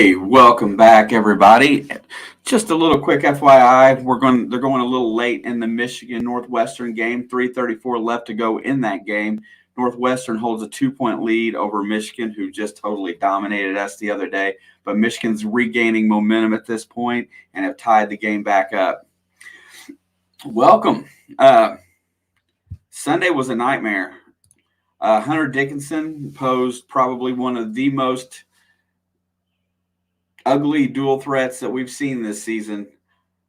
Hey, welcome back, everybody. Just a little quick FYI, they're going a little late in the Michigan Northwestern game. 3:34 left to go in that game. Northwestern holds a 2-point lead over Michigan, who just totally dominated us the other day. But Michigan's regaining momentum at this point and have tied the game back up. Welcome. Sunday was a nightmare. Hunter Dickinson posed probably one of the most ugly dual threats that we've seen this season.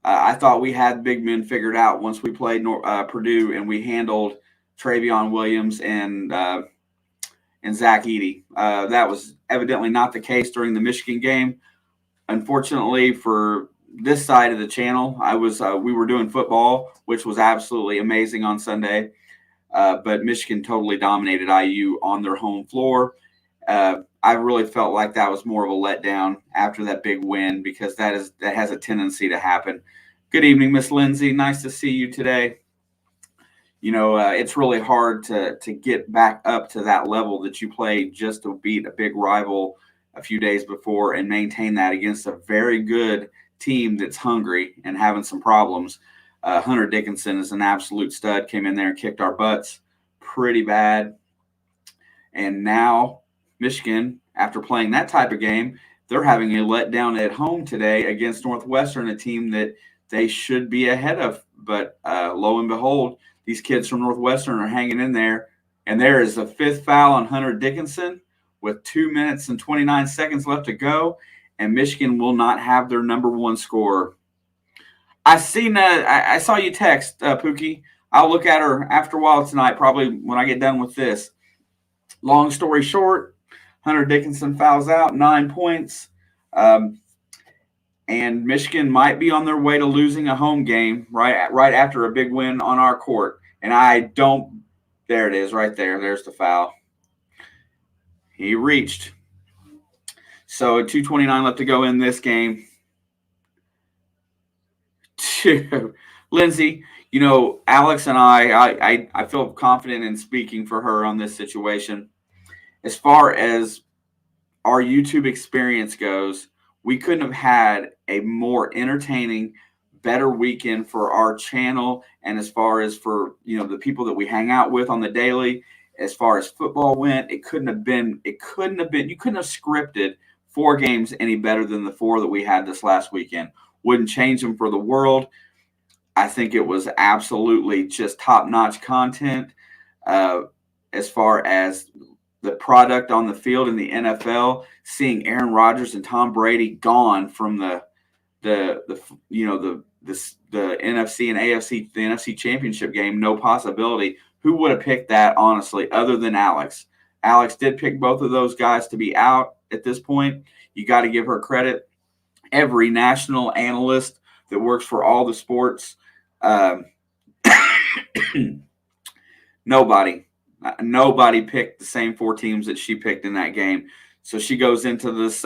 I thought we had big men figured out once we played Purdue and we handled Travion Williams and Zach Edey. That was evidently not the case during the Michigan game. Unfortunately for this side of the channel, we were doing football, which was absolutely amazing on Sunday. But Michigan totally dominated IU on their home floor. I really felt like that was more of a letdown after that big win because that has a tendency to happen. Good evening, Miss Lindsay. Nice to see you today. You know, it's really hard to get back up to that level that you played just to beat a big rival a few days before and maintain that against a very good team that's hungry and having some problems. Hunter Dickinson is an absolute stud, came in there and kicked our butts pretty bad. And now Michigan, after playing that type of game, they're having a letdown at home today against Northwestern, a team that they should be ahead of. But lo and behold, these kids from Northwestern are hanging in there. And there is a fifth foul on Hunter Dickinson with 2 minutes and 29 seconds left to go. And Michigan will not have their number one scorer. I saw you text, Pookie. I'll look at her after a while tonight, probably when I get done with this. Long story short, Hunter Dickinson fouls out, 9 points. And Michigan might be on their way to losing a home game right after a big win on our court. And there it is right there. There's the foul. He reached. So 2:29 left to go in this game. Lindsay, you know, Alex and I feel confident in speaking for her on this situation. As far as our YouTube experience goes, we couldn't have had a more entertaining, better weekend for our channel. And as far as for, you know, the people that we hang out with on the daily, as far as football went, you couldn't have scripted 4 games any better than the 4 that we had this last weekend. Wouldn't change them for the world. I think it was absolutely just top-notch content as far as the product on the field in the NFL. Seeing Aaron Rodgers and Tom Brady gone from the NFC and AFC, the NFC championship game, no possibility. Who would have picked that, honestly, other than Alex? Alex did pick both of those guys to be out at this point. You got to give her credit. Every national analyst that works for all the sports, nobody picked the same 4 teams that she picked in that game. So she goes into this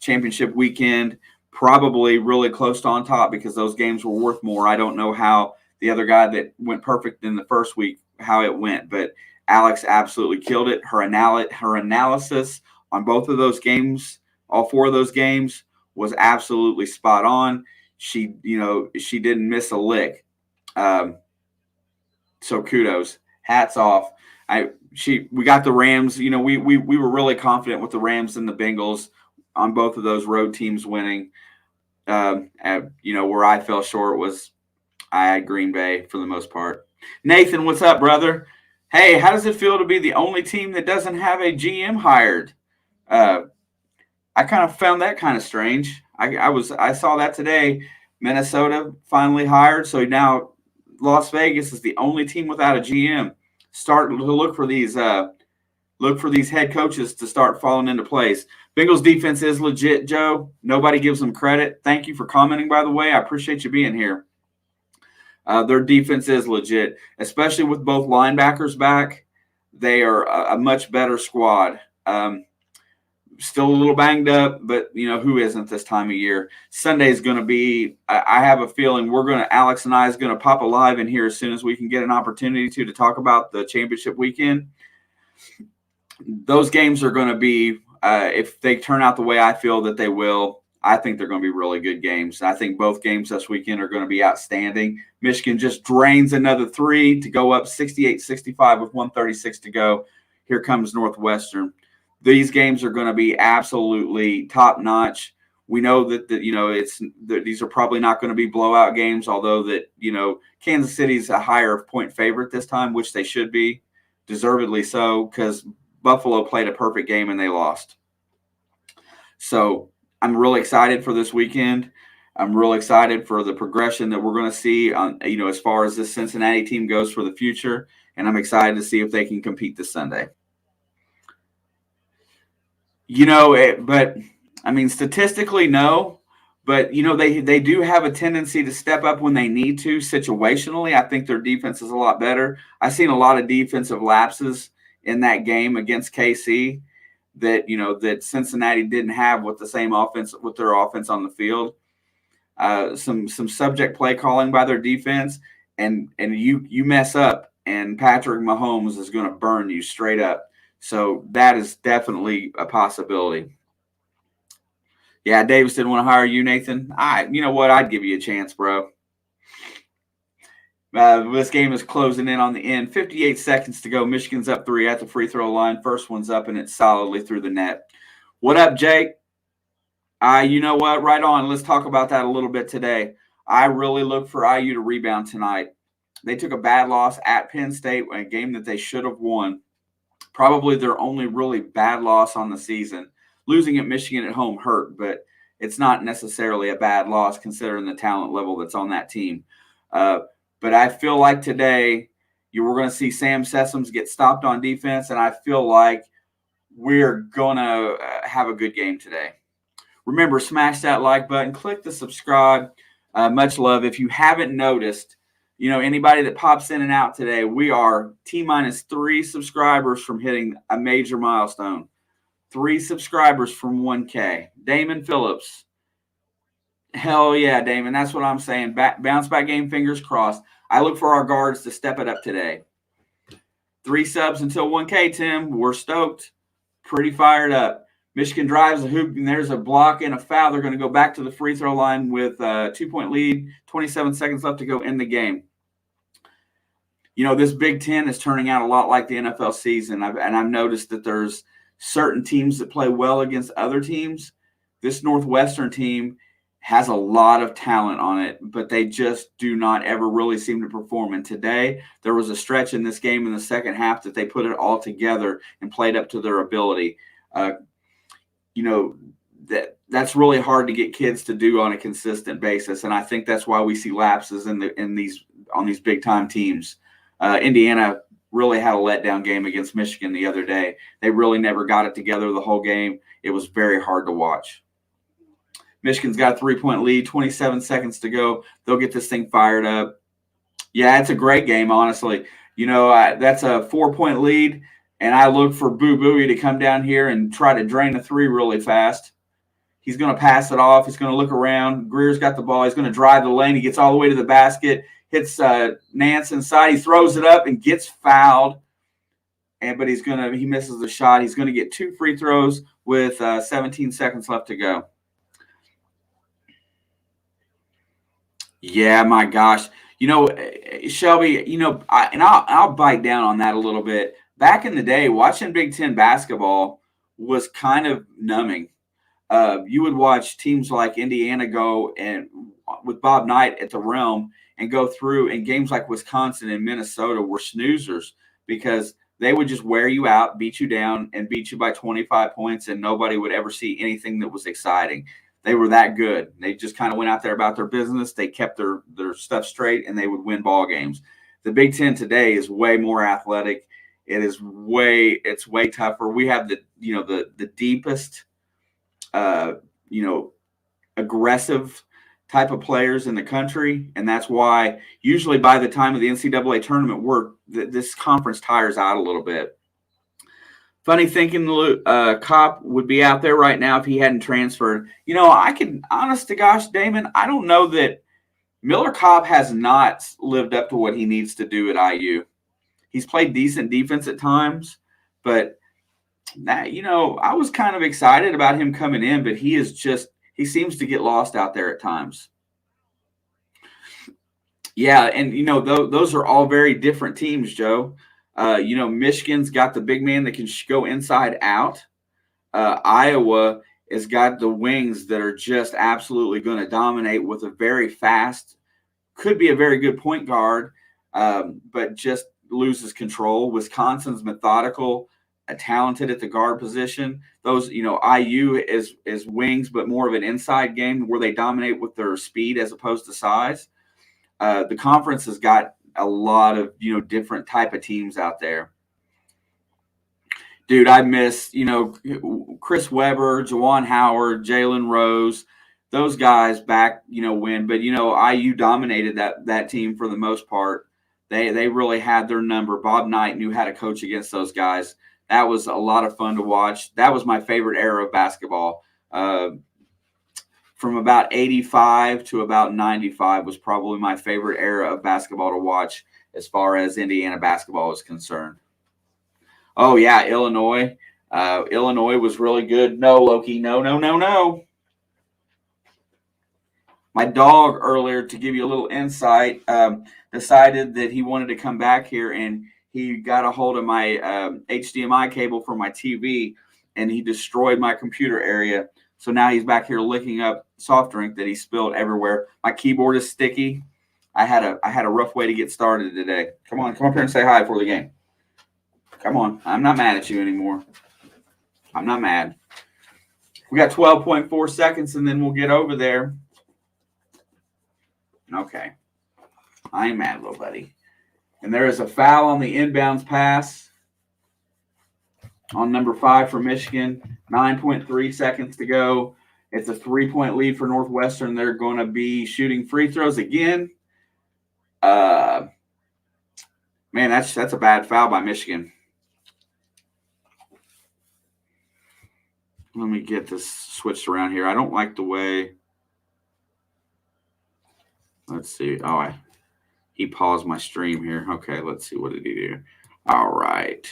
championship weekend probably really close to on top because those games were worth more. I don't know how the other guy that went perfect in the first week, how it went, but Alex absolutely killed it. Her analysis on both of those games, all 4 of those games, was absolutely spot on. She didn't miss a lick. So kudos, hats off. We got the Rams. You know, we were really confident with the Rams and the Bengals on both of those road teams winning. Where I fell short was I had Green Bay for the most part. Nathan, what's up, brother? Hey, how does it feel to be the only team that doesn't have a GM hired? I kind of found that kind of strange. I saw that today. Minnesota finally hired, so now Las Vegas is the only team without a GM. Starting to look for these head coaches to start falling into place. Bengals defense is legit, Joe. Nobody gives them credit. Thank you for commenting, by the way. I appreciate you being here. Their defense is legit, especially with both linebackers back. They are a much better squad. Still a little banged up, but, you know, who isn't this time of year? Sunday's going to be – I have a feeling Alex and I is going to pop a live in here as soon as we can get an opportunity to talk about the championship weekend. Those games are going to be if they turn out the way I feel that they will, I think they're going to be really good games. I think both games this weekend are going to be outstanding. Michigan just drains another 3 to go up 68-65 with 136 to go. Here comes Northwestern. These games are going to be absolutely top-notch. We know that these are probably not going to be blowout games, although that Kansas City's a higher point favorite this time, which they should be, deservedly so, because Buffalo played a perfect game and they lost. So I'm really excited for this weekend. I'm really excited for the progression that we're going to see on as far as this Cincinnati team goes for the future, and I'm excited to see if they can compete this Sunday. But I mean, statistically, no. But, they do have a tendency to step up when they need to situationally. I think their defense is a lot better. I've seen a lot of defensive lapses in that game against KC that, that Cincinnati didn't have with their offense on the field. Some subject play calling by their defense, and you mess up, and Patrick Mahomes is going to burn you straight up. So that is definitely a possibility. Yeah, Davis didn't want to hire you, Nathan. You know what? I'd give you a chance, bro. This game is closing in on the end. 58 seconds to go. Michigan's up 3 at the free throw line. First one's up, and it's solidly through the net. What up, Jake? You know what? Right on. Let's talk about that a little bit today. I really look for IU to rebound tonight. They took a bad loss at Penn State, a game that they should have won. Probably their only really bad loss on the season. Losing at Michigan at home hurt, but it's not necessarily a bad loss considering the talent level that's on that team. But I feel like today we're going to see Sam Sessoms get stopped on defense, and I feel like we're going to have a good game today. Remember, smash that like button, click the subscribe. Much love. If you haven't noticed, anybody that pops in and out today, we are T-3 subscribers from hitting a major milestone. 3 subscribers from 1K. Damon Phillips. Hell yeah, Damon. That's what I'm saying. Bounce back game, fingers crossed. I look for our guards to step it up today. 3 subs until 1K, Tim. We're stoked. Pretty fired up. Michigan drives a hoop, and there's a block and a foul. They're going to go back to the free throw line with a 2-point lead. 27 seconds left to go in the game. This Big Ten is turning out a lot like the NFL season, and I've noticed that there's certain teams that play well against other teams. This Northwestern team has a lot of talent on it, but they just do not ever really seem to perform. And today, there was a stretch in this game in the second half that they put it all together and played up to their ability. That's really hard to get kids to do on a consistent basis, and I think that's why we see lapses on these big time teams. Indiana really had a letdown game against Michigan the other day. They really never got it together the whole game. It was very hard to watch. Michigan's got a 3-point lead, 27 seconds to go. They'll get this thing fired up. Yeah, it's a great game, honestly. That's a 4-point lead, and I look for Boo Booey to come down here and try to drain a 3 really fast. He's going to pass it off. He's going to look around. Greer's got the ball. He's going to drive the lane. He gets all the way to the basket. Hits Nance inside. He throws it up and gets fouled. But he misses the shot. He's going to get 2 free throws with 17 seconds left to go. Yeah, my gosh. Shelby, I'll bite down on that a little bit. Back in the day, watching Big Ten basketball was kind of numbing. You would watch teams like Indiana go and with Bob Knight at the Realm and go through, and games like Wisconsin and Minnesota were snoozers because they would just wear you out, beat you down, and beat you by 25 points, and nobody would ever see anything that was exciting. They were that good. They just kind of went out there about their business. They kept their stuff straight, and they would win ball games. The Big Ten today is way more athletic. It's way tougher. We have the deepest, aggressive type of players in the country, and that's why usually by the time of the NCAA tournament, this conference tires out a little bit. Funny thinking Kopp would be out there right now if he hadn't transferred. Honest to gosh, Damon, I don't know that Miller Kopp has not lived up to what he needs to do at IU. He's played decent defense at times, but that, I was kind of excited about him coming in, but he seems to get lost out there at times. Yeah, and those are all very different teams, Joe. Michigan's got the big man that can go inside out. Iowa has got the wings that are just absolutely going to dominate with a very fast, could be a very good point guard, but just loses control. Wisconsin's methodical, talented at the guard position. Those, IU is wings, but more of an inside game where they dominate with their speed as opposed to size. The conference has got a lot of, different type of teams out there. Dude, I miss, Chris Webber, Juwan Howard, Jalen Rose, those guys back, when. But, IU dominated that team for the most part. They really had their number. Bob Knight knew how to coach against those guys. That was a lot of fun to watch. That was my favorite era of basketball. From about 85 to about 95 was probably my favorite era of basketball to watch as far as Indiana basketball is concerned. Oh, yeah, Illinois. Illinois was really good. No, Loki, no. My dog earlier, to give you a little insight, decided that he wanted to come back here, and he got a hold of my HDMI cable for my TV, and he destroyed my computer area. So now he's back here licking up soft drink that he spilled everywhere. My keyboard is sticky. I had a rough way to get started today. Come up here and say hi before the game. Come on. I'm not mad at you anymore. I'm not mad. We got 12.4 seconds, and then we'll get over there. Okay. I ain't mad, little buddy. And there is a foul on the inbounds pass on number 5 for Michigan. 9.3 seconds to go. It's a 3-point lead for Northwestern. They're going to be shooting free throws again. Man, that's a bad foul by Michigan. Let me get this switched around here. I don't like the way. Let's see. Oh, he paused my stream here. Okay, let's see what did he do. All right.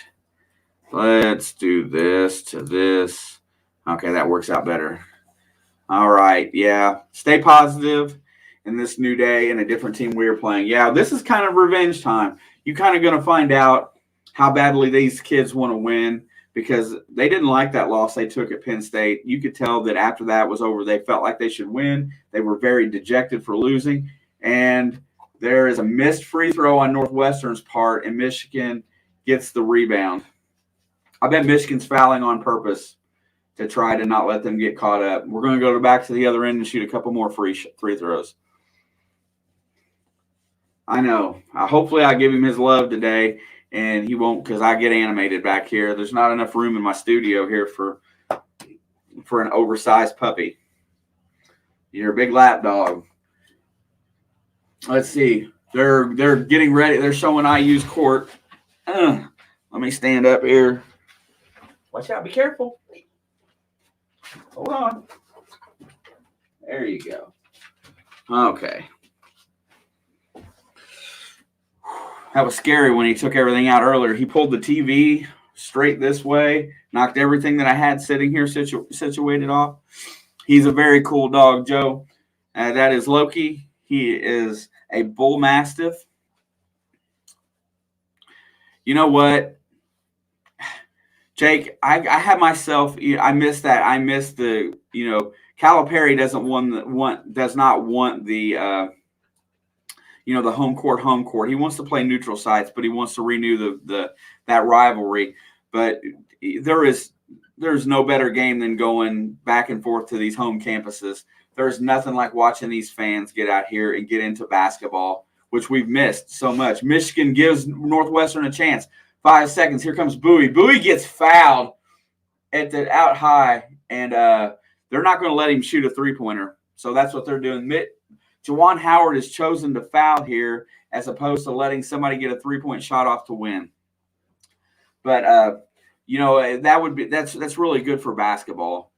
Let's do this to this. Okay, that works out better. All right, yeah. Stay positive in this new day and a different team we are playing. Yeah, this is kind of revenge time. You're kind of going to find out how badly these kids want to win because they didn't like that loss they took at Penn State. You could tell that after that was over, they felt like they should win. They were very dejected for losing. And there is a missed free throw on Northwestern's part, and Michigan gets the rebound. I bet Michigan's fouling on purpose to try to not let them get caught up. We're going to go back to the other end and shoot a couple more free throws. I know. Hopefully I give him his love today, and he won't because I get animated back here. There's not enough room in my studio here for an oversized puppy. You're a big lap dog. Let's see. They're getting ready. They're showing IU's court. Let me stand up here. Watch out. Be careful. Hold on. There you go. Okay. That was scary when he took everything out earlier. He pulled the TV straight this way, knocked everything that I had sitting here situated off. He's a very cool dog, Joe. That is Loki. He is a bull mastiff. You know what, Jake? I have myself. I miss that. I miss the. Calipari does not want the. The home court. He wants to play neutral sites, but he wants to renew that rivalry. But there's no better game than going back and forth to these home campuses. There's nothing like watching these fans get out here and get into basketball, which we've missed so much. Michigan gives Northwestern a chance. 5 seconds. Here comes Bowie. Bowie gets fouled at the out high, and they're not going to let him shoot a three-pointer. So that's what they're doing. Juwan Howard has chosen to foul here as opposed to letting somebody get a three-point shot off to win. But that's really good for basketball.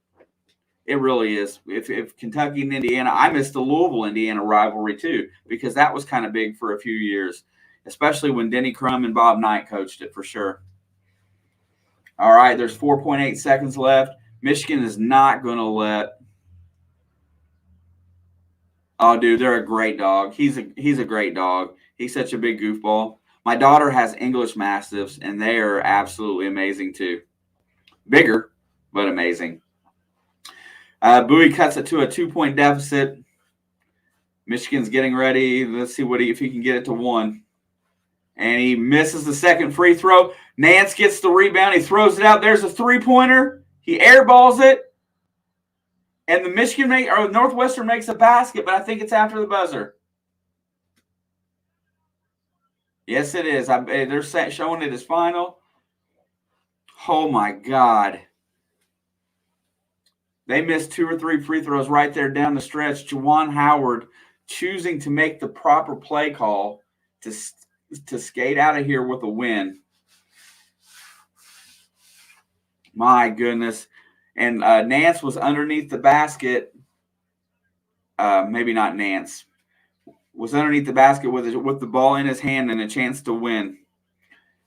It really is. If Kentucky and Indiana, I missed the Louisville-Indiana rivalry too because that was kind of big for a few years, especially when Denny Crum and Bob Knight coached it for sure. All right, there's 4.8 seconds left. Michigan is not going to let. Oh, dude, they're a great dog. He's a great dog. He's such a big goofball. My daughter has English Mastiffs, and they are absolutely amazing too. Bigger, but amazing. Bowie cuts it to a 2-point deficit. Michigan's getting ready. Let's see if he can get it to 1. And he misses the second free throw. Nance gets the rebound. He throws it out. There's a 3-pointer. He airballs it. And the Northwestern makes a basket, but I think it's after the buzzer. Yes, it is. They're showing it as final. Oh, my God. They missed 2 or 3 free throws right there down the stretch. Juwan Howard choosing to make the proper play call to skate out of here with a win. My goodness. And Nance was underneath the basket. Maybe not Nance. Was underneath the basket with the ball in his hand and a chance to win.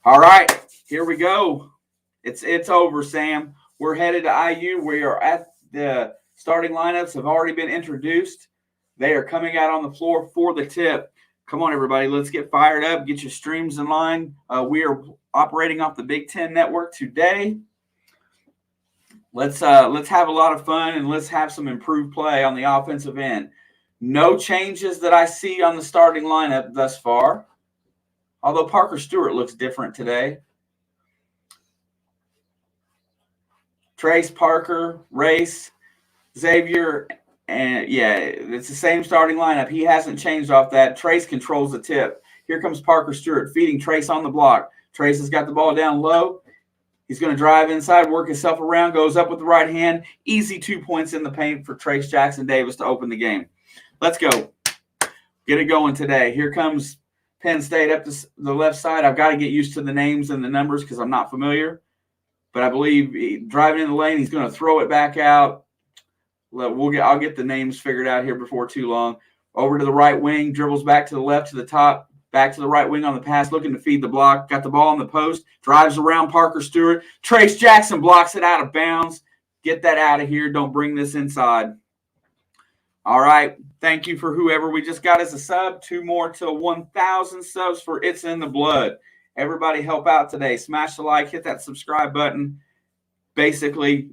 All right, here we go. It's over, Sam. We're headed to IU. We are at the starting lineups have already been introduced. They are coming out on the floor for the tip. Come on, everybody. Let's get fired up. Get your streams in line. We are operating off the Big Ten Network today. Let's have a lot of fun and let's have some improved play on the offensive end. No changes that I see on the starting lineup thus far, although Parker Stewart looks different today. Trace, Parker, Race, Xavier, and yeah, it's the same starting lineup. He hasn't changed off that. Trace controls the tip. Here comes Parker Stewart feeding Trace on the block. Trace has got the ball down low. He's going to drive inside, work himself around, goes up with the right hand. Easy 2 points in the paint for Trace Jackson Davis to open the game. Let's go. Get it going today. Here comes Penn State up the left side. I've got to get used to the names and the numbers because I'm not familiar. But I believe driving in the lane, he's going to throw it back out. I'll get the names figured out here before too long. Over to the right wing, dribbles back to the left to the top. Back to the right wing on the pass, looking to feed the block. Got the ball on the post. Drives around Parker Stewart. Trace Jackson blocks it out of bounds. Get that out of here. Don't bring this inside. All right. Thank you for whoever we just got as a sub. 2 more to 1,000 subs for It's in the Blood. Everybody help out today. Smash the like. Hit that subscribe button. Basically,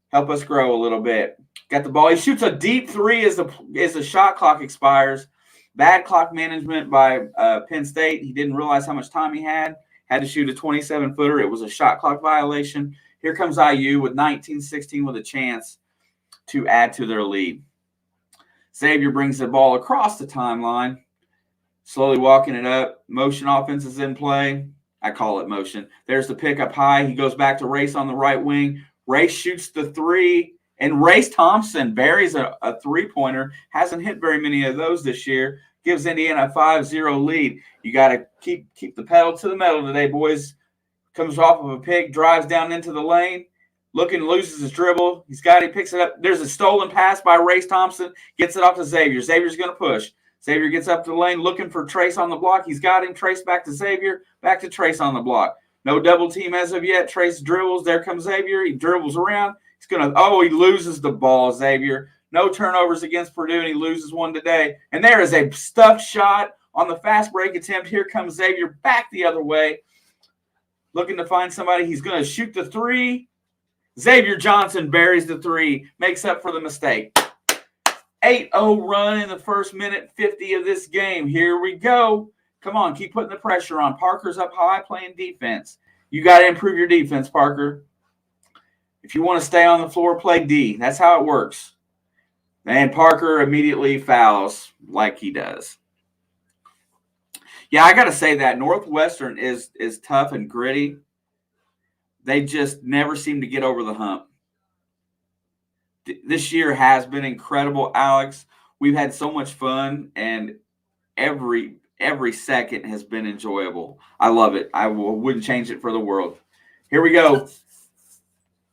help us grow a little bit. Got the ball. He shoots a deep 3 as the shot clock expires. Bad clock management by Penn State. He didn't realize how much time he had. Had to shoot a 27-footer. It was a shot clock violation. Here comes IU with 19-16 with a chance to add to their lead. Xavier brings the ball across the timeline, slowly walking it up. Motion offense is in play. I call it motion. There's the pick up high. He goes back to Race on the right wing. Race shoots the 3. And Race Thompson buries a 3-pointer. Hasn't hit very many of those this year. Gives Indiana a 5-0 lead. You got to keep the pedal to the metal today, boys. Comes off of a pick, drives down into the lane. Loses his dribble. He picks it up. There's a stolen pass by Race Thompson. Gets it off to Xavier. Xavier's going to push. Xavier gets up to the lane, looking for Trace on the block. He's got him. Trace back to Xavier. Back to Trace on the block. No double team as of yet. Trace dribbles. There comes Xavier. He dribbles around. He loses the ball, Xavier. No turnovers against Purdue, and he loses one today. And there is a stuffed shot on the fast break attempt. Here comes Xavier back the other way, looking to find somebody. He's going to shoot the 3. Xavier Johnson buries the 3, makes up for the mistake. 8-0 run in the first minute 50 of this game. Here we go. Come on, keep putting the pressure on. Parker's up high playing defense. You got to improve your defense, Parker. If you want to stay on the floor, play D. That's how it works. And Parker immediately fouls like he does. Yeah, I got to say that Northwestern is tough and gritty. They just never seem to get over the hump. This year has been incredible, Alex. We've had so much fun, and every second has been enjoyable. I love it. I wouldn't change it for the world. Here we go.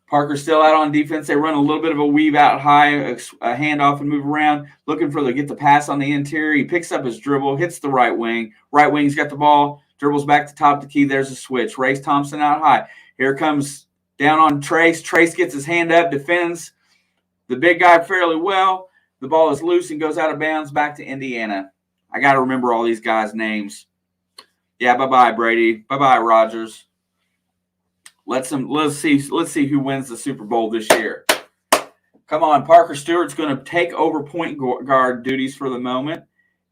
Parker's still out on defense. They run a little bit of a weave out high, a handoff and move around, looking for get the pass on the interior. He picks up his dribble, hits the right wing. Right wing's got the ball, dribbles back to top the key. There's a switch. Race Thompson out high. Here comes Down on Trace. Trace gets his hand up, defends the big guy fairly well. The ball is loose and goes out of bounds back to Indiana. I got to remember all these guys' names. Yeah, bye-bye, Brady. Bye-bye, Rogers. Let's see who wins the Super Bowl this year. Come on, Parker Stewart's going to take over point guard duties for the moment,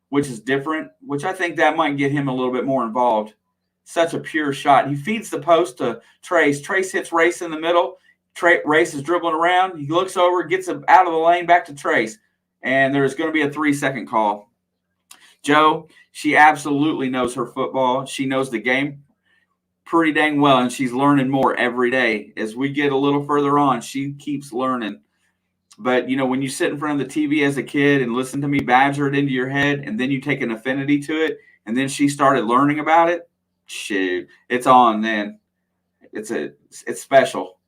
which is different, which I think that might get him a little bit more involved. Such a pure shot. He feeds the post to Trace. Trace hits Race in the middle. Race is dribbling around. He looks over, gets out of the lane, back to Trace. And there's going to be a 3-second call. Joe, she absolutely knows her football. She knows the game pretty dang well, and she's learning more every day. As we get a little further on, she keeps learning. But, you know, when you sit in front of the TV as a kid and listen to me badger it into your head, and then you take an affinity to it, and then she started learning about it, shoot, it's on then. It's special.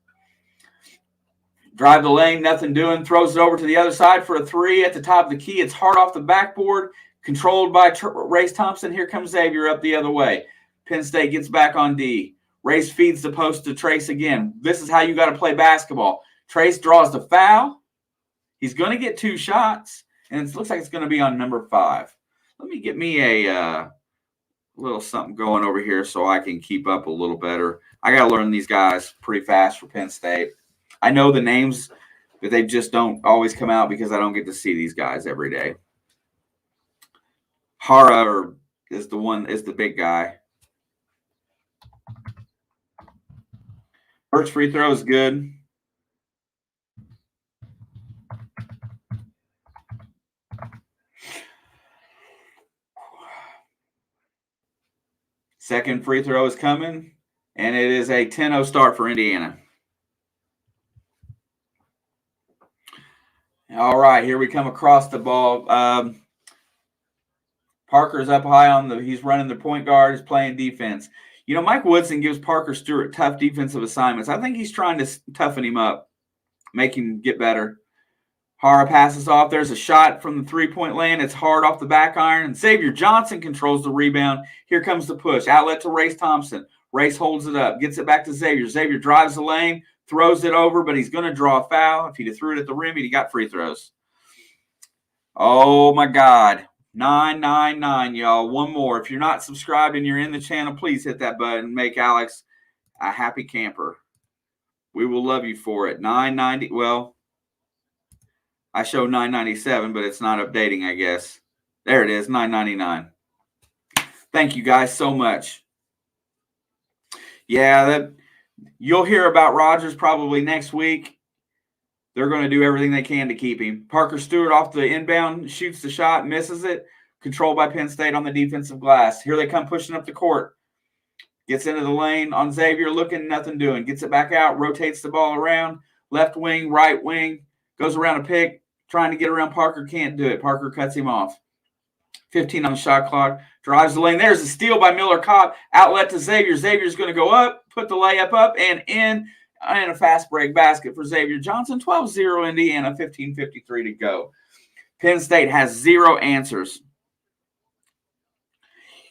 Drive the lane, nothing doing, throws it over to the other side for a 3 at the top of the key. It's hard off the backboard, controlled by Race Thompson. Here comes Xavier up the other way. Penn State gets back on D. Race feeds the post to Trace again. This is how you got to play basketball. Trace draws the foul. He's going to get 2 shots, and it looks like it's going to be on number 5. Let me get me a little something going over here so I can keep up a little better. I got to learn these guys pretty fast for Penn State. I know the names, but they just don't always come out because I don't get to see these guys every day. Hara is the big guy. First free throw is good. Second free throw is coming, and it is a 10-0 start for Indiana. All right, here we come across the ball. Parker's up high he's running the point guard, he's playing defense. You know, Mike Woodson gives Parker Stewart tough defensive assignments. I think he's trying to toughen him up, make him get better. Hara passes off. There's a shot from the three-point lane. It's hard off the back iron. And Xavier Johnson controls the rebound. Here comes the push. Outlet to Race Thompson. Race holds it up. Gets it back to Xavier. Xavier drives the lane, throws it over, but he's going to draw a foul. If he'd have threw it at the rim, he'd have got free throws. Oh, my God. 999, y'all. One more. If you're not subscribed and you're in the channel, please hit that button. Make Alex a happy camper. We will love you for it. 990. Well, I show 997, but it's not updating, I guess. There it is, 999. Thank you guys so much. Yeah, you'll hear about Rogers probably next week. They're going to do everything they can to keep him. Parker Stewart off the inbound, shoots the shot, misses it. Controlled by Penn State on the defensive glass. Here they come pushing up the court. Gets into the lane on Xavier, looking, nothing doing. Gets it back out, rotates the ball around. Left wing, right wing. Goes around a pick, trying to get around Parker. Can't do it. Parker cuts him off. 15 on the shot clock. Drives the lane. There's a steal by Miller Kopp. Outlet to Xavier. Xavier's going to go up, put the layup up, and in. And a fast break basket for Xavier Johnson. 12-0 Indiana, 15:53 to go. Penn State has 0 answers.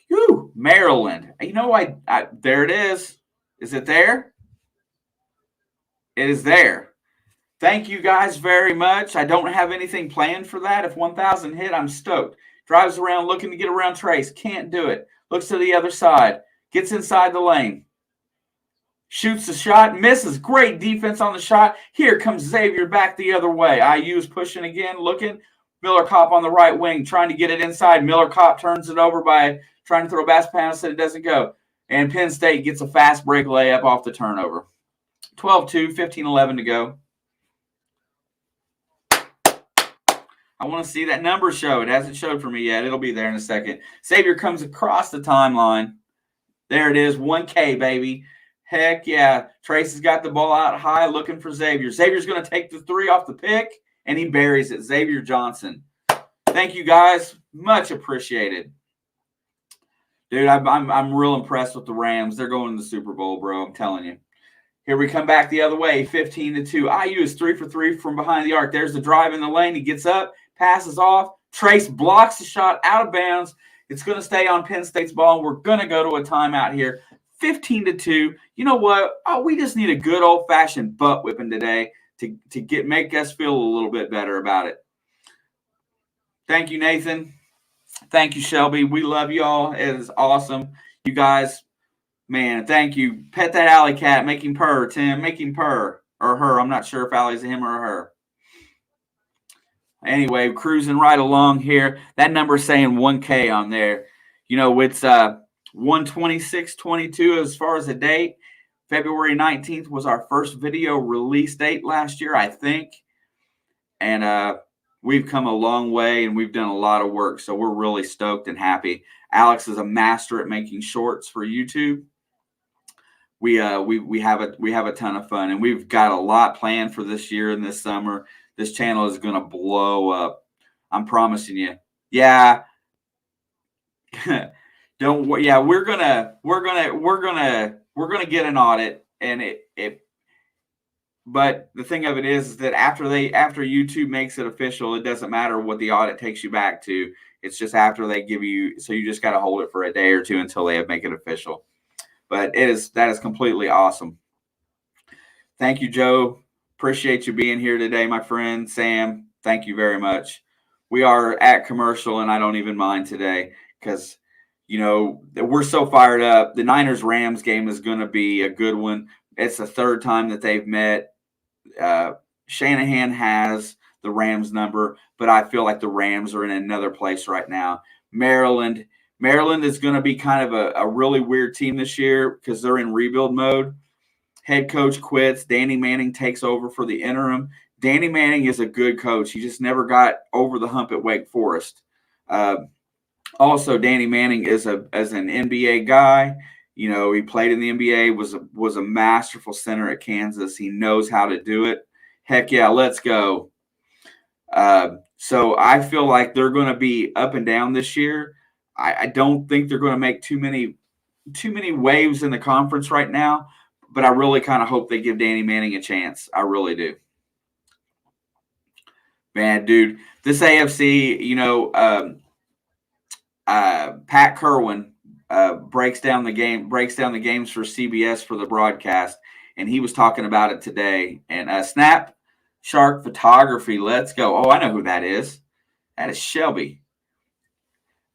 Whew, Maryland. You know, I there it is. Is it there? It is there. Thank you guys very much. I don't have anything planned for that. If 1,000 hit, I'm stoked. Drives around looking to get around Trace. Can't do it. Looks to the other side. Gets inside the lane. Shoots the shot. Misses. Great defense on the shot. Here comes Xavier back the other way. IU is pushing again, looking. Miller Kopp on the right wing, trying to get it inside. Miller Kopp turns it over by trying to throw a pass pass, and it doesn't go. And Penn State gets a fast break layup off the turnover. 12-2, 15-11 to go. I want to see that number show. It hasn't showed for me yet. It'll be there in a second. Xavier comes across the timeline. There it is, 1K, baby. Heck yeah. Trace has got the ball out high looking for Xavier. Xavier's going to take the 3 off the pick, and he buries it. Xavier Johnson. Thank you, guys. Much appreciated. Dude, I'm real impressed with the Rams. They're going to the Super Bowl, bro. I'm telling you. Here we come back the other way, 15-2. IU is 3 for 3 from behind the arc. There's the drive in the lane. He gets up, passes off. Trace blocks the shot out of bounds. It's going to stay on Penn State's ball, and we're going to go to a timeout here. 15-2. You know what? Oh, we just need a good old-fashioned butt whipping today to make us feel a little bit better about it. Thank you, Nathan. Thank you, Shelby. We love y'all. It is awesome. You guys, man, thank you. Pet that alley cat. Make him purr, Tim. Make him purr. Or her. I'm not sure if Allie's a him or a her. Anyway, cruising right along here. That number's saying 1K on there. You know, it's 126.22 as far as the date. February 19th was our first video release date last year, I think. And we've come a long way, and we've done a lot of work, so we're really stoked and happy. Alex is a master at making shorts for YouTube. We have a ton of fun, and we've got a lot planned for this year and this summer. This channel is going to blow up. I'm promising you. Yeah. We're gonna get an audit, and but the thing of it is that after YouTube makes it official, it doesn't matter what the audit takes you back to. It's just after they give you, so you just got to hold it for a day or two until they make it official. But that is completely awesome. Thank you, Joe. Appreciate you being here today, my friend. Sam, thank you very much. We are at commercial, and I don't even mind today because, you know, we're so fired up. The Niners-Rams game is going to be a good one. It's the third time that they've met. Shanahan has the Rams number, but I feel like the Rams are in another place right now. Maryland is going to be kind of a really weird team this year because they're in rebuild mode. Head coach quits. Danny Manning takes over for the interim. Danny Manning is a good coach. He just never got over the hump at Wake Forest. Also, Danny Manning as an NBA guy. You know, he played in the NBA, was a masterful center at Kansas. He knows how to do it. Heck yeah, let's go. So I feel like they're going to be up and down this year. I don't think they're going to make too many waves in the conference right now, but I really kind of hope they give Danny Manning a chance. I really do. Man, dude, this AFC, you know, Pat Kerwin breaks down the games for CBS for the broadcast, and he was talking about it today. And Snap Shark Photography, let's go. Oh, I know who that is. That is Shelby.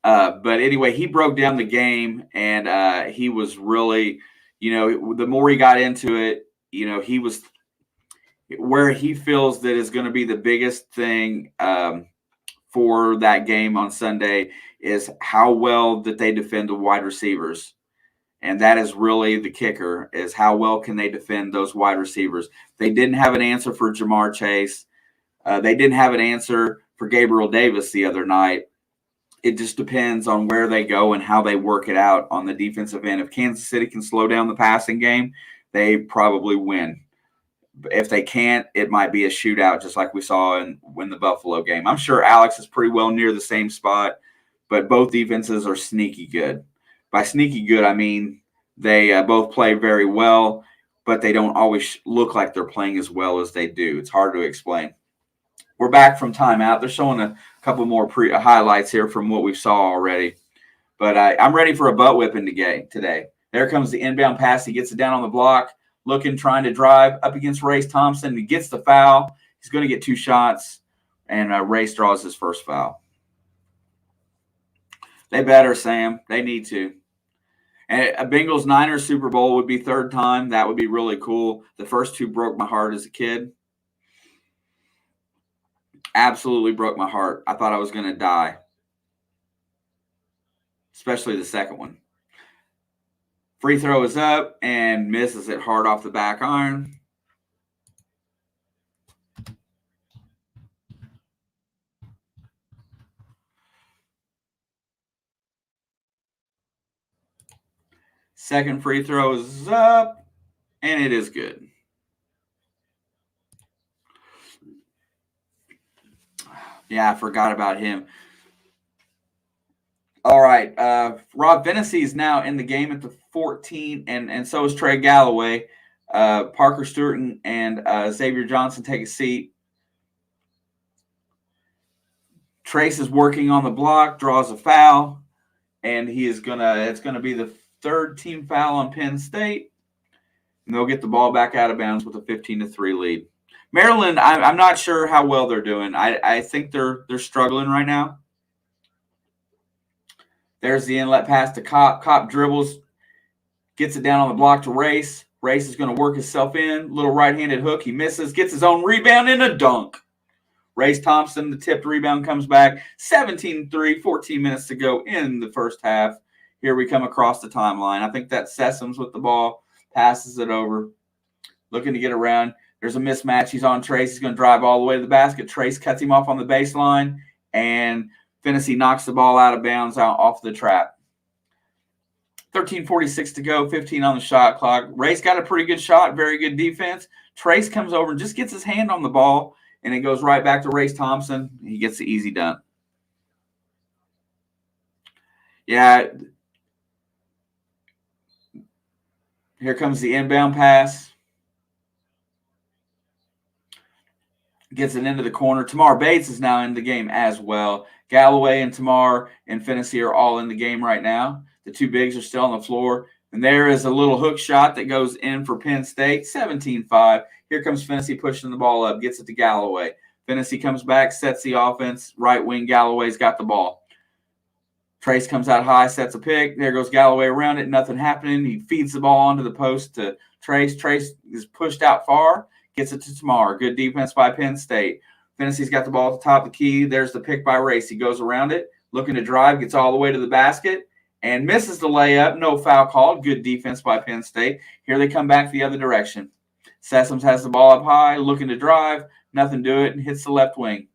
But anyway, he broke down the game, and he was really, you know, the more he got into it, you know, he was where he feels that is going to be the biggest thing for that game on Sunday is how well that they defend the wide receivers. And that is really the kicker, is how well can they defend those wide receivers. They didn't have an answer for Jamar Chase. They didn't have an answer for Gabriel Davis the other night. It just depends on where they go and how they work it out on the defensive end. If Kansas City can slow down the passing game, they probably win. If they can't, it might be a shootout, just like we saw in the Buffalo game. I'm sure Alex is pretty well near the same spot, but both defenses are sneaky good. By sneaky good, I mean they both play very well, but they don't always look like they're playing as well as they do. It's hard to explain. We're back from timeout. They're showing a couple more highlights here from what we saw already. But I'm ready for a butt whipping today. There comes the inbound pass. He gets it down on the block, trying to drive up against Race Thompson. He gets the foul. He's going to get 2 shots, and Race draws his first foul. They better, Sam. They need to. And a Bengals-Niners Super Bowl would be third time. That would be really cool. The first 2 broke my heart as a kid. Absolutely broke my heart. I thought I was going to die, especially the second one. Free throw is up and misses it hard off the back iron. Second free throw is up, and it is good. Yeah, I forgot about him. All right. Rob Vennessy is now in the game at the 14, and so is Trey Galloway. Parker Stewart and Xavier Johnson take a seat. Trace is working on the block, draws a foul, and it's gonna be the third team foul on Penn State, and they'll get the ball back out of bounds with a 15-3 lead. Maryland, I'm not sure how well they're doing. I think they're struggling right now. There's the inlet pass to Kopp. Kopp dribbles, gets it down on the block to Race. Race is going to work himself in. Little right-handed hook. He misses, gets his own rebound and a dunk. Race Thompson, the tipped rebound, comes back. 17-3, 14 minutes to go in the first half. Here we come across the timeline. I think that's Sessoms with the ball, passes it over, looking to get around. There's a mismatch. He's on Trace. He's going to drive all the way to the basket. Trace cuts him off on the baseline, and Finney knocks the ball out of bounds out off the trap. 13:46 to go, 15 on the shot clock. Race got a pretty good shot, very good defense. Trace comes over and just gets his hand on the ball, and it goes right back to Race Thompson. He gets the easy dunk. Yeah. Here comes the inbound pass. Gets it into the corner. Tamar Bates is now in the game as well. Galloway and Tamar and Finney are all in the game right now. The two bigs are still on the floor. And there is a little hook shot that goes in for Penn State. 17-5. Here comes Finney pushing the ball up. Gets it to Galloway. Finney comes back, sets the offense. Right wing, Galloway's got the ball. Trace comes out high, sets a pick. There goes Galloway around it. Nothing happening. He feeds the ball onto the post to Trace. Trace is pushed out far. Gets it to Tamar. Good defense by Penn State. Finney's got the ball at the top of the key. There's the pick by Race. He goes around it, looking to drive, gets all the way to the basket, and misses the layup. No foul called. Good defense by Penn State. Here they come back the other direction. Sessoms has the ball up high, looking to drive. Nothing to it, and hits the left wing.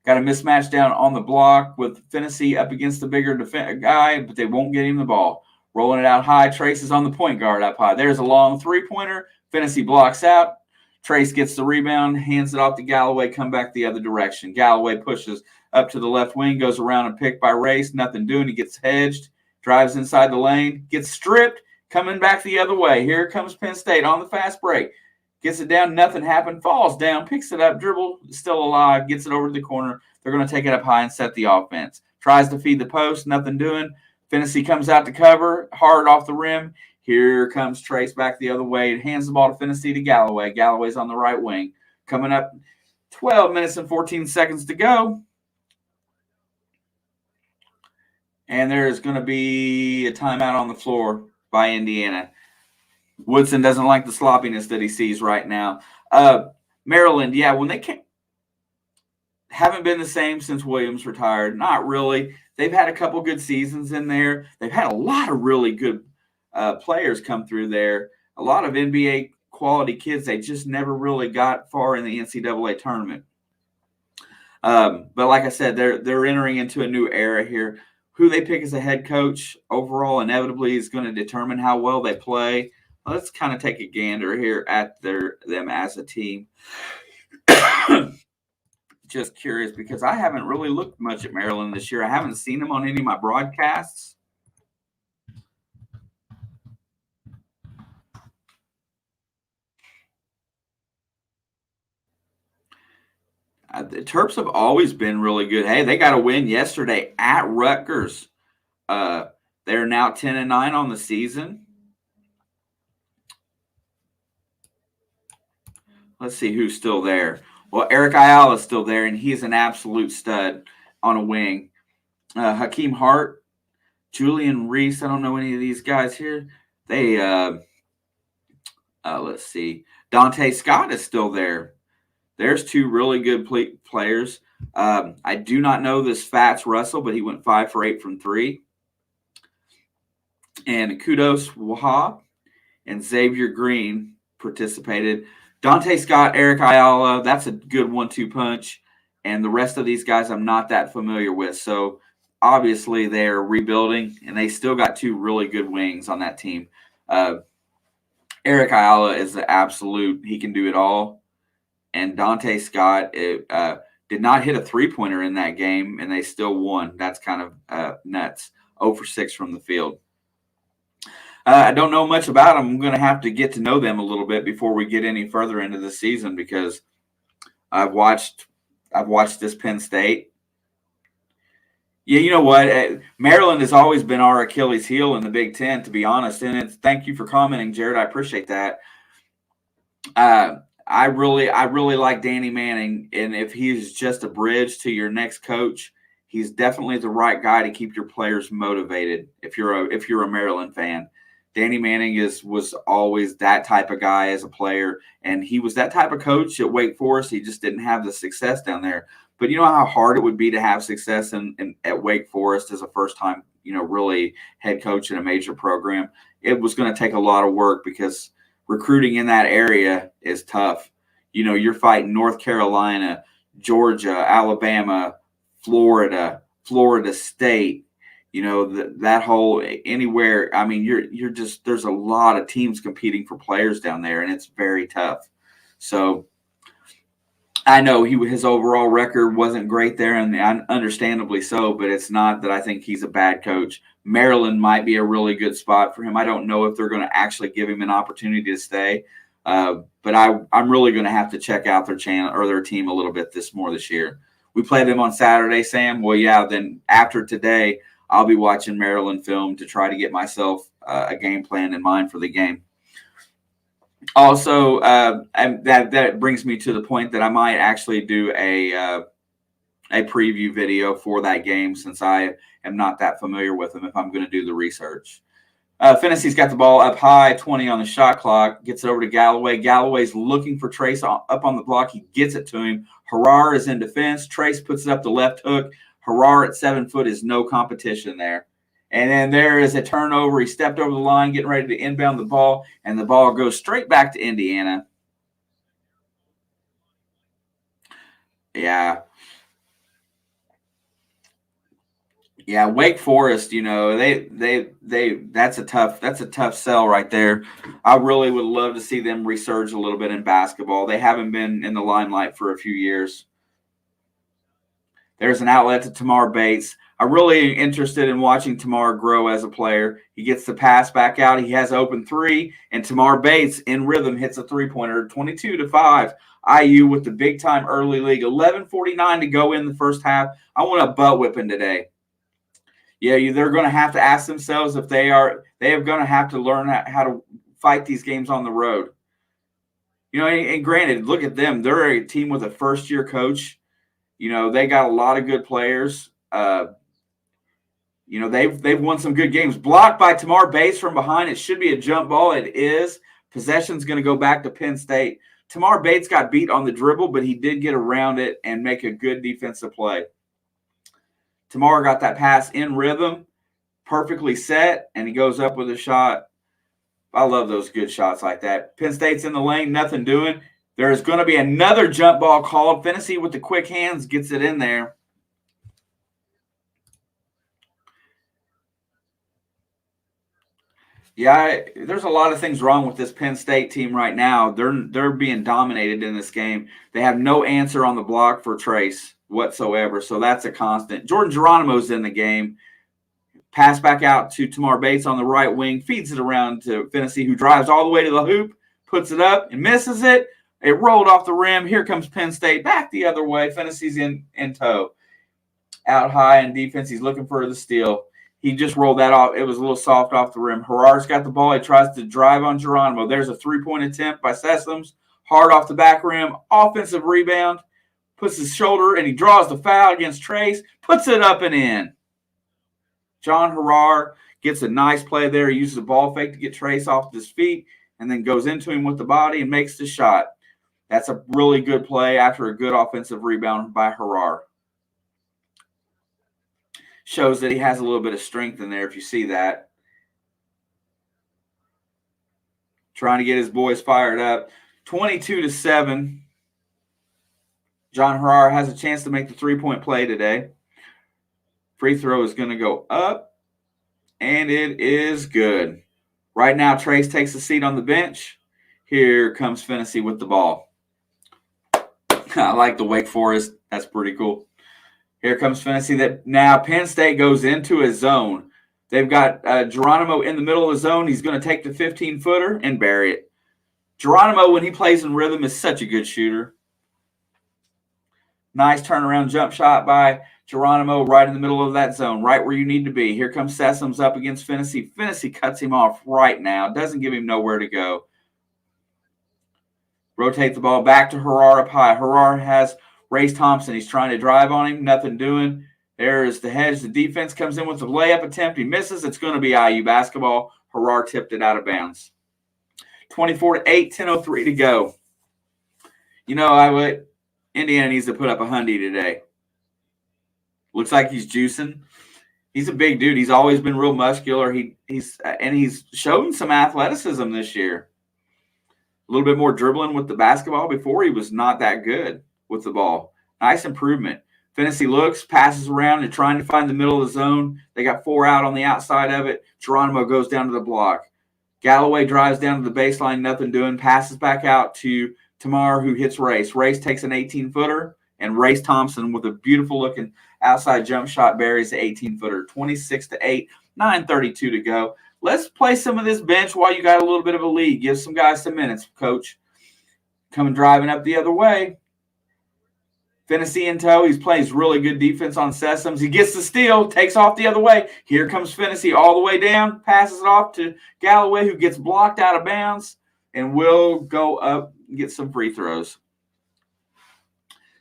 Got a mismatch down on the block with Finney up against the bigger guy, but they won't get him the ball. Rolling it out high. Trace is on the point guard up high. There's a long three-pointer. Finney blocks out. Trace gets the rebound, hands it off to Galloway, come back the other direction. Galloway pushes up to the left wing, goes around and picked by Race. Nothing doing. He gets hedged, drives inside the lane, gets stripped, coming back the other way. Here comes Penn State on the fast break. Gets it down, nothing happened, falls down, picks it up, dribble, still alive, gets it over to the corner. They're going to take it up high and set the offense. Tries to feed the post, nothing doing. Finney comes out to cover, hard off the rim. Here comes Trace back the other way and hands the ball to Finney to Galloway. Galloway's on the right wing. Coming up 12 minutes and 14 seconds to go. And there's going to be a timeout on the floor by Indiana. Woodson doesn't like the sloppiness that he sees right now. Maryland, yeah, when they haven't been the same since Williams retired. Not really. They've had a couple good seasons in there. They've had a lot of really good players come through there. A lot of NBA quality kids. They just never really got far in the NCAA tournament. But like I said, they're entering into a new era here. Who they pick as a head coach overall inevitably is going to determine how well they play. Let's kind of take a gander here at them as a team. Just curious because I haven't really looked much at Maryland this year. I haven't seen them on any of my broadcasts. The Terps have always been really good. Hey, they got a win yesterday at Rutgers. They're now 10-9 on the season. Let's see who's still there. Well, Eric Ayala is still there, and he's an absolute stud on a wing. Hakeem Hart, Julian Reese. I don't know any of these guys here. They let's see. Dante Scott is still there. There's two really good players. I do not know this Fats Russell, but he went 5 for 8 from 3. And Kudos Wahab and Xavier Green participated. Dante Scott, Eric Ayala, that's a good 1-2 punch. And the rest of these guys I'm not that familiar with. So obviously they're rebuilding, and they still got two really good wings on that team. Eric Ayala is the absolute, he can do it all. And Dante Scott did not hit a three-pointer in that game, and they still won. That's kind of nuts. 0 for 6 from the field. I don't know much about them. I'm going to have to get to know them a little bit before we get any further into the season because I've watched this Penn State. Yeah, you know what? Maryland has always been our Achilles heel in the Big Ten, to be honest. And thank you for commenting, Jared. I appreciate that. I really like Danny Manning, and if he's just a bridge to your next coach, he's definitely the right guy to keep your players motivated. If you're a Maryland fan, Danny Manning was always that type of guy as a player, and he was that type of coach at Wake Forest. He just didn't have the success down there. But you know how hard it would be to have success in at Wake Forest as a first time, really head coach in a major program. It was going to take a lot of work because recruiting in that area is tough. You're fighting North Carolina, Georgia, Alabama, Florida State. That whole anywhere. I mean, you're just there's a lot of teams competing for players down there, and it's very tough. So I know his overall record wasn't great there, and understandably so. But it's not that I think he's a bad coach. Maryland might be a really good spot for him. I don't know if they're going to actually give him an opportunity to stay, but I'm really going to have to check out their channel or their team a little bit this year. We play them on Saturday, Sam. Well, yeah. Then after today, I'll be watching Maryland film to try to get myself a game plan in mind for the game. Also, and that brings me to the point that I might actually do a preview video for that game, since I am not that familiar with them if I'm going to do the research. Fennessy's got the ball up high, 20 on the shot clock, gets it over to Galloway. Galloway's looking for Trace up on the block. He gets it to him. Harar is in defense. Trace puts it up the left hook. Harar at 7 foot is no competition there. And then there is a turnover. He stepped over the line, getting ready to inbound the ball, and the ball goes straight back to Indiana. Yeah. Yeah, Wake Forest, that's a tough sell right there. I really would love to see them resurge a little bit in basketball. They haven't been in the limelight for a few years. There's an outlet to Tamar Bates. I'm really interested in watching Tamar grow as a player. He gets the pass back out. He has open three, and Tamar Bates in rhythm hits a three-pointer, 22-5. IU with the big-time early league. 11:49 to go in the first half. I want a butt whipping today. Yeah, they're going to have to ask themselves if they are going to have to learn how to fight these games on the road. And granted, look at them. They're a team with a first-year coach. They got a lot of good players. They've won some good games. Blocked by Tamar Bates from behind. It should be a jump ball. It is. Possession's going to go back to Penn State. Tamar Bates got beat on the dribble, but he did get around it and make a good defensive play. Tamar got that pass in rhythm, perfectly set, and he goes up with a shot. I love those good shots like that. Penn State's in the lane, nothing doing. There's going to be another jump ball called. Fennessy with the quick hands gets it in there. Yeah, there's a lot of things wrong with this Penn State team right now. They're being dominated in this game. They have no answer on the block for Trace whatsoever, so that's a constant. Jordan Geronimo's in the game. Pass back out to Tamar Bates on the right wing, feeds it around to Fennessy, who drives all the way to the hoop, puts it up and misses it. It rolled off the rim. Here comes Penn State back the other way. Fennessy's in tow. Out high in defense. He's looking for the steal. He just rolled that off. It was a little soft off the rim. Harar's got the ball. He tries to drive on Geronimo. There's a three-point attempt by Sessoms. Hard off the back rim. Offensive rebound. Puts his shoulder, and he draws the foul against Trace. Puts it up and in. John Harar gets a nice play there. He uses a ball fake to get Trace off his feet and then goes into him with the body and makes the shot. That's a really good play after a good offensive rebound by Harar. Shows that he has a little bit of strength in there if you see that. Trying to get his boys fired up. 22-7. John Harar has a chance to make the three-point play today. Free throw is going to go up, and it is good. Right now, Trace takes a seat on the bench. Here comes Fennessy with the ball. I like the Wake Forest. That's pretty cool. Here comes Fennessy. That now Penn State goes into a zone. They've got Geronimo in the middle of the zone. He's going to take the 15-footer and bury it. Geronimo, when he plays in rhythm, is such a good shooter. Nice turnaround jump shot by Geronimo right in the middle of that zone, right where you need to be. Here comes Sessoms up against Finney. Finney cuts him off right now. Doesn't give him nowhere to go. Rotate the ball back to Harar up high. Harar has Race Thompson. He's trying to drive on him. Nothing doing. There is the hedge. The defense comes in with the layup attempt. He misses. It's going to be IU basketball. Harar tipped it out of bounds. 24-8, 10:03 to go. Indiana needs to put up a hundy today. Looks like he's juicing. He's a big dude. He's always been real muscular. He's shown some athleticism this year. A little bit more dribbling with the basketball. Before, he was not that good with the ball. Nice improvement. Finney looks, passes around, and trying to find the middle of the zone. They got 4 out on the outside of it. Geronimo goes down to the block. Galloway drives down to the baseline, nothing doing. Passes back out to Tamar, who hits Race. Race takes an 18-footer, and Race Thompson with a beautiful-looking outside jump shot buries the 18-footer. 26-8, 9:32 to go. Let's play some of this bench while you got a little bit of a lead. Give some guys some minutes, Coach. Coming driving up the other way. Finney in tow. He plays really good defense on Sessoms. He gets the steal, takes off the other way. Here comes Finney all the way down, passes it off to Galloway, who gets blocked out of bounds, and will go up and get some free throws.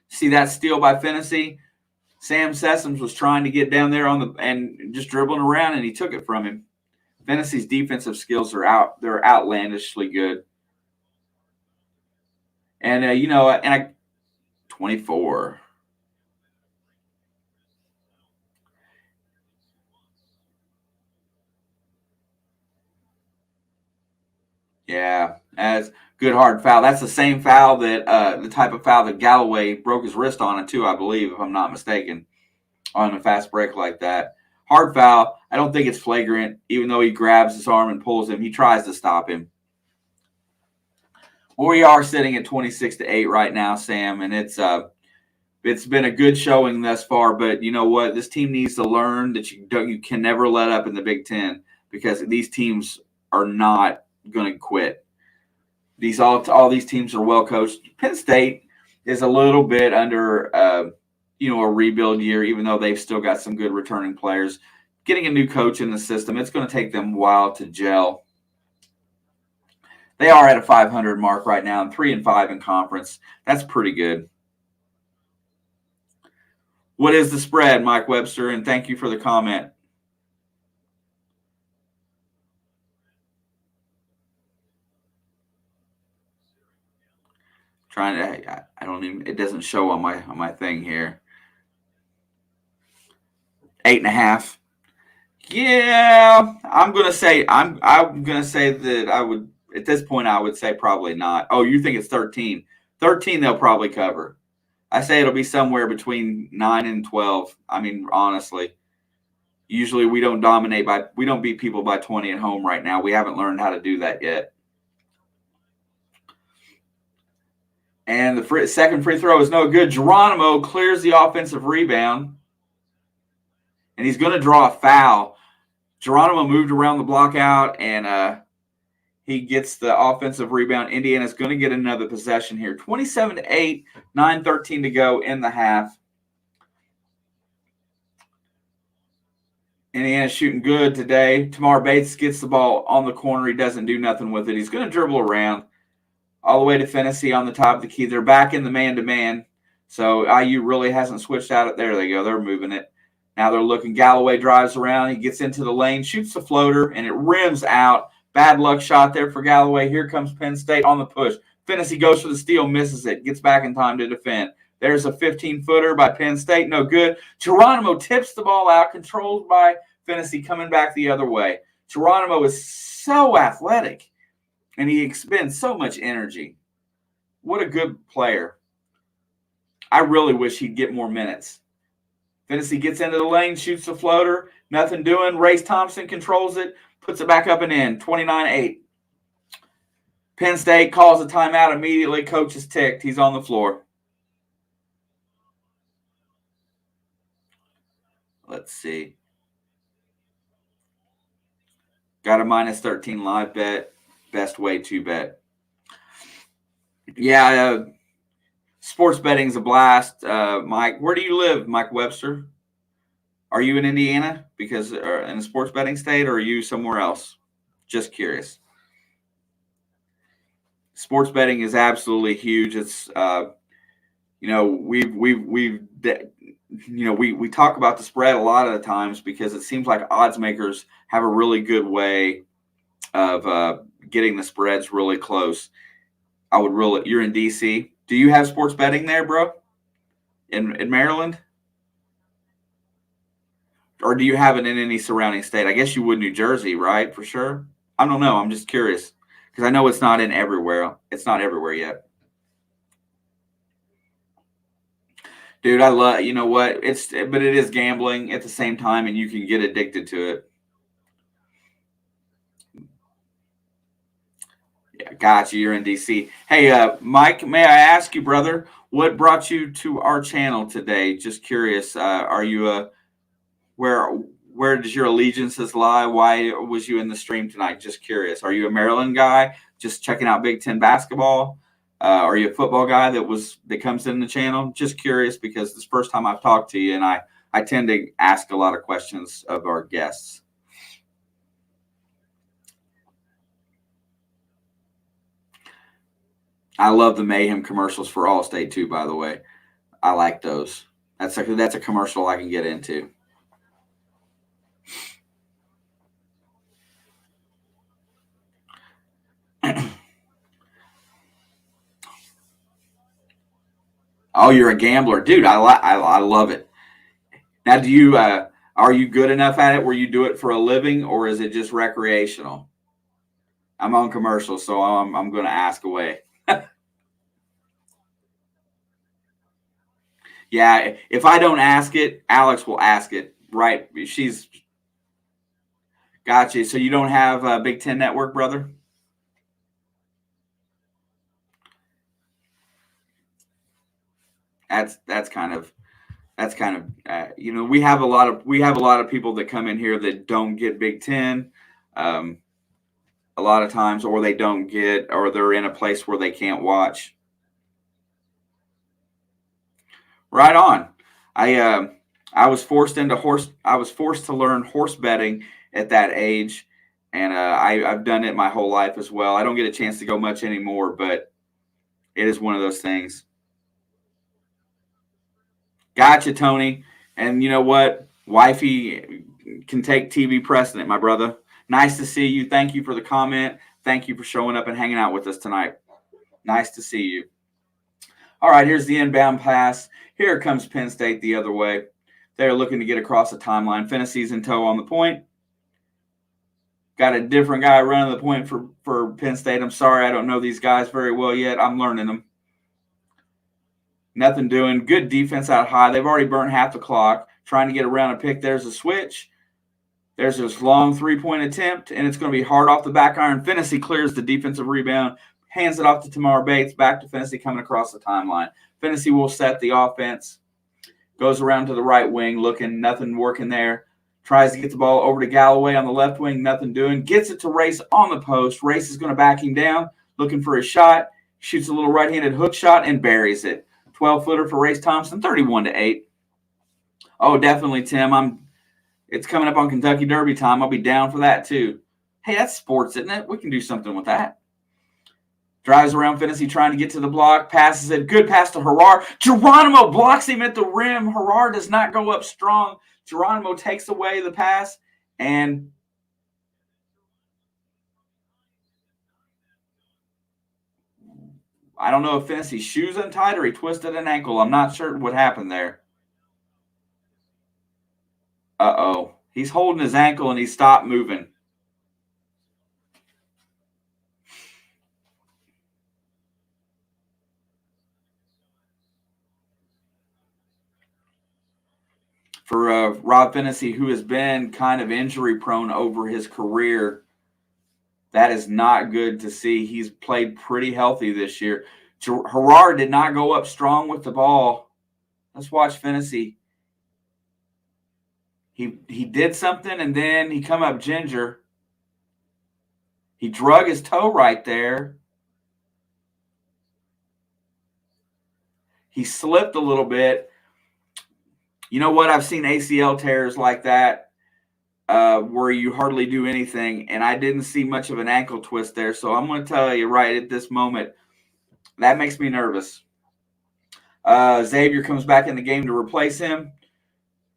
See that steal by Finney? Sam Sessoms was trying to get down there and just dribbling around, and he took it from him. Finney's defensive skills they're outlandishly good. And 24. Yeah, that's good hard foul. That's the same foul that the type of foul that Galloway broke his wrist on it too, I believe, if I'm not mistaken, on a fast break like that. Hard foul. I don't think it's flagrant, even though he grabs his arm and pulls him. He tries to stop him. Well, we are sitting at 26-8 right now, Sam, and it's been a good showing thus far. But you know what? This team needs to learn that you can never let up in the Big Ten, because these teams are not going to quit. All these teams are well coached. Penn State is a little bit under a rebuild year, even though they've still got some good returning players. Getting a new coach in the system, it's going to take them a while to gel. They are at a 500 mark right now, and 3-5 in conference. That's pretty good. What is the spread, Mike Webster? And thank you for the comment. It doesn't show on my thing here. 8.5. Yeah, I'm gonna say that I would, at this point, I would say probably not. Oh, you think it's 13? 13 they'll probably cover. I say it'll be somewhere between 9 and 12. I mean, honestly, usually we don't beat people by 20 at home right now. We haven't learned how to do that yet. And the second free throw is no good. Geronimo clears the offensive rebound, and he's going to draw a foul. Geronimo moved around the block out, and he gets the offensive rebound. Indiana's going to get another possession here. 27-8, 9:13 to go in the half. Indiana's shooting good today. Tamar Bates gets the ball on the corner. He doesn't do nothing with it. He's going to dribble around all the way to Finney on the top of the key. They're back in the man-to-man, so IU really hasn't switched out. There they go. They're moving it. Now they're looking. Galloway drives around. He gets into the lane, shoots the floater, and it rims out. Bad luck shot there for Galloway. Here comes Penn State on the push. Finney goes for the steal, misses it, gets back in time to defend. There's a 15-footer by Penn State. No good. Geronimo tips the ball out, controlled by Finney coming back the other way. Geronimo is so athletic, and he expends so much energy. What a good player. I really wish he'd get more minutes. Finney gets into the lane, shoots the floater. Nothing doing. Race Thompson controls it, puts it back up and in. 29-8. Penn State calls a timeout immediately. Coach is ticked. He's on the floor. Let's see. Got a -13 live bet. Best way to bet. Yeah, sports betting's a blast. Mike, where do you live, Mike Webster? Are you in Indiana because in a sports betting state, or are you somewhere else? Just curious. Sports betting is absolutely huge. It's we talk about the spread a lot of the times because it seems like odds makers have a really good way of getting the spreads really close. You're in DC. Do you have sports betting there, bro? In Maryland? Or do you have it in any surrounding state? I guess you would New Jersey, right? For sure. I don't know. I'm just curious because I know it's not in everywhere. It's not everywhere yet. Dude, I love, you know what? But it is gambling at the same time, and you can get addicted to it. Yeah, gotcha. You're in DC. Hey, Mike, may I ask you, brother, what brought you to our channel today? Just curious. Are you where where does your allegiances lie? Why was you in the stream tonight? Just curious. Are you a Maryland guy, just checking out Big Ten basketball? Are you a football guy that comes in the channel? Just curious because this is the first time I've talked to you, and I tend to ask a lot of questions of our guests. I love the Mayhem commercials for Allstate too, by the way. I like those. That's a commercial I can get into. Oh, you're a gambler, dude. I love it. Now, do you are you good enough at it where you do it for a living, or is it just recreational? I'm on commercials, so I'm going to ask away. Yeah, if I don't ask it, Alex will ask it. Right? She's got you. So you don't have a Big Ten Network, brother? That's kind of we have a lot of people that come in here that don't get Big Ten. A lot of times, or they don't get, or they're in a place where they can't watch. Right on. I was forced into horse. I was forced to learn horse betting at that age, and I've done it my whole life as well. I don't get a chance to go much anymore, but it is one of those things. Gotcha, Tony. And you know what? Wifey can take TV precedent, my brother. Nice to see you. Thank you for the comment. Thank you for showing up and hanging out with us tonight. Nice to see you. All right, here's the inbound pass. Here comes Penn State the other way. They're looking to get across the timeline. Fennessy's in tow on the point. Got a different guy running the point for Penn State. I'm sorry, I don't know these guys very well yet. I'm learning them. Nothing doing. Good defense out high. They've already burnt half the clock. Trying to get around a pick. There's a switch. There's this long three-point attempt, and it's going to be hard off the back iron. Fennessy clears the defensive rebound, hands it off to Tamar Bates, back to Fennessy coming across the timeline. Fennessy will set the offense. Goes around to the right wing, looking, nothing working there. Tries to get the ball over to Galloway on the left wing, nothing doing. Gets it to Race on the post. Race is going to back him down, looking for a shot. Shoots a little right-handed hook shot and buries it. 12-footer for Race Thompson, 31-8. Oh, definitely, Tim. It's coming up on Kentucky Derby time. I'll be down for that too. Hey, that's sports, isn't it? We can do something with that. Drives around Fennessy trying to get to the block. Passes it. Good pass to Harar. Geronimo blocks him at the rim. Harar does not go up strong. Geronimo takes away the pass. And I don't know if Fennessy's shoes untied or he twisted an ankle. I'm not certain what happened there. Uh-oh. He's holding his ankle and he stopped moving. For Rob Fennessy, who has been kind of injury prone over his career, that is not good to see. He's played pretty healthy this year. Harar did not go up strong with the ball. Let's watch Fennessy. He did something, and then he come up ginger. He drug his toe right there. He slipped a little bit. You know what? I've seen ACL tears like that where you hardly do anything, and I didn't see much of an ankle twist there. So I'm going to tell you right at this moment, that makes me nervous. Xavier comes back in the game to replace him.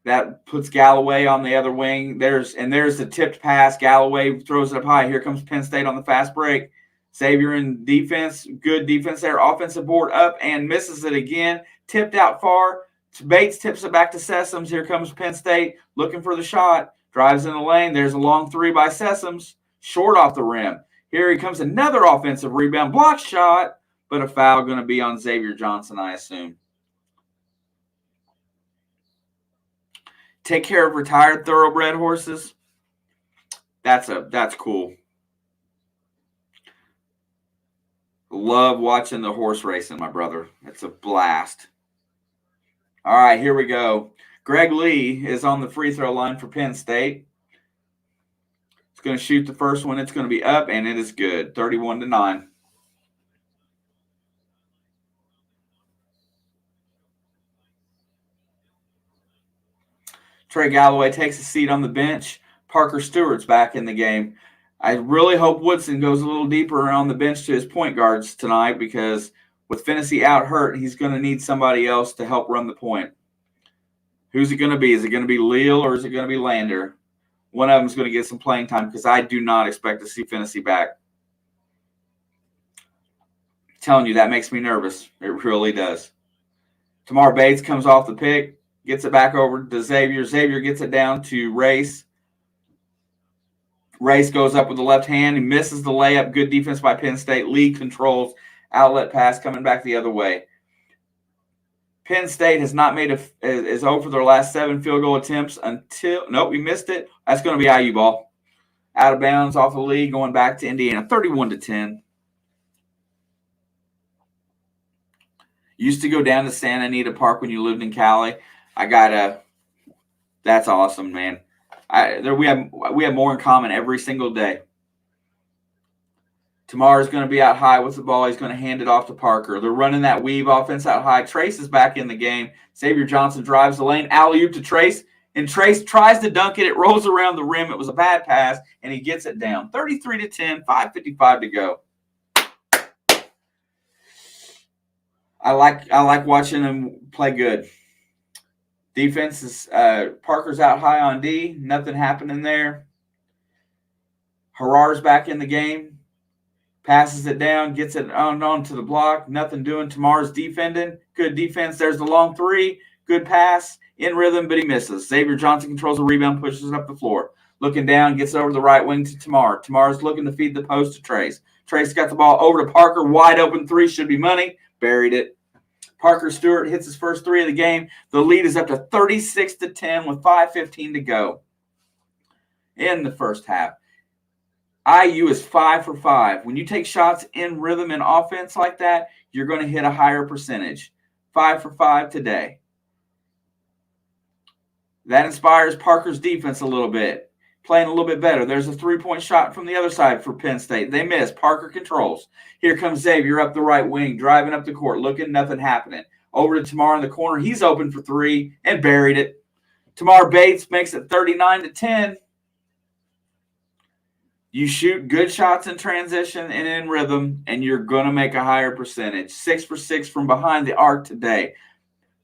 That puts Galloway on the other wing. There's the tipped pass. Galloway throws it up high. Here comes Penn State on the fast break. Xavier in defense. Good defense there. Offensive board up and misses it again. Tipped out far. Bates tips it back to Sessoms. Here comes Penn State looking for the shot. Drives in the lane. There's a long three by Sessoms. Short off the rim. Here comes another offensive rebound. Block shot, but a foul going to be on Xavier Johnson, I assume. Take care of retired thoroughbred horses. That's cool. Love watching the horse racing, my brother. It's a blast. All right, here we go. Greg Lee is on the free throw line for Penn State. He's going to shoot the first one. It's going to be up, and it is good. 31-9. Trey Galloway takes a seat on the bench. Parker Stewart's back in the game. I really hope Woodson goes a little deeper on the bench to his point guards tonight because with Finney out hurt, he's going to need somebody else to help run the point. Who's it going to be? Is it going to be Leal or is it going to be Lander? One of them is going to get some playing time because I do not expect to see Finney back. I'm telling you, that makes me nervous. It really does. Tamar Bates comes off the pick. Gets it back over to Xavier. Xavier gets it down to Race. Race goes up with the left hand. He misses the layup. Good defense by Penn State. Lee controls. Outlet pass coming back the other way. Penn State has not made is over their last 7 field goal attempts until – nope, we missed it. That's going to be IU ball. Out of bounds off the Lee going back to Indiana. 31-10. Used to go down to Santa Anita Park when you lived in Cali. That's awesome, man. We have more in common every single day. Tamar's going to be out high with the ball. He's going to hand it off to Parker. They're running that weave offense out high. Trace is back in the game. Xavier Johnson drives the lane. Alley-oop to Trace. And Trace tries to dunk it. It rolls around the rim. It was a bad pass, and he gets it down. 33-10, 5:55 to go. I like watching him play good. Defense is Parker's out high on D. Nothing happening there. Harar's back in the game. Passes it down. Gets it on to the block. Nothing doing. Tamar's defending. Good defense. There's the long three. Good pass. In rhythm, but he misses. Xavier Johnson controls the rebound. Pushes it up the floor. Looking down. Gets it over the right wing to Tamar. Tamar's looking to feed the post to Trace. Trace got the ball over to Parker. Wide open three. Should be money. Buried it. Parker Stewart hits his first three of the game. The lead is up to 36-10 with 5:15 to go in the first half. IU is 5 for 5. When you take shots in rhythm and offense like that, you're going to hit a higher percentage. 5 for 5 today. That inspires Parker's defense a little bit, playing a little bit better. There's a three-point shot from the other side for Penn State. They miss. Parker controls. Here comes Xavier up the right wing, driving up the court, looking, nothing happening. Over to Tamar in the corner. He's open for three and buried it. Tamar Bates makes it 39-10. You shoot good shots in transition and in rhythm, and you're going to make a higher percentage. 6 for 6 from behind the arc today.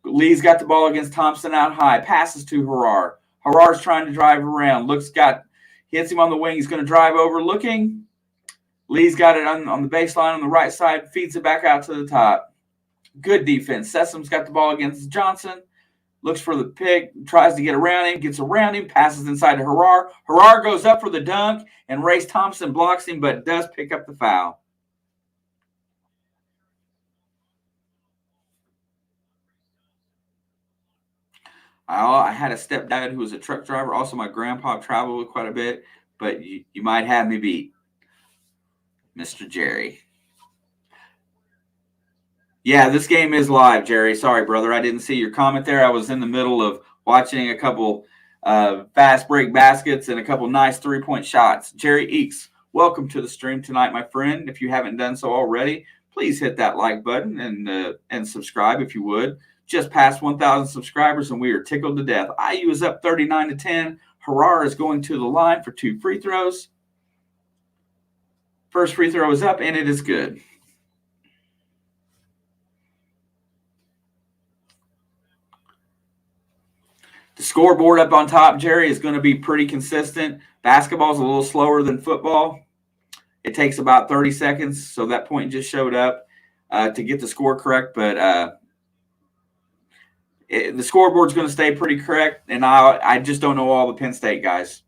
Lee's got the ball against Thompson out high. Passes to Harar. Harar's trying to drive around. Hits him on the wing. He's going to drive over. Looking. Lee's got it on the baseline on the right side. Feeds it back out to the top. Good defense. Sessom's got the ball against Johnson. Looks for the pick. Tries to get around him. Gets around him. Passes inside to Harar. Harar goes up for the dunk. And Race Thompson blocks him, but does pick up the foul. I had a stepdad who was a truck driver. Also, my grandpa traveled with quite a bit, but you might have me beat, Mr. Jerry. Yeah, this game is live, Jerry. Sorry, brother. I didn't see your comment there. I was in the middle of watching a couple fast break baskets and a couple nice three-point shots. Jerry Eeks, welcome to the stream tonight, my friend. If you haven't done so already, please hit that like button and subscribe if you would. just past 1,000 subscribers, and we are tickled to death. IU is up 39-10. Harar is going to the line for 2 free throws. First free throw is up, and it is good. The scoreboard up on top, Jerry, is going to be pretty consistent. Basketball is a little slower than football. It takes about 30 seconds, so that point just showed up to get the score correct, but the scoreboard's going to stay pretty correct, and I just don't know all the Penn State guys.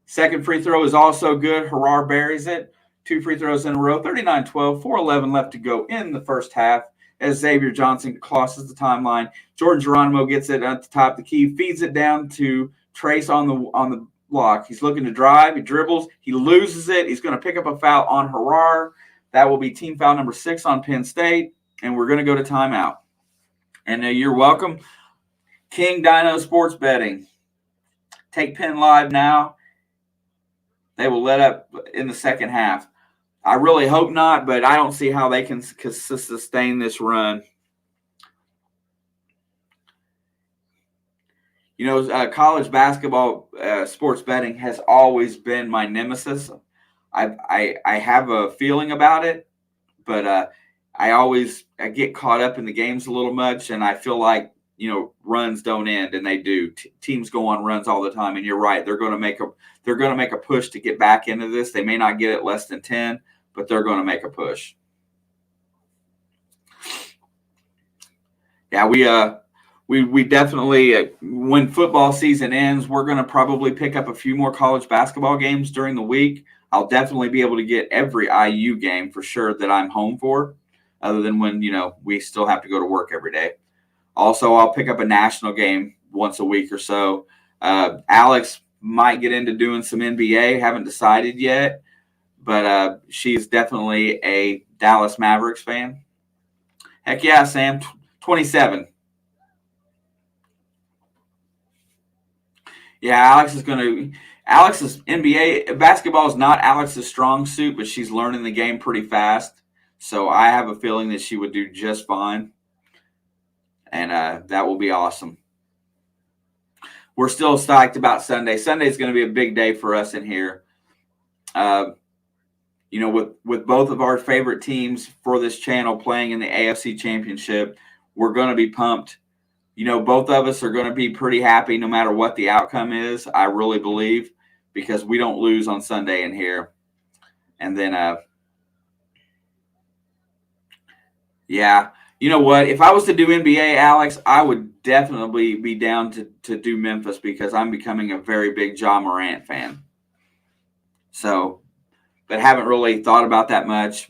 Second free throw is also good. Harar buries it. 2 free throws in a row, 39-12, 4:11 left to go in the first half as Xavier Johnson crosses the timeline. Jordan Geronimo gets it at the top of the key, feeds it down to Trace on the block. He's looking to drive. He dribbles. He loses it. He's going to pick up a foul on Harar. That will be team foul number 6 on Penn State, and we're going to go to timeout. And you're welcome. King Dino Sports Betting. Take Penn live now. They will let up in the second half. I really hope not, but I don't see how they can sustain this run. You know, college basketball sports betting has always been my nemesis. I have a feeling about it, but I get caught up in the games a little much, and I feel like, you know, runs don't end, and they do. Teams go on runs all the time, and you're right. They're going to make a push to get back into this. They may not get it less than 10, but they're going to make a push. Yeah, we definitely, when football season ends, we're going to probably pick up a few more college basketball games during the week. I'll definitely be able to get every IU game for sure that I'm home for, other than when, you know, we still have to go to work every day. Also, I'll pick up a national game once a week or so. Alex might get into doing some NBA. Haven't decided yet, but she's definitely a Dallas Mavericks fan. Heck yeah, Sam. 27. Yeah, Alex's NBA basketball is not Alex's strong suit, but she's learning the game pretty fast. So I have a feeling that she would do just fine. And that will be awesome. We're still psyched about Sunday. Sunday is going to be a big day for us in here. You know, with both of our favorite teams for this channel playing in the AFC Championship, we're going to be pumped. You know, both of us are going to be pretty happy no matter what the outcome is, I really believe, because we don't lose on Sunday in here. And then, yeah. You know what? If I was to do NBA, Alex, I would definitely be down to do Memphis because I'm becoming a very big Ja Morant fan. So, but haven't really thought about that much.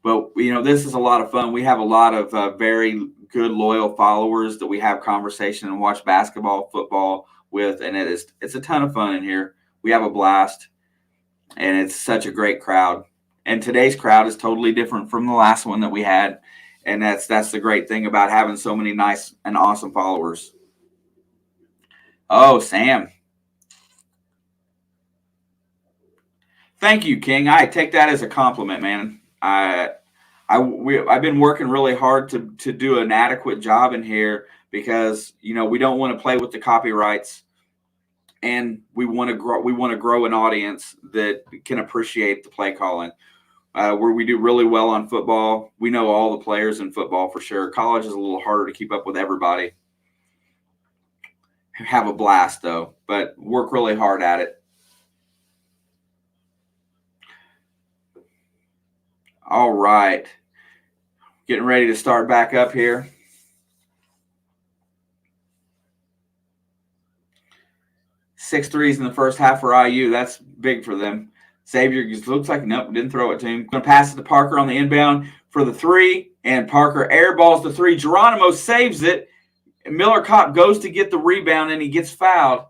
But, you know, this is a lot of fun. We have a lot of very good, loyal followers that we have conversation and watch basketball, football with, and it's a ton of fun in here. We have a blast, and it's such a great crowd. And today's crowd is totally different from the last one that we had. And that's the great thing about having so many nice and awesome followers. Oh, Sam. Thank you, King. I take that as a compliment, man. I've been working really hard to do an adequate job in here because, you know, we don't want to play with the copyrights, and we want to grow an audience that can appreciate the play calling. Where we do really well on football. We know all the players in football for sure. College is a little harder to keep up with everybody. Have a blast, though, but work really hard at it. All right. Getting ready to start back up here. 6 threes in the first half for IU. That's big for them. Xavier looks like, nope, didn't throw it to him. Going to pass it to Parker on the inbound for the 3, and Parker airballs the 3. Geronimo saves it. Miller Kopp goes to get the rebound, and he gets fouled.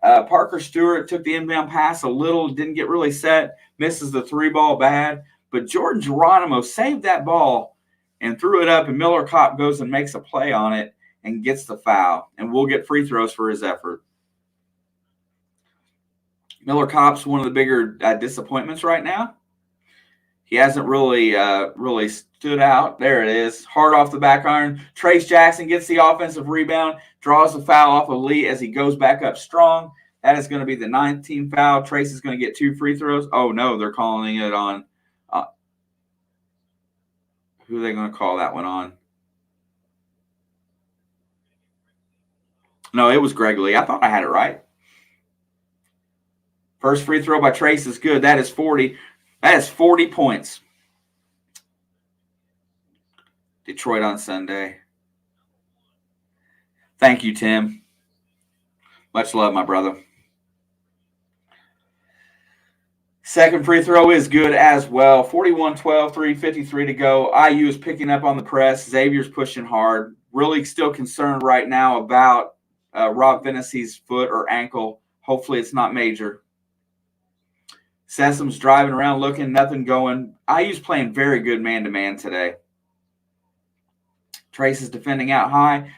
Parker Stewart took the inbound pass a little, didn't get really set, misses the 3 ball bad. But Jordan Geronimo saved that ball and threw it up, and Miller Kopp goes and makes a play on it and gets the foul. And we'll get free throws for his effort. Miller Kopp's one of the bigger disappointments right now. He hasn't really stood out. There it is. Hard off the back iron. Trace Jackson gets the offensive rebound, draws the foul off of Lee as he goes back up strong. That is going to be the 9th team foul. Trace is going to get 2 free throws. Oh, no, they're calling it on. Who are they going to call that one on? No, it was Greg Lee. I thought I had it right. First free throw by Trace is good. That is 40. That is 40 points. Detroit on Sunday. Thank you, Tim. Much love, my brother. Second free throw is good as well. 41-12, 3:53 to go. IU is picking up on the press. Xavier's pushing hard. Really still concerned right now about Rob Venessey's foot or ankle. Hopefully it's not major. Sessum's driving around looking, nothing going. IU's playing very good man-to-man today. Trace is defending out high.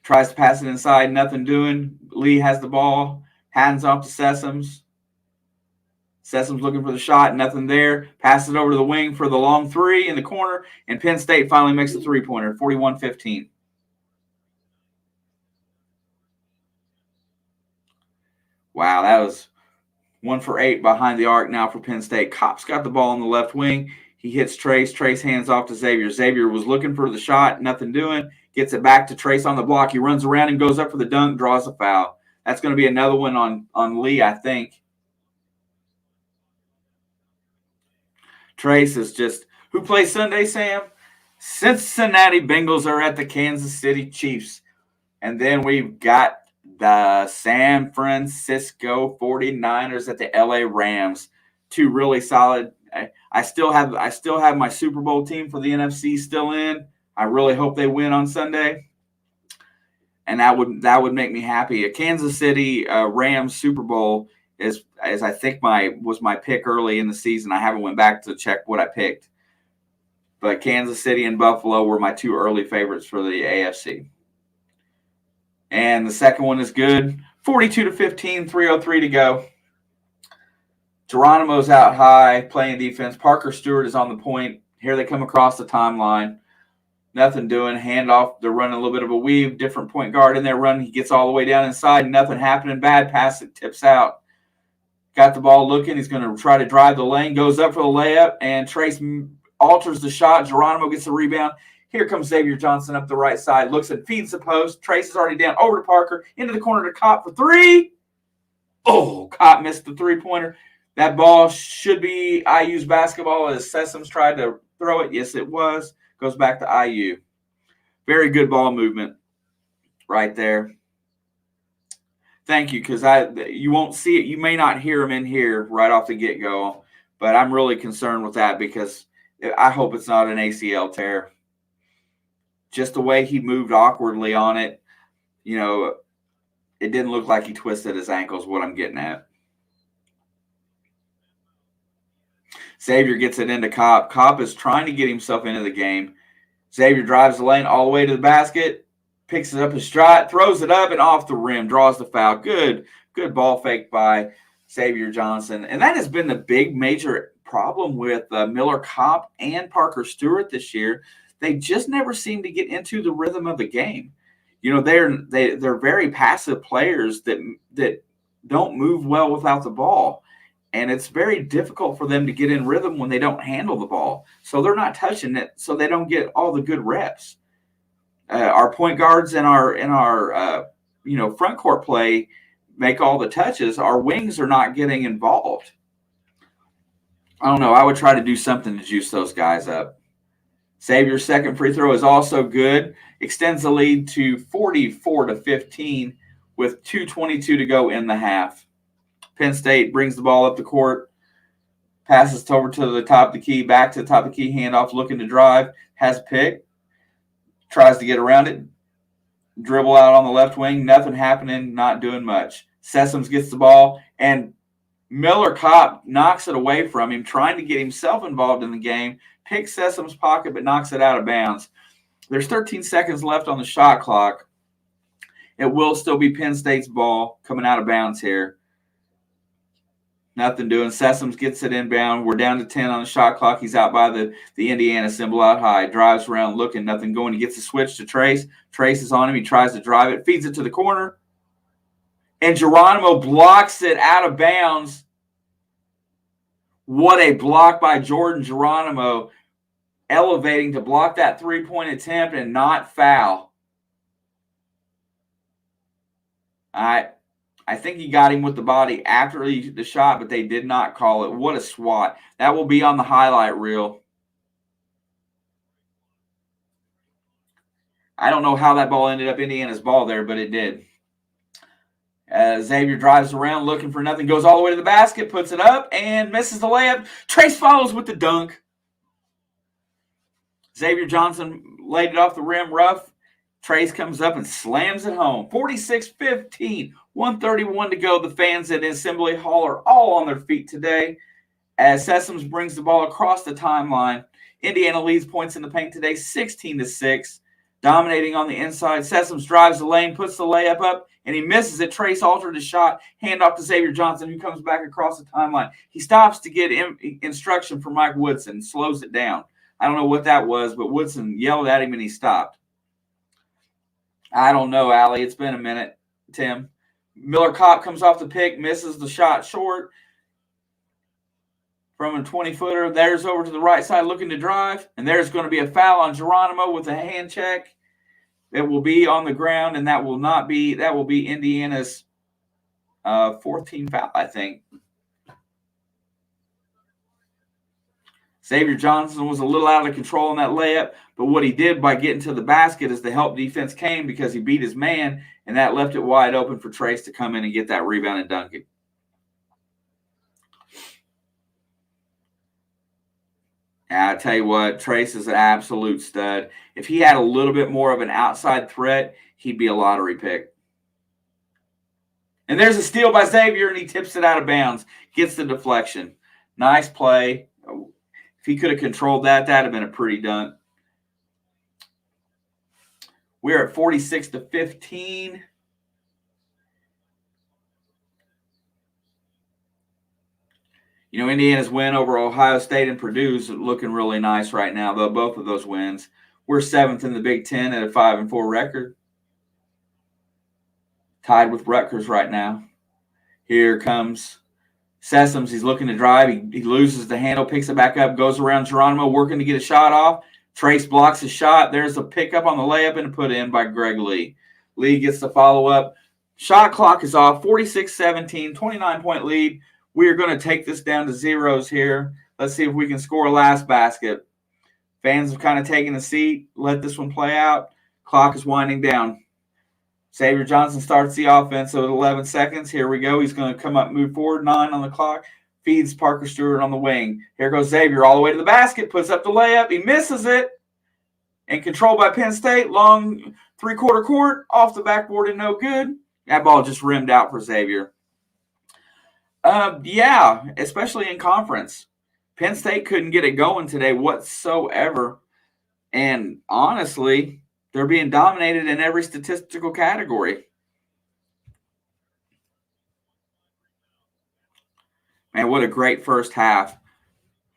Tries to pass it inside, nothing doing. Lee has the ball. Hands off to Sessums. Sessum's looking for the shot, nothing there. Passes it over to the wing for the long 3 in the corner, and Penn State finally makes the 3-pointer, 41-15. Wow, that was 1 for 8 behind the arc now for Penn State. Kopp's got the ball on the left wing. He hits Trace. Trace hands off to Xavier. Xavier was looking for the shot, nothing doing. Gets it back to Trace on the block. He runs around and goes up for the dunk, draws a foul. That's going to be another one on Lee, I think. Trace is just – who plays Sunday, Sam? Cincinnati Bengals are at the Kansas City Chiefs. And then we've got the San Francisco 49ers at the LA Rams. 2 really solid. I still have my Super Bowl team for the NFC still in. I really hope they win on Sunday. And that would make me happy. A Kansas City Rams Super Bowl is I think was my pick early in the season. I haven't went back to check what I picked. But Kansas City and Buffalo were my 2 early favorites for the AFC. And the second one is good. 42-15, 3:03 to go. Geronimo's out high playing defense. Parker Stewart is on the point. Here they come across the timeline. Nothing doing. Handoff. They're running a little bit of a weave. Different point guard in there running. He gets all the way down inside. Nothing happening. Bad pass. It tips out. Got the ball looking. He's going to try to drive the lane. Goes up for the layup. And Trace alters the shot. Geronimo gets the rebound. Here comes Xavier Johnson up the right side. Looks and feeds the post. Trace is already down. Over to Parker. Into the corner to Kopp for 3. Oh, Kopp missed the 3-pointer. That ball should be IU's basketball as Sessums tried to throw it. Yes, it was. Goes back to IU. Very good ball movement right there. Thank you, because you won't see it. You may not hear him in here right off the get-go, but I'm really concerned with that because I hope it's not an ACL tear. Just the way he moved awkwardly on it, it didn't look like he twisted his ankles, what I'm getting at. Xavier gets it into Kopp. Kopp is trying to get himself into the game. Xavier drives the lane all the way to the basket, picks it up his stride, throws it up and off the rim, draws the foul. Good ball fake by Xavier Johnson. And that has been the big major problem with Miller Kopp and Parker Stewart this year. They just never seem to get into the rhythm of the game. They're very passive players that don't move well without the ball. And it's very difficult for them to get in rhythm when they don't handle the ball. So they're not touching it, so they don't get all the good reps. Our point guards and our front court play make all the touches. Our wings are not getting involved. I don't know. I would try to do something to juice those guys up. Xavier's second free throw is also good. Extends the lead to 44-15 with 2:22 to go in the half. Penn State brings the ball up the court, passes it over to the top of the key, back to the top of the key, handoff, looking to drive, has a pick, tries to get around it, dribble out on the left wing, nothing happening, not doing much. Sessums gets the ball, and Miller Kopp knocks it away from him, trying to get himself involved in the game, picks Sessums' pocket, but knocks it out of bounds. There's 13 seconds left on the shot clock. It will still be Penn State's ball coming out of bounds here. Nothing doing. Sessoms gets it inbound. We're down to 10 on the shot clock. He's out by the Indiana symbol out high. Drives around looking, nothing going. He gets the switch to Trace. Trace is on him. He tries to drive it, feeds it to the corner. And Geronimo blocks it out of bounds. What a block by Jordan Geronimo, elevating to block that three-point attempt and not foul. I think he got him with the body after the shot, but they did not call it. What a swat. That will be on the highlight reel. I don't know how that ball ended up Indiana's ball there, but it did. Xavier drives around looking for nothing, goes all the way to the basket, puts it up, and misses the layup. Trace follows with the dunk. Xavier Johnson laid it off the rim rough. Trace comes up and slams it home. 46-15, 1:31 to go. The fans at Assembly Hall are all on their feet today as Sessoms brings the ball across the timeline. Indiana leads points in the paint today, 16-6. Dominating on the inside. Sessoms drives the lane, puts the layup up, and he misses it. Trace altered his shot. Hand off to Xavier Johnson, who comes back across the timeline. He stops to get instruction from Mike Woodson, slows it down. I don't know what that was, but Woodson yelled at him and he stopped. I don't know, Allie. It's been a minute, Tim. Miller Kopp comes off the pick, misses the shot short from a 20-footer. There's over to the right side looking to drive, and there's going to be a foul on Geronimo with a hand check. It will be on the ground, and that will be Indiana's fourth team foul, I think. Xavier Johnson was a little out of control in that layup, but what he did by getting to the basket is the help defense came because he beat his man, and that left it wide open for Trace to come in and get that rebound and dunk it. And I tell you what, Trace is an absolute stud. If he had a little bit more of an outside threat, he'd be a lottery pick. And there's a steal by Xavier, and he tips it out of bounds, gets the deflection. Nice play. If he could have controlled that, that'd have been a pretty dunk. We're at 46-15. You know, Indiana's win over Ohio State and Purdue is looking really nice right now, though, both of those wins. We're 7th in the Big Ten at a 5-4 record. Tied with Rutgers right now. Here comes Sessoms. He's looking to drive. He loses the handle, picks it back up, goes around Geronimo, working to get a shot off. Trace blocks his shot. There's a pickup on the layup and a put in by Greg Lee. Lee gets the follow-up. Shot clock is off. 46-17, 29-point lead. We are going to take this down to zeros here. Let's see if we can score a last basket. Fans have kind of taken a seat. Let this one play out. Clock is winding down. Xavier Johnson starts the offense at 11 seconds. Here we go. He's going to come up, move forward. 9 on the clock. Feeds Parker Stewart on the wing. Here goes Xavier all the way to the basket. Puts up the layup. He misses it. And controlled by Penn State. Long three-quarter court. Off the backboard and no good. That ball just rimmed out for Xavier. Yeah, especially in conference. Penn State couldn't get it going today whatsoever. And honestly, they're being dominated in every statistical category. Man, what a great first half.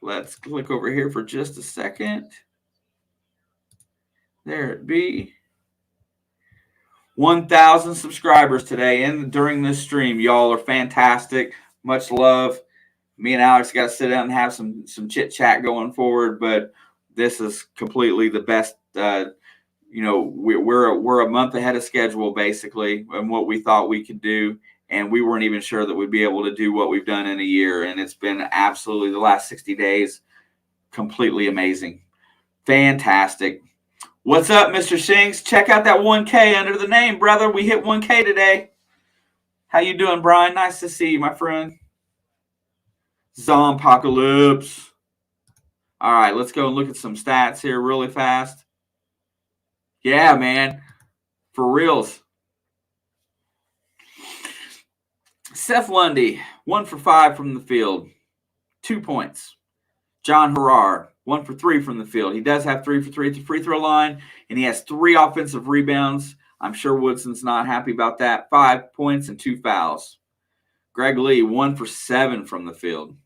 Let's click over here for just a second. There it be. 1,000 subscribers today and during this stream. Y'all are fantastic. Much love. Me and Alex got to sit down and have some chit-chat going forward, but this is completely the best. We're a month ahead of schedule, basically, and what we thought we could do, and we weren't even sure that we'd be able to do what we've done in a year, and it's been absolutely the last 60 days completely amazing. Fantastic. What's up, Mr. Shinks? Check out that 1K under the name, brother. We hit 1K today. How you doing, Brian? Nice to see you, my friend. Zompocalypse. All right, let's go and look at some stats here really fast. Yeah, man. For reals. Seth Lundy, 1 for 5 from the field. 2 points. John Harrar, 1 for 3 from the field. He does have 3 for 3 at the free throw line, and he has 3 offensive rebounds. I'm sure Woodson's not happy about that. 5 points and 2 fouls. Greg Lee, 1 for 7 from the field.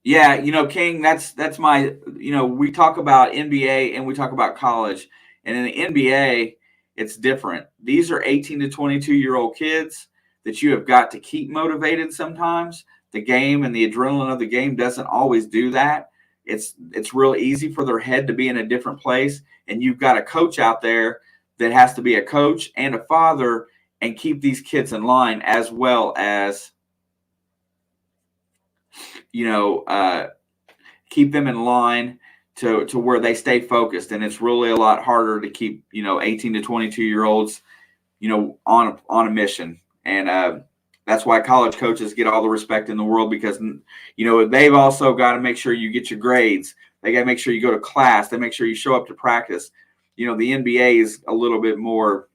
Yeah, King, that's my, we talk about NBA and we talk about college. And in the NBA, it's different. These are 18 to 22-year-old kids that you have got to keep motivated sometimes. The game and the adrenaline of the game doesn't always do that. It's real easy for their head to be in a different place. And you've got a coach out there that has to be a coach and a father and keep these kids in line, as well as keep them in line to where they stay focused. And it's really a lot harder to keep 18 to 22-year-olds on a mission. And that's why college coaches get all the respect in the world, because they've also got to make sure you get your grades. They got to make sure you go to class. They make sure you show up to practice. The NBA is a little bit more,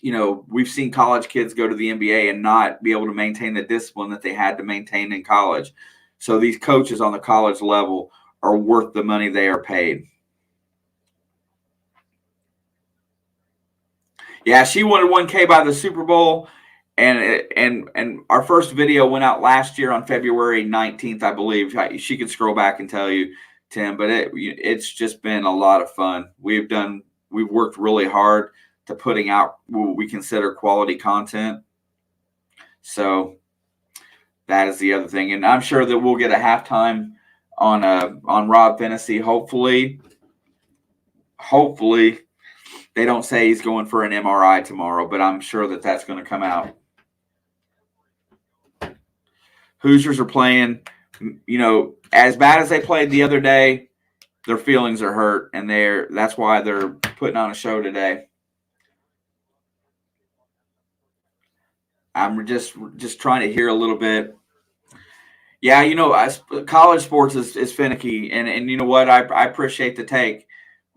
we've seen college kids go to the NBA and not be able to maintain the discipline that they had to maintain in college. So these coaches on the college level are worth the money they are paid. Yeah, she wanted 1K by the Super Bowl, and our first video went out last year on February 19th, I believe. She can scroll back and tell you, Tim, but it's just been a lot of fun. We've worked really hard to putting out what we consider quality content. So that is the other thing. And I'm sure that we'll get a halftime on Rob Fennessy. Hopefully they don't say he's going for an MRI tomorrow, but I'm sure that that's going to come out. Hoosiers are playing, as bad as they played the other day. Their feelings are hurt, and that's why they're putting on a show today. I'm just trying to hear a little bit. Yeah, college sports is finicky, and you know what? I appreciate the take,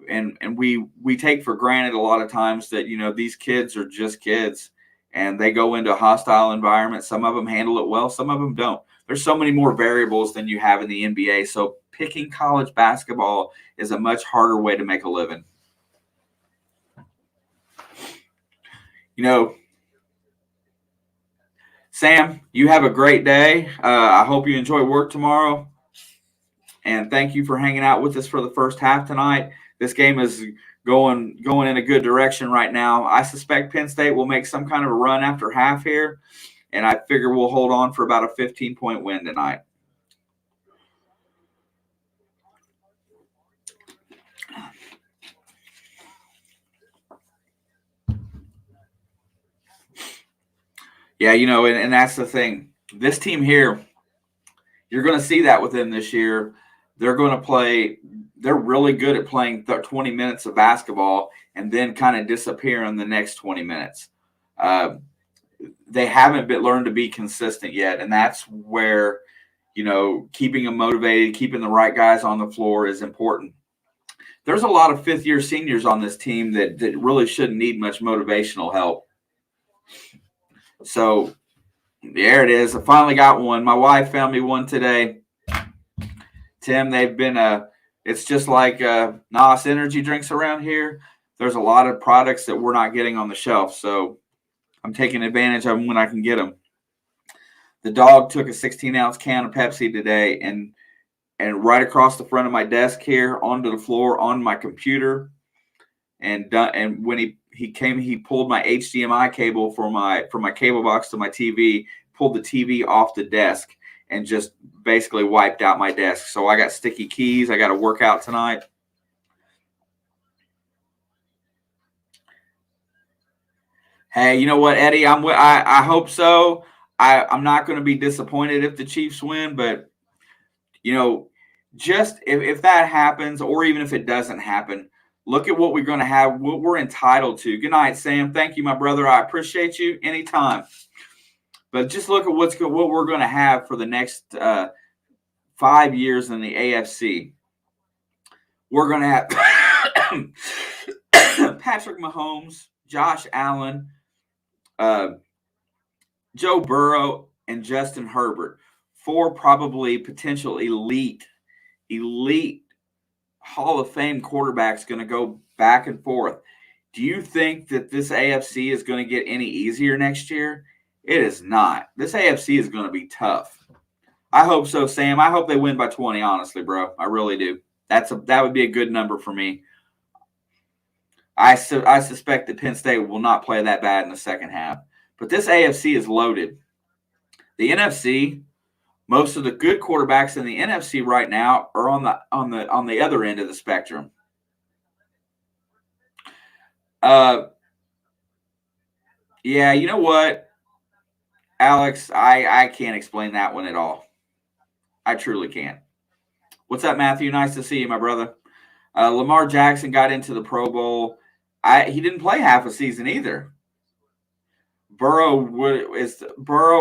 and we take for granted a lot of times that these kids are just kids, and they go into a hostile environment. Some of them handle it well, some of them don't. There's so many more variables than you have in the NBA. So picking college basketball is a much harder way to make a living. Sam, you have a great day. I hope you enjoy work tomorrow. And thank you for hanging out with us for the first half tonight. This game is going in a good direction right now. I suspect Penn State will make some kind of a run after half here, and I figure we'll hold on for about a 15-point win tonight. Yeah, and that's the thing. This team here, you're going to see that with them this year. They're going to play. They're really good at playing 20 minutes of basketball and then kind of disappear in the next 20 minutes. They haven't learned to be consistent yet, and that's where, keeping them motivated, keeping the right guys on the floor is important. There's a lot of fifth-year seniors on this team that really shouldn't need much motivational help. So there it is. I finally got one. My wife found me one today. Tim, they've been it's just like NOS energy drinks around here. There's a lot of products that we're not getting on the shelf, so I'm taking advantage of them when I can get them. The dog took a 16-ounce can of Pepsi today and right across the front of my desk here onto the floor on my computer, and when he came, he pulled my HDMI cable from my cable box to my TV, pulled the TV off the desk, and just basically wiped out my desk. So I got sticky keys. I got to work out tonight. Hey, you know what, Eddie? I hope so. I'm not going to be disappointed if the Chiefs win, but just if that happens, or even if it doesn't happen, look at what we're going to have, what we're entitled to. Good night, Sam. Thank you, my brother. I appreciate you anytime. But just look at what we're going to have for the next 5 years in the AFC. We're going to have Patrick Mahomes, Josh Allen, Joe Burrow, and Justin Herbert. 4 probably potential elite Hall of Fame quarterbacks going to go back and forth. Do you think that this AFC is going to get any easier next year? It is not. This AFC is going to be tough. I hope so, Sam. I hope they win by 20, honestly, bro. I really do. That would be a good number for me. I suspect that Penn State will not play that bad in the second half. But this AFC is loaded. The NFC, most of the good quarterbacks in the NFC right now are on the other end of the spectrum. Yeah, you know what, Alex, I can't explain that one at all. I truly can't. What's up, Matthew? Nice to see you, my brother. Lamar Jackson got into the Pro Bowl. He didn't play half a season either. Burrow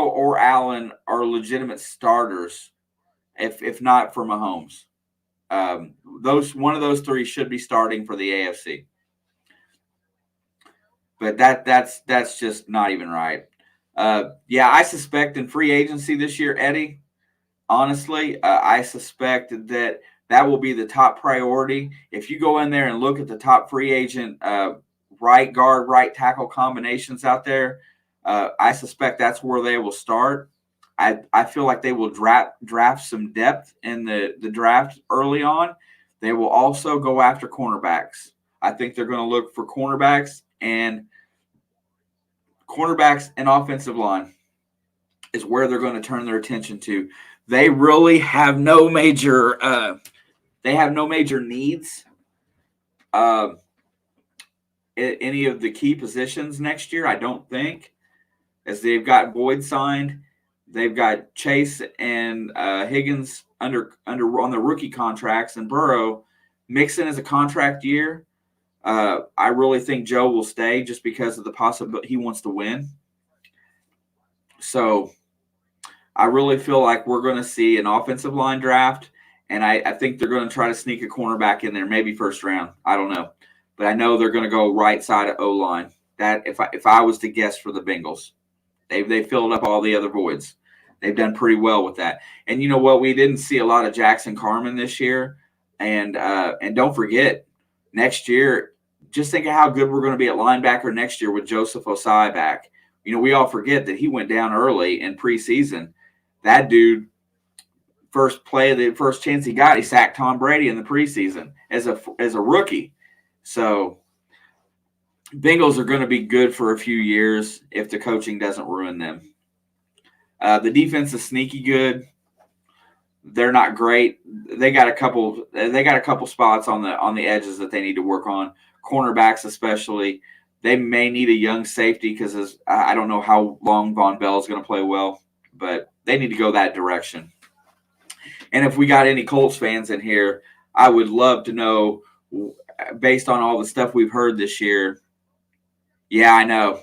or Allen are legitimate starters, if not for Mahomes. One of those three should be starting for the AFC. But that's just not even right. Yeah, I suspect in free agency this year, Eddie, honestly, I suspect that will be the top priority. If you go in there and look at the top free agent right guard, right tackle combinations out there, I suspect that's where they will start. I feel like they will draft some depth in the draft early on. They will also go after cornerbacks. I think they're going to look for cornerbacks and offensive line is where they're going to turn their attention to. They really have no major needs. Any of the key positions next year, I don't think, as they've got Boyd signed, they've got Chase and Higgins under on the rookie contracts, and Burrow. Mixon is a contract year. I really think Joe will stay just because of the possibility he wants to win. So I really feel like we're going to see an offensive line draft, and I think they're going to try to sneak a cornerback in there, maybe first round. I don't know. But I know they're going to go right side of O-line. That if I was to guess for the Bengals, they filled up all the other voids. They've done pretty well with that. And you know what? We didn't see a lot of Jackson Carman this year. And don't forget, next year, just think of how good we're going to be at linebacker next year with Joseph Osai back. You know, we all forget that he went down early in preseason. That dude, first chance he got, he sacked Tom Brady in the preseason as a rookie. So Bengals are going to be good for a few years if the coaching doesn't ruin them. The defense is sneaky good. They're not great. They got a couple spots on the edges that they need to work on. Cornerbacks especially. They may need a young safety because I don't know how long Von Bell is going to play well, but they need to go that direction. And if we got any Colts fans in here, I would love to know, based on all the stuff we've heard this year. Yeah, I know.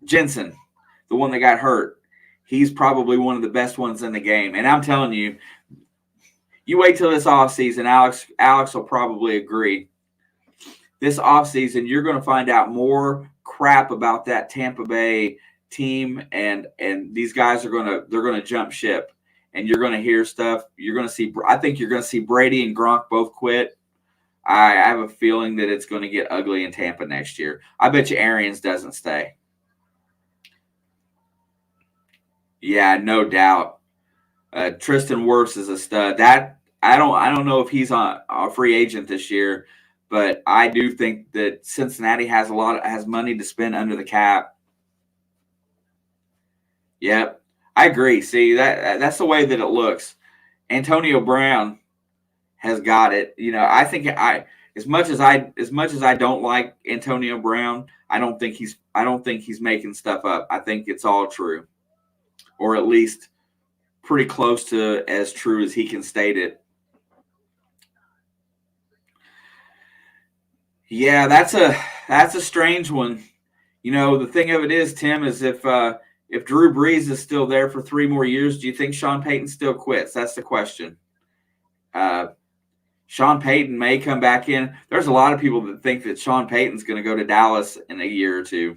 Jensen, the one that got hurt, he's probably one of the best ones in the game. And I'm telling you, you wait till this offseason, Alex will probably agree. This offseason, you're going to find out more crap about that Tampa Bay team, and these guys they're going to jump ship, and you're going to hear stuff. I think you're going to see Brady and Gronk both quit. I have a feeling that it's going to get ugly in Tampa next year. I bet you Arians doesn't stay. Yeah, no doubt. Tristan Wirfs is a stud. That I don't know if he's on a free agent this year, but I do think that Cincinnati has money to spend under the cap. Yep, I agree. See, that's the way that it looks. Antonio Brown has got it. You know, I think as much as I don't like Antonio Brown, I don't think he's making stuff up. I think it's all true, or at least pretty close to as true as he can state it. Yeah, that's a strange one. You know, the thing of it is, Tim, is if Drew Brees is still there for 3 more years, do you think Sean Payton still quits? That's the question. Sean Payton may come back in. There's a lot of people that think that Sean Payton's going to go to Dallas in a year or two.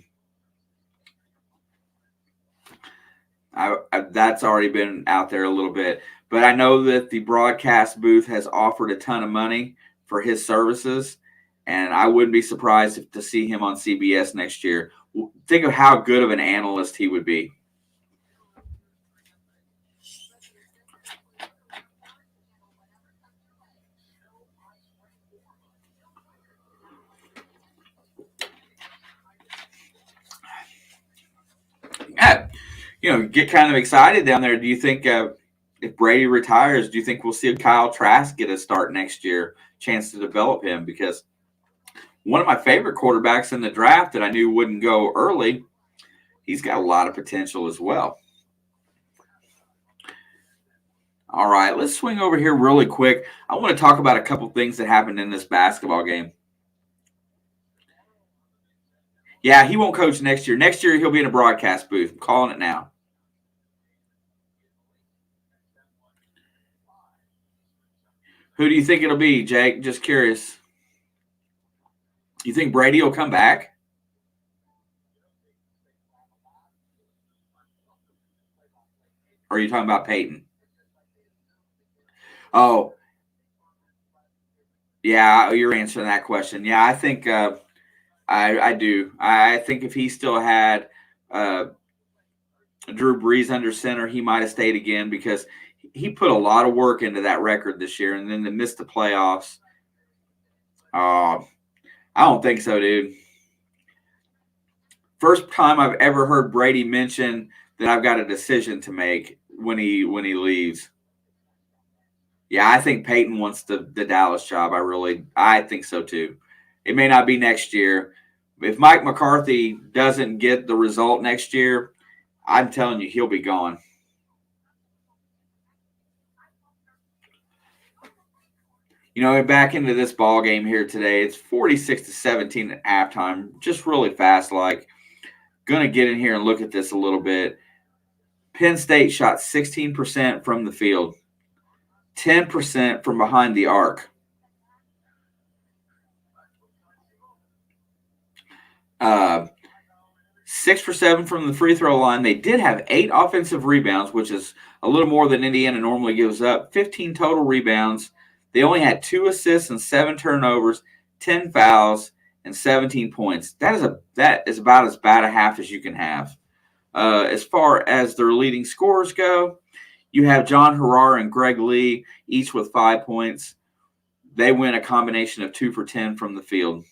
That's already been out there a little bit. But I know that the broadcast booth has offered a ton of money for his services, and I wouldn't be surprised to see him on CBS next year. Think of how good of an analyst he would be. Yeah, get kind of excited down there. Do you think if Brady retires, do you think we'll see Kyle Trask get a start next year? Chance to develop him, because one of my favorite quarterbacks in the draft that I knew wouldn't go early, he's got a lot of potential as well. All right, let's swing over here really quick. I want to talk about a couple things that happened in this basketball game. Yeah, he won't coach next year. Next year, he'll be in a broadcast booth. I'm calling it now. Who do you think it'll be, Jake? Just curious. You think Brady will come back? Or are you talking about Peyton? Oh, yeah, you're answering that question. Yeah, I think I do. I think if he still had Drew Brees under center, he might have stayed again, because he put a lot of work into that record this year, and then to miss the playoffs. I don't think so, dude. First time I've ever heard Brady mention that I've got a decision to make when he leaves. Yeah, I think Peyton wants the Dallas job. I think so too. It may not be next year. If Mike McCarthy doesn't get the result next year, I'm telling you, he'll be gone. Back into this ball game here today, it's 46-17 at halftime. Just really fast, like. Going to get in here and look at this a little bit. Penn State shot 16% from the field, 10% from behind the arc. 6 for 7 from the free throw line. They did have 8 offensive rebounds, which is a little more than Indiana normally gives up. 15 total rebounds. They only had 2 assists and 7 turnovers, 10 fouls, and 17 points. That is about as bad a half as you can have. As far as their leading scorers go, you have John Harrar and Greg Lee, each with 5 points. They win a combination of 2 for 10 from the field.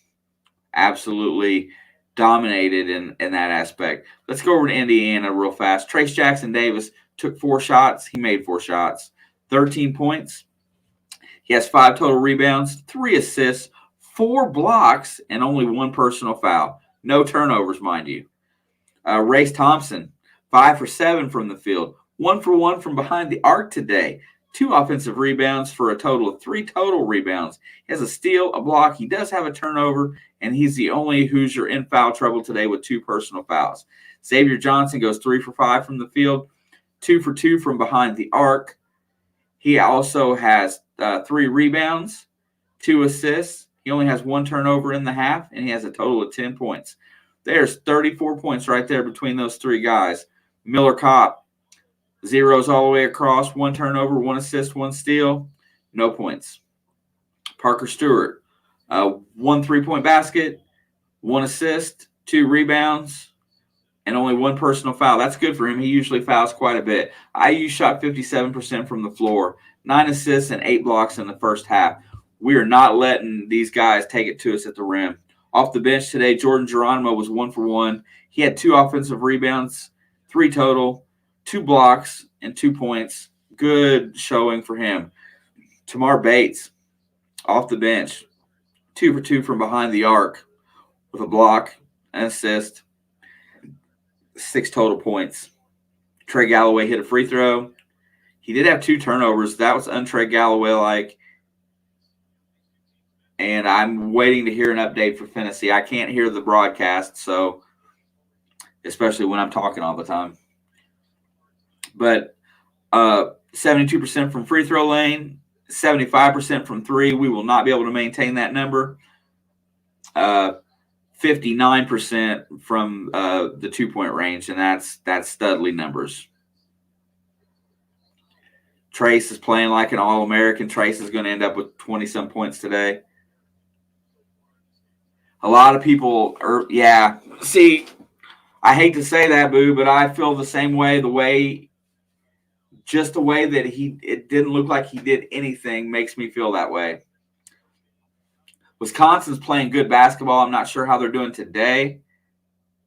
Absolutely dominated in that aspect. Let's go over to Indiana real fast. Trace Jackson Davis took 4 shots. He made 4 shots. 13 points. He has 5 total rebounds, 3 assists, 4 blocks, and only 1 personal foul. No turnovers, mind you. Race Thompson, 5 for 7 from the field. 1 for 1 from behind the arc today. 2 offensive rebounds for a total of 3 total rebounds. He has a steal, a block. He does have a turnover, and he's the only Hoosier in foul trouble today with 2 personal fouls. Xavier Johnson goes 3 for 5 from the field, 2 for 2 from behind the arc. He also has 3 rebounds, 2 assists. He only has 1 turnover in the half, and he has a total of 10 points. There's 34 points right there between those 3 guys. Miller Kopp, zeros all the way across, 1 turnover, 1 assist, 1 steal, no points. Parker Stewart, 1 3-point basket, 1 assist, 2 rebounds, and only 1 personal foul. That's good for him. He usually fouls quite a bit. IU shot 57% from the floor, 9 assists and 8 blocks in the first half. We are not letting these guys take it to us at the rim. Off the bench today, Jordan Geronimo was 1 for 1. He had 2 offensive rebounds, 3 total, 2 blocks, and 2 points. Good showing for him. Tamar Bates, off the bench, 2 for 2 from behind the arc with a block, an assist, 6 total points. Trey Galloway hit a free throw. He did have 2 turnovers. That was un-Trey Galloway-like. And I'm waiting to hear an update for Tennessee. I can't hear the broadcast, so especially when I'm talking all the time. But 72% from free throw lane, 75% from 3. We will not be able to maintain that number. 59% from the 2-point range, and that's Studley numbers. Trace is playing like an All-American. Trace is going to end up with 20-some points today. A lot of people are, see, I hate to say that, Boo, but I feel the same way. Just the way that it didn't look like he did anything makes me feel that way. Wisconsin's playing good basketball. I'm not sure how they're doing today.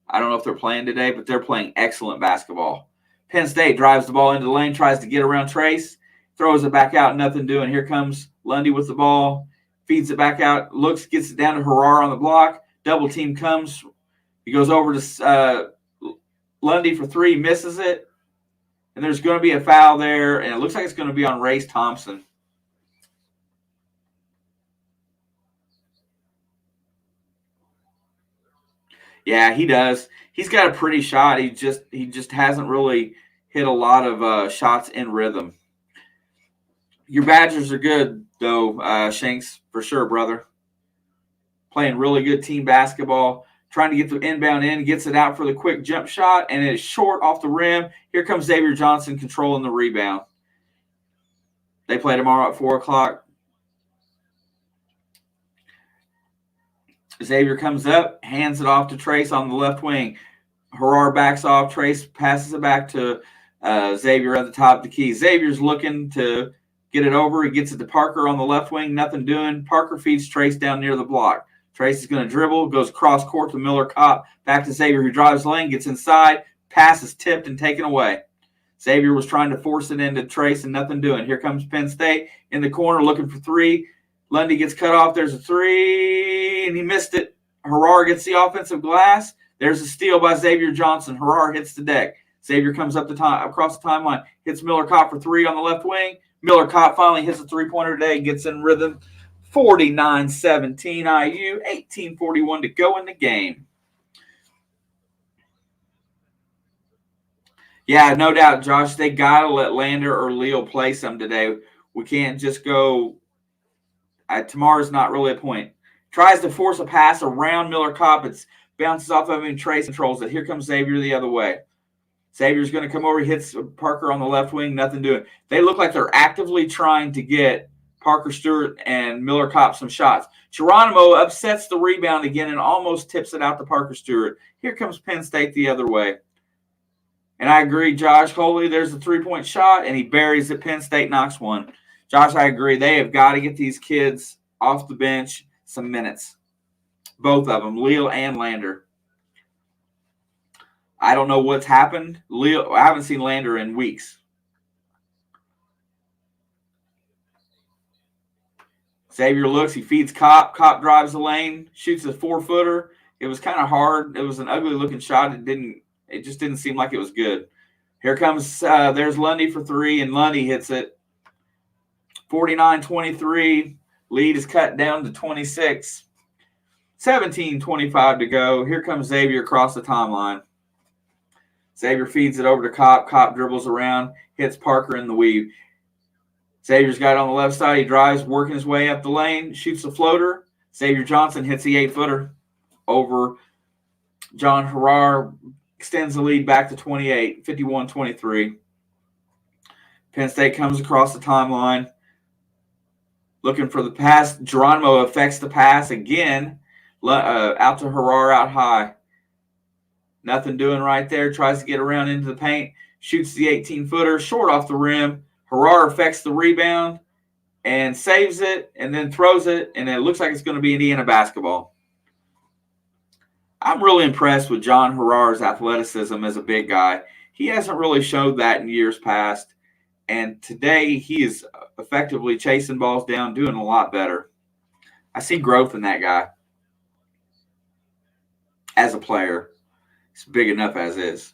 I don't know if they're playing today, but they're playing excellent basketball. Penn State drives the ball into the lane, tries to get around Trace, throws it back out, nothing doing. Here comes Lundy with the ball, feeds it back out, gets it down to Harar on the block. Double team comes. He goes over to Lundy for three, misses it. And there's going to be a foul there, and it looks like it's going to be on Race Thompson. Yeah, he does. He's got a pretty shot. He just hasn't really hit a lot of shots in rhythm. Your Badgers are good, though, Shanks, for sure, brother. Playing really good team basketball. Trying to get the inbound in, gets it out for the quick jump shot, and it is short off the rim. Here comes Xavier Johnson controlling the rebound. They play tomorrow at 4 o'clock. Xavier comes up, hands it off to Trace on the left wing. Harar backs off. Trace passes it back to Xavier at the top of the key. Xavier's looking to get it over. He gets it to Parker on the left wing. Nothing doing. Parker feeds Trace down near the block. Trace is going to dribble, goes cross court to Miller Kopp, back to Xavier, who drives lane, gets inside, pass is tipped and taken away. Xavier was trying to force it into Trace and nothing doing. Here comes Penn State in the corner looking for three. Lundy gets cut off. There's a three, and he missed it. Harar gets the offensive glass. There's a steal by Xavier Johnson. Harar hits the deck. Xavier comes up across the timeline, hits Miller Kopp for three on the left wing. Miller Kopp finally hits a three-pointer today, gets in rhythm. 49-17 IU, 18:41 to go in the game. Yeah, no doubt, Josh. They got to let Lander or Leo play some today. We can't just go tomorrow's not really a point. Tries to force a pass around Miller Kopp. It bounces off of him and Trace controls it. Here comes Xavier the other way. Xavier's going to come over, hits Parker on the left wing, nothing doing. They look like they're actively trying to get Parker Stewart and Miller Kopp some shots. Geronimo upsets the rebound again and almost tips it out to Parker Stewart. Here comes Penn State the other way. And I agree, Josh Coley, there's a three-point shot, and he buries it. Penn State knocks one. Josh, I agree. They have got to get these kids off the bench some minutes. Both of them, Leo and Lander. I don't know what's happened. I haven't seen Lander in weeks. Xavier looks. He feeds Kopp. Kopp drives the lane, shoots a 4-footer. It was kind of hard. It was an ugly-looking shot. It just didn't seem like it was good. Here comes there's Lundy for three, and Lundy hits it. 49-23. Lead is cut down to 26. 17:25 to go. Here comes Xavier across the timeline. Xavier feeds it over to Kopp. Kopp dribbles around, hits Parker in the weave. Xavier's got it on the left side. He drives, working his way up the lane, shoots the floater. Xavier Johnson hits the 8-footer over John Harar, extends the lead back to 28, 51-23. Penn State comes across the timeline, looking for the pass. Geronimo affects the pass again, out to Harar out high. Nothing doing right there. Tries to get around into the paint, shoots the 18-footer, short off the rim. Harar affects the rebound and saves it and then throws it, and it looks like it's going to be Indiana basketball. I'm really impressed with John Harar's athleticism as a big guy. He hasn't really showed that in years past, and today he is effectively chasing balls down, doing a lot better. I see growth in that guy as a player. He's big enough as is.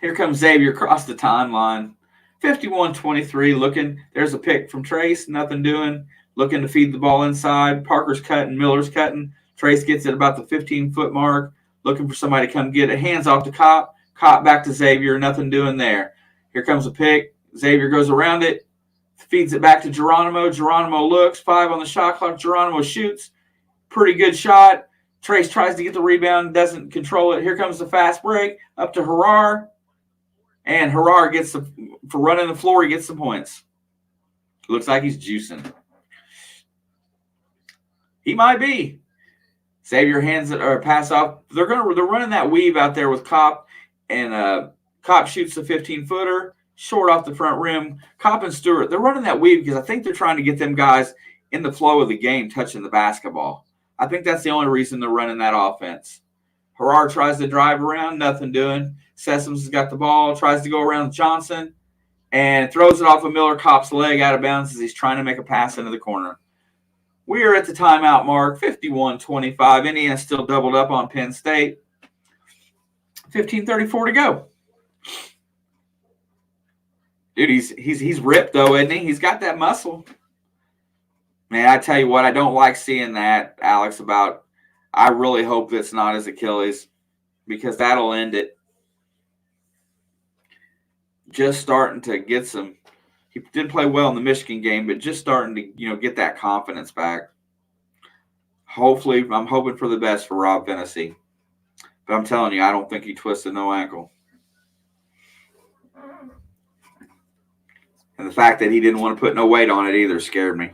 Here comes Xavier across the timeline. 51-23, looking. There's a pick from Trace, nothing doing. Looking to feed the ball inside. Parker's cutting, Miller's cutting. Trace gets it about the 15-foot mark, looking for somebody to come get it. Hands off to Kopp. Kopp back to Xavier, nothing doing there. Here comes a pick. Xavier goes around it, feeds it back to Geronimo. Geronimo looks, 5 on the shot clock. Geronimo shoots. Pretty good shot. Trace tries to get the rebound, doesn't control it. Here comes the fast break, up to Harar. And Harar gets for running the floor, he gets some points. Looks like he's juicing. He might be. Xavier hands it or pass off. They're running that weave out there with Kopp, and Kopp shoots the 15-footer short off the front rim. Kopp and Stewart, they're running that weave because I think they're trying to get them guys in the flow of the game touching the basketball. I think that's the only reason they're running that offense. Herrera tries to drive around, nothing doing. Sessoms has got the ball, tries to go around Johnson, and throws it off of Miller Kopp's leg out of bounds as he's trying to make a pass into the corner. We are at the timeout mark, 51-25. Indiana still doubled up on Penn State. 15:34 to go. Dude, he's ripped though, isn't he? He's got that muscle. Man, I tell you what, I don't like seeing that, Alex, I really hope that's not his Achilles because that'll end it. Just starting to get some. He didn't play well in the Michigan game, but just starting to, get that confidence back. Hopefully, I'm hoping for the best for Rob Hennessy. But I'm telling you, I don't think he twisted no ankle. And the fact that he didn't want to put no weight on it either scared me.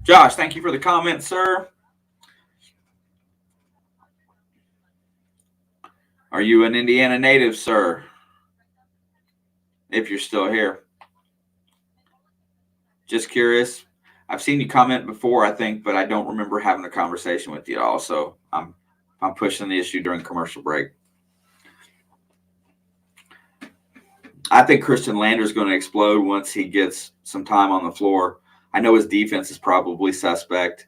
Josh, thank you for the comment, sir. Are you an Indiana native, sir? If you're still here. Just curious. I've seen you comment before, I think, but I don't remember having a conversation with you at all. So I'm pushing the issue during commercial break. I think Christian Lander's going to explode once he gets some time on the floor. I know his defense is probably suspect,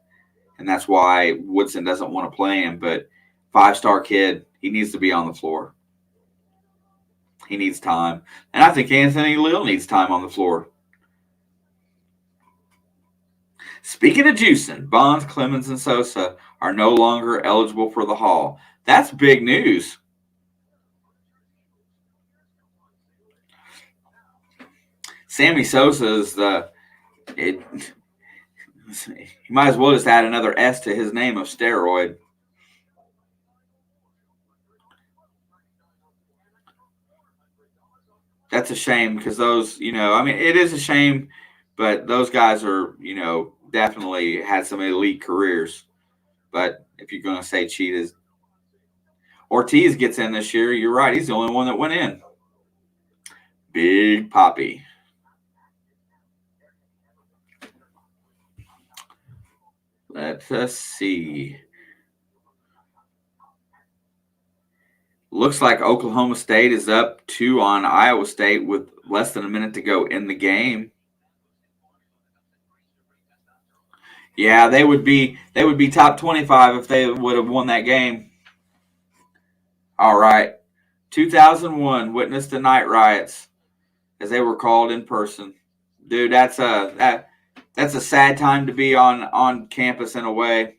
and that's why Woodson doesn't want to play him, but five-star kid, he needs to be on the floor. He needs time. And I think Anthony Lill needs time on the floor. Speaking of juicing, Bonds, Clemens, and Sosa are no longer eligible for the Hall. That's big news. Sammy Sosa is you might as well just add another S to his name of steroid. That's a shame because those, it is a shame, but those guys are, definitely had some elite careers. But if you're going to say cheetahs, Ortiz gets in this year. You're right. He's the only one that went in. Big Poppy. Let us see. Looks like Oklahoma State is up 2 on Iowa State with less than a minute to go in the game. Yeah, they would be top 25 if they would have won that game. All right. 2001 witnessed the night riots, as they were called in person. Dude, that's a sad time to be on campus in a way.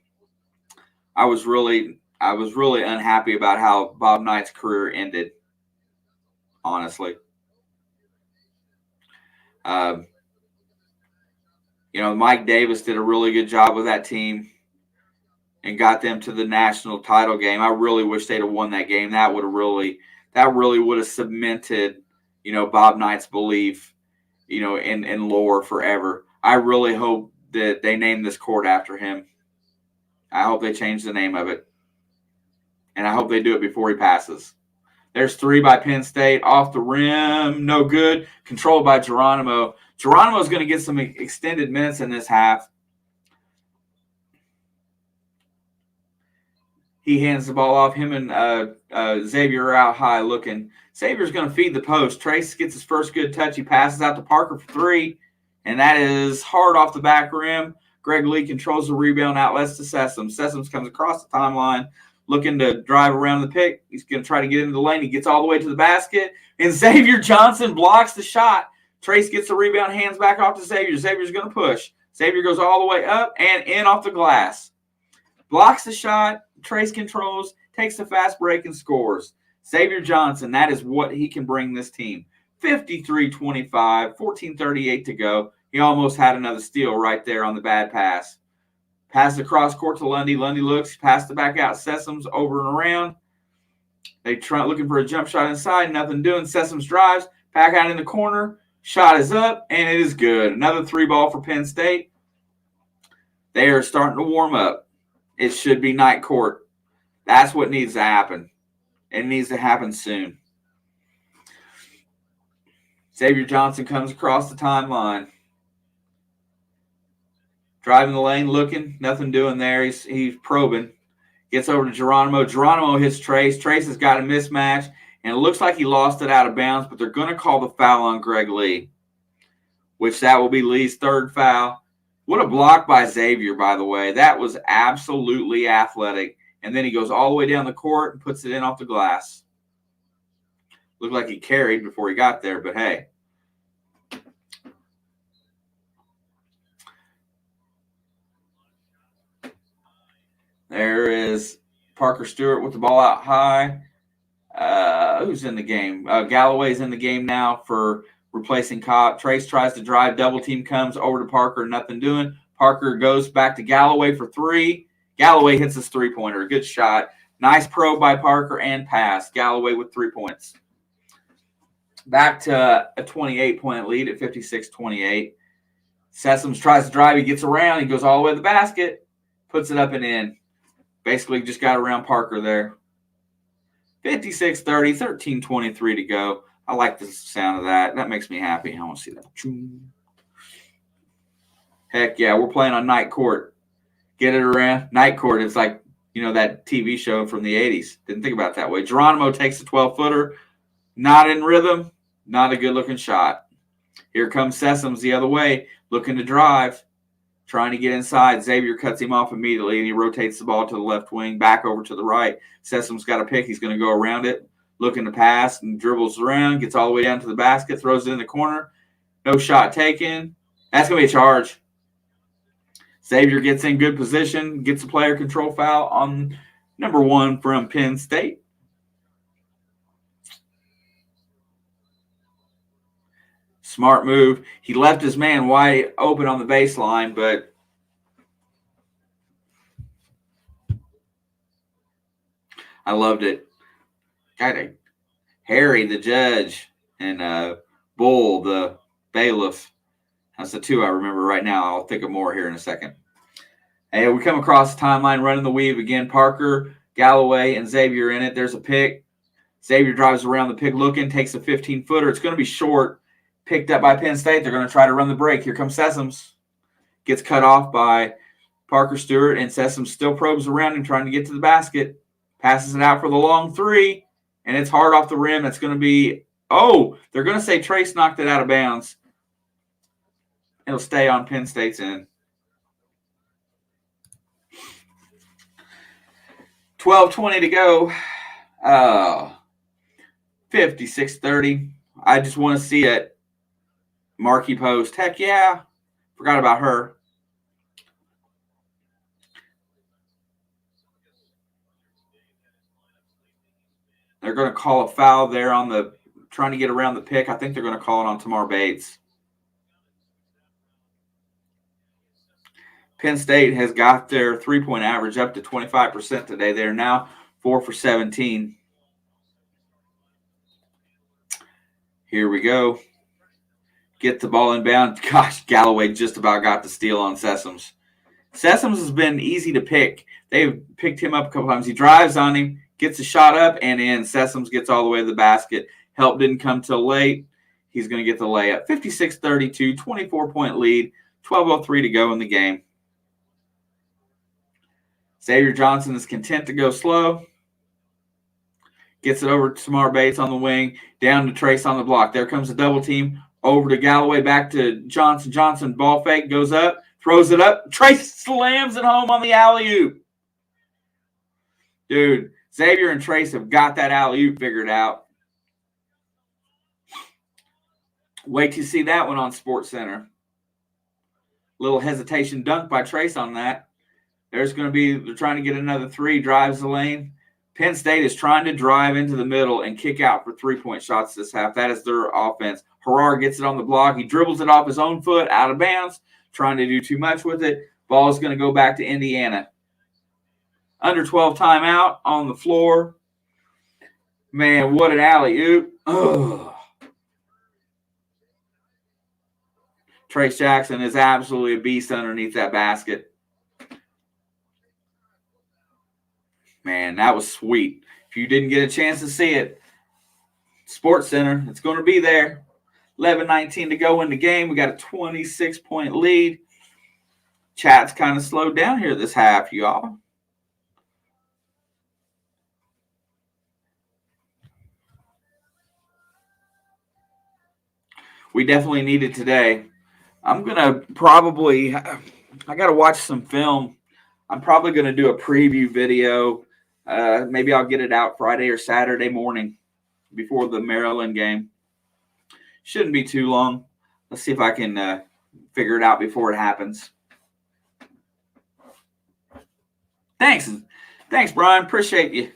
I was really unhappy about how Bob Knight's career ended, honestly. Mike Davis did a really good job with that team and got them to the national title game. I really wish they'd have won that game. That really would have cemented, Bob Knight's belief, in lore forever. I really hope that they name this court after him. I hope they change the name of it. And I hope they do it before he passes. There's 3 by Penn State. Off the rim. No good. Controlled by Geronimo. Geronimo's going to get some extended minutes in this half. He hands the ball off. Him and Xavier are out high looking. Xavier's going to feed the post. Trace gets his first good touch. He passes out to Parker for 3. And that is hard off the back rim. Greg Lee controls the rebound, outlets to Sessoms. Sessoms comes across the timeline, looking to drive around the pick. He's going to try to get into the lane. He gets all the way to the basket, and Xavier Johnson blocks the shot. Trace gets the rebound, hands back off to Xavier. Xavier's going to push. Xavier goes all the way up and in off the glass. Blocks the shot. Trace controls, takes the fast break, and scores. Xavier Johnson, that is what he can bring this team. 53-25, 14:38 to go. He almost had another steal right there on the bad pass. Pass across court to Lundy. Lundy looks, passed it back out. Sessoms over and around. They try looking for a jump shot inside. Nothing doing. Sessoms drives. Back out in the corner. Shot is up, and it is good. Another 3-ball for Penn State. They are starting to warm up. It should be night court. That's what needs to happen. It needs to happen soon. Xavier Johnson comes across the timeline. Driving the lane, looking, nothing doing there. He's probing. Gets over to Geronimo. Geronimo hits Trace. Trace has got a mismatch, and it looks like he lost it out of bounds, but they're going to call the foul on Greg Lee, which that will be Lee's third foul. What a block by Xavier, by the way. That was absolutely athletic. And then he goes all the way down the court and puts it in off the glass. Looked like he carried before he got there, but hey. There is Parker Stewart with the ball out high. Who's in the game? Galloway's in the game now for replacing Cobb. Trace tries to drive. Double team comes over to Parker. Nothing doing. Parker goes back to Galloway for 3. Galloway hits his 3-pointer. Good shot. Nice probe by Parker and pass. Galloway with 3 points. Back to a 28-point lead at 56-28. Sessoms tries to drive. He gets around. He goes all the way to the basket. Puts it up and in. Basically just got around Parker there. 56-30, 13-23 to go. I like the sound of that. That makes me happy. I want to see that. Heck yeah, we're playing on night court. Get it around. Night court is like, that TV show from the 80s. Didn't think about it that way. Geronimo takes a 12-footer. Not in rhythm. Not a good-looking shot. Here comes Sessoms the other way, looking to drive. Trying to get inside. Xavier cuts him off immediately, and he rotates the ball to the left wing, back over to the right. Sessom's got a pick. He's going to go around it, looking to pass, and dribbles around, gets all the way down to the basket, throws it in the corner. No shot taken. That's going to be a charge. Xavier gets in good position, gets a player control foul on number 1 from Penn State. Smart move. He left his man wide open on the baseline, but I loved it. Harry, the judge, and Bull, the bailiff. That's the 2 I remember right now. I'll think of more here in a second. Hey, we come across the timeline, running the weave again. Parker, Galloway, and Xavier in it. There's a pick. Xavier drives around the pick looking, takes a 15-footer. It's going to be short. Picked up by Penn State. They're going to try to run the break. Here comes Sessoms. Gets cut off by Parker Stewart, and Sessoms still probes around him trying to get to the basket. Passes it out for the long 3, and it's hard off the rim. It's going to be, they're going to say Trace knocked it out of bounds. It'll stay on Penn State's end. 12:20 to go. 56-30. I just want to see it. Marquee Post. Heck yeah. Forgot about her. They're going to call a foul there on the trying to get around the pick. I think they're going to call it on Tamar Bates. Penn State has got their 3-point average up to 25% today. They're now 4 for 17. Here we go. Get the ball inbound. Gosh, Galloway just about got the steal on Sessoms. Sessoms has been easy to pick. They've picked him up a couple times. He drives on him, gets a shot up, and in. Sessoms gets all the way to the basket. Help didn't come till late. He's going to get the layup. 56-32, 24-point lead, 12:03 to go in the game. Xavier Johnson is content to go slow. Gets it over to Tamar Bates on the wing, down to Trace on the block. There comes a double team. Over to Galloway, back to Johnson. Johnson, ball fake, goes up, throws it up. Trace slams it home on the alley-oop. Dude, Xavier and Trace have got that alley-oop figured out. Wait to see that one on SportsCenter. Little hesitation dunk by Trace on that. They're trying to get another 3, drives the lane. Penn State is trying to drive into the middle and kick out for 3-point shots this half. That is their offense. Harar gets it on the block. He dribbles it off his own foot, out of bounds, trying to do too much with it. Ball is going to go back to Indiana. Under 12 timeout on the floor. Man, what an alley-oop. Ugh. Trace Jackson is absolutely a beast underneath that basket. Man, that was sweet. If you didn't get a chance to see it, Sports Center, it's going to be there. 11:19 to go in the game. We got a 26-point lead. Chat's kind of slowed down here this half, y'all. We definitely need it today. I'm going to probably – I got to watch some film. I'm probably going to do a preview video. Maybe I'll get it out Friday or Saturday morning before the Maryland game. Shouldn't be too long. Let's see if I can figure it out before it happens. Thanks, Brian. Appreciate you.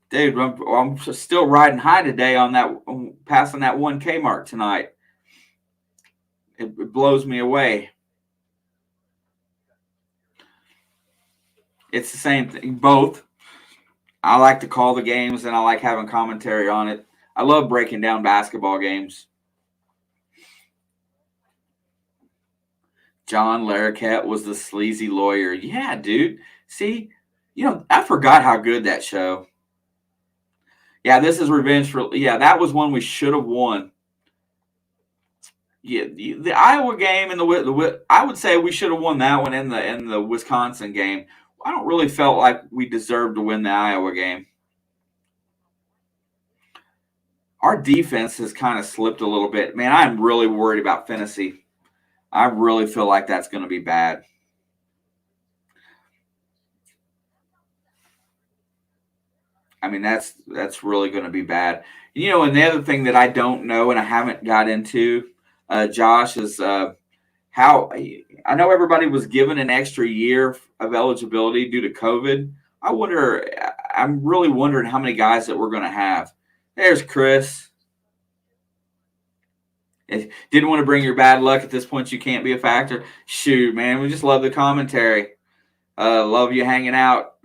Dude, I'm still riding high today on that, passing that 1K mark tonight. It blows me away. It's the same thing, both. I like to call the games and I like having commentary on it. I love breaking down basketball games. John Larroquette was the sleazy lawyer. Yeah, dude. See, I forgot how good that show. Yeah, this is revenge for. Yeah, that was one we should have won. Yeah, the Iowa game and the I would say we should have won that one in the Wisconsin game. I don't really felt like we deserved to win the Iowa game. Our defense has kind of slipped a little bit. Man, I'm really worried about Tennessee. I really feel like that's going to be bad. I mean, that's really going to be bad. And the other thing that I don't know and I haven't got into, Josh, is how I know everybody was given an extra year of eligibility due to COVID. I'm really wondering how many guys that we're going to have. There's Chris. Didn't want to bring your bad luck. At this point, you can't be a factor. Shoot, man, we just love the commentary. Love you hanging out.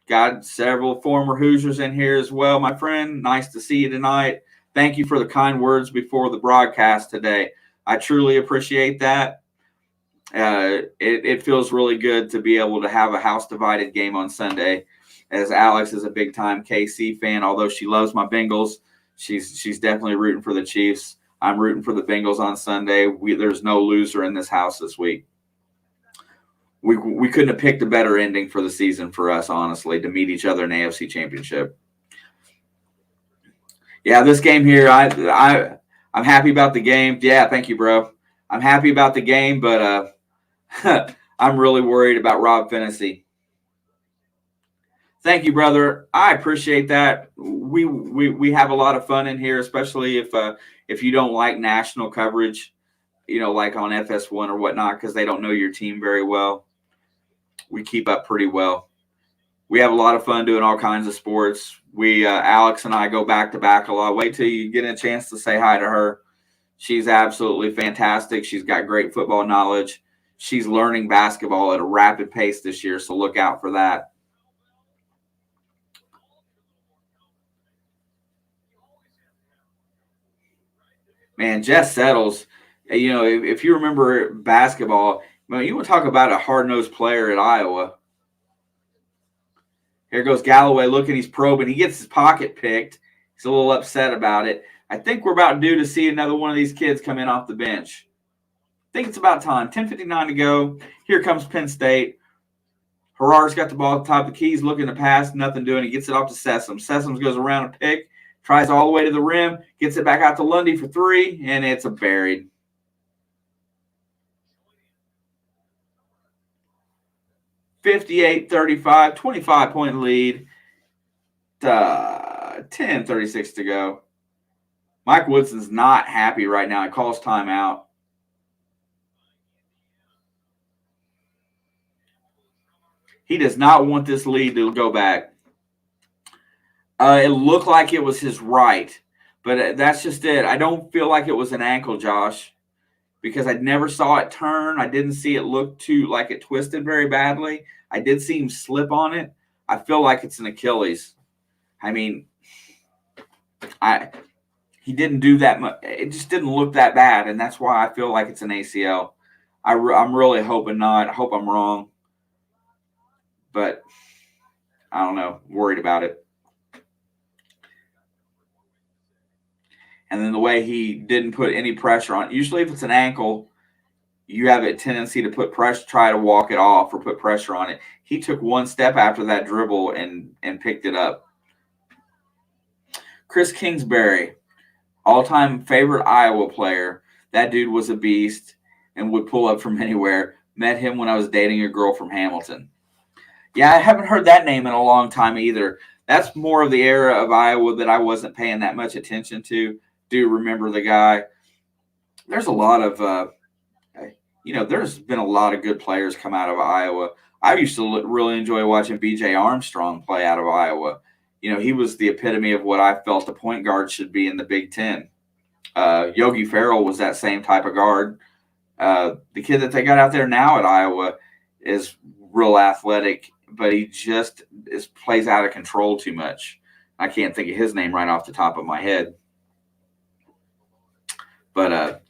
Got several former Hoosiers in here as well, my friend. Nice to see you tonight. Thank you for the kind words before the broadcast today. I truly appreciate that. It feels really good to be able to have a house-divided game on Sunday, as Alex is a big-time KC fan. Although she loves my Bengals, she's definitely rooting for the Chiefs. I'm rooting for the Bengals on Sunday. There's no loser in this house this week. We couldn't have picked a better ending for the season for us, honestly, to meet each other in the AFC Championship. Yeah, this game here, I'm happy about the game. Yeah, thank you, bro. I'm happy about the game, but I'm really worried about Rob Fennessy. Thank you, brother. I appreciate that. We have a lot of fun in here, especially if you don't like national coverage, like on FS1 or whatnot, because they don't know your team very well. We keep up pretty well. We have a lot of fun doing all kinds of sports. Alex and I go back to back a lot. Wait till you get a chance to say hi to her. She's absolutely fantastic. She's got great football knowledge. She's learning basketball at a rapid pace this year, so look out for that. Man, Jess Settles, if you remember basketball, you want to talk about a hard-nosed player at Iowa. Here goes Galloway looking, he's probing. He gets his pocket picked. He's a little upset about it. I think we're about due to see another one of these kids come in off the bench. I think it's about time. 10:59 to go. Here comes Penn State. Harar's got the ball at the top of the key. He's looking to pass, nothing doing. He gets it off to Sessoms. Sessoms goes around a pick, tries all the way to the rim, gets it back out to Lundy for three, and it's a buried. 58-35, 25-point lead. 10:36 to go. Mike Woodson's not happy right now. He calls timeout. He does not want this lead to go back. It looked like it was his right, but that's just it. I don't feel like it was an ankle, Josh, because I never saw it turn. I didn't see it look like it twisted very badly. I did see him slip on it. I feel like it's an Achilles. I mean, he didn't do that much. It just didn't look that bad, and that's why I feel like it's an ACL. I'm really hoping not. I hope I'm wrong, but I don't know. Worried about it. And then the way he didn't put any pressure on. Usually, if it's an ankle, you have a tendency to put pressure, try to walk it off or put pressure on it. He took one step after that dribble and picked it up. Chris Kingsbury, all-time favorite Iowa player. That dude was a beast and would pull up from anywhere. Met him when I was dating a girl from Hamilton. Yeah, I haven't heard that name in a long time either. That's more of the era of Iowa that I wasn't paying that much attention to. Do remember the guy. There's a lot of, there's been a lot of good players come out of Iowa. I used to really enjoy watching B.J. Armstrong play out of Iowa. He was the epitome of what I felt a point guard should be in the Big Ten. Yogi Ferrell was that same type of guard. The kid that they got out there now at Iowa is real athletic, but he just plays out of control too much. I can't think of his name right off the top of my head. But,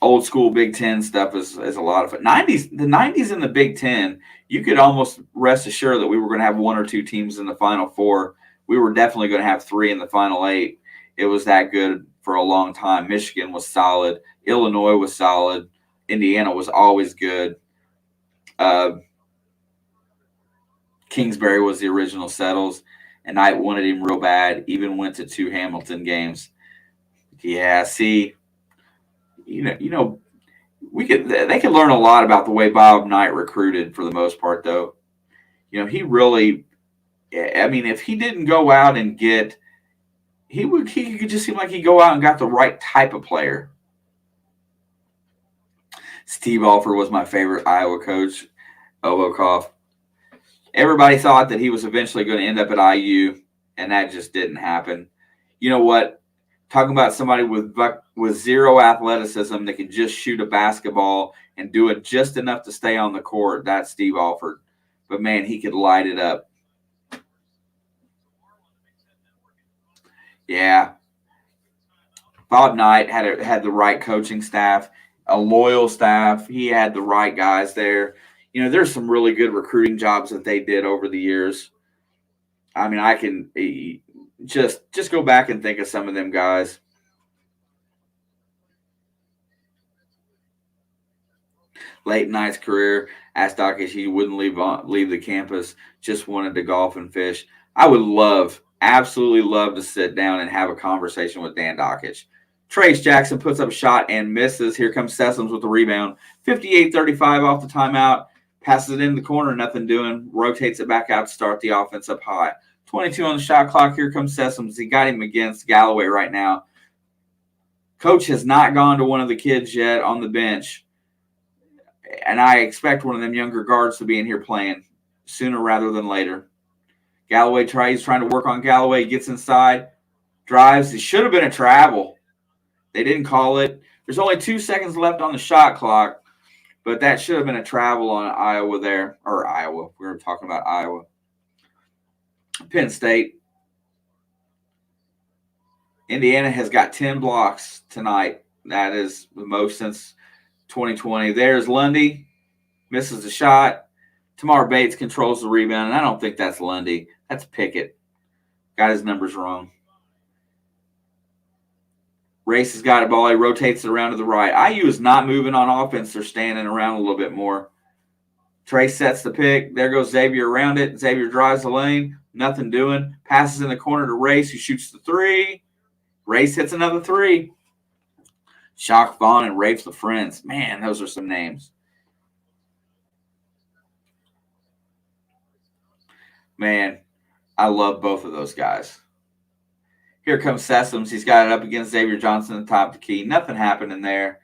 old school Big Ten stuff is a lot of fun. The 90s in the Big Ten, you could almost rest assured that we were going to have one or two teams in the Final Four. We were definitely going to have three in the Final Eight. It was that good for a long time. Michigan was solid. Illinois was solid. Indiana was always good. Kingsbury was the original Settles, and Knight wanted him real bad, even went to 2 Hamilton games. Yeah, see, they could learn a lot about the way Bob Knight recruited for the most part, though. He really, if he didn't go out and get, he could just seem like he'd go out and got the right type of player. Steve Alford was my favorite Iowa coach, Obokoff. Everybody thought that he was eventually going to end up at IU, and that just didn't happen. You know what? Talking about somebody with zero athleticism that can just shoot a basketball and do it just enough to stay on the court, that's Steve Alford. But, man, he could light it up. Yeah. Bob Knight had the right coaching staff, a loyal staff. He had the right guys there. There's some really good recruiting jobs that they did over the years. I can just go back and think of some of them guys. Late in Knight's career, asked Dockage he wouldn't leave the campus, just wanted to golf and fish. I would absolutely love to sit down and have a conversation with Dan Dockage. Trace Jackson puts up a shot and misses. Here comes Sessoms with the rebound. 58-35 off the timeout. Passes it in the corner, nothing doing. Rotates it back out to start the offense up high. 22 on the shot clock. Here comes Sessoms. He got him against Galloway right now. Coach has not gone to one of the kids yet on the bench. And I expect one of them younger guards to be in here playing sooner rather than later. Galloway trying to work on Galloway. Gets inside. Drives. It should have been a travel. They didn't call it. There's only 2 seconds left on the shot clock. But that should have been a travel on Iowa there. Or Iowa. We were talking about Iowa. Penn State. Indiana has got 10 blocks tonight. That is the most since 2020. There's Lundy. Misses the shot. Tamar Bates controls the rebound. And I don't think that's Lundy. That's Pickett. Got his numbers wrong. Race has got a ball. He rotates it around to the right. IU is not moving on offense. They're standing around a little bit more. Trace sets the pick. There goes Xavier around it. Xavier drives the lane. Nothing doing. Passes in the corner to Race, who shoots the 3. Race hits another 3. Shock Vaughn and Rafe LaFrance. Man, those are some names. Man, I love both of those guys. Here comes Sessoms. He's got it up against Xavier Johnson at the top of the key. Nothing happening there.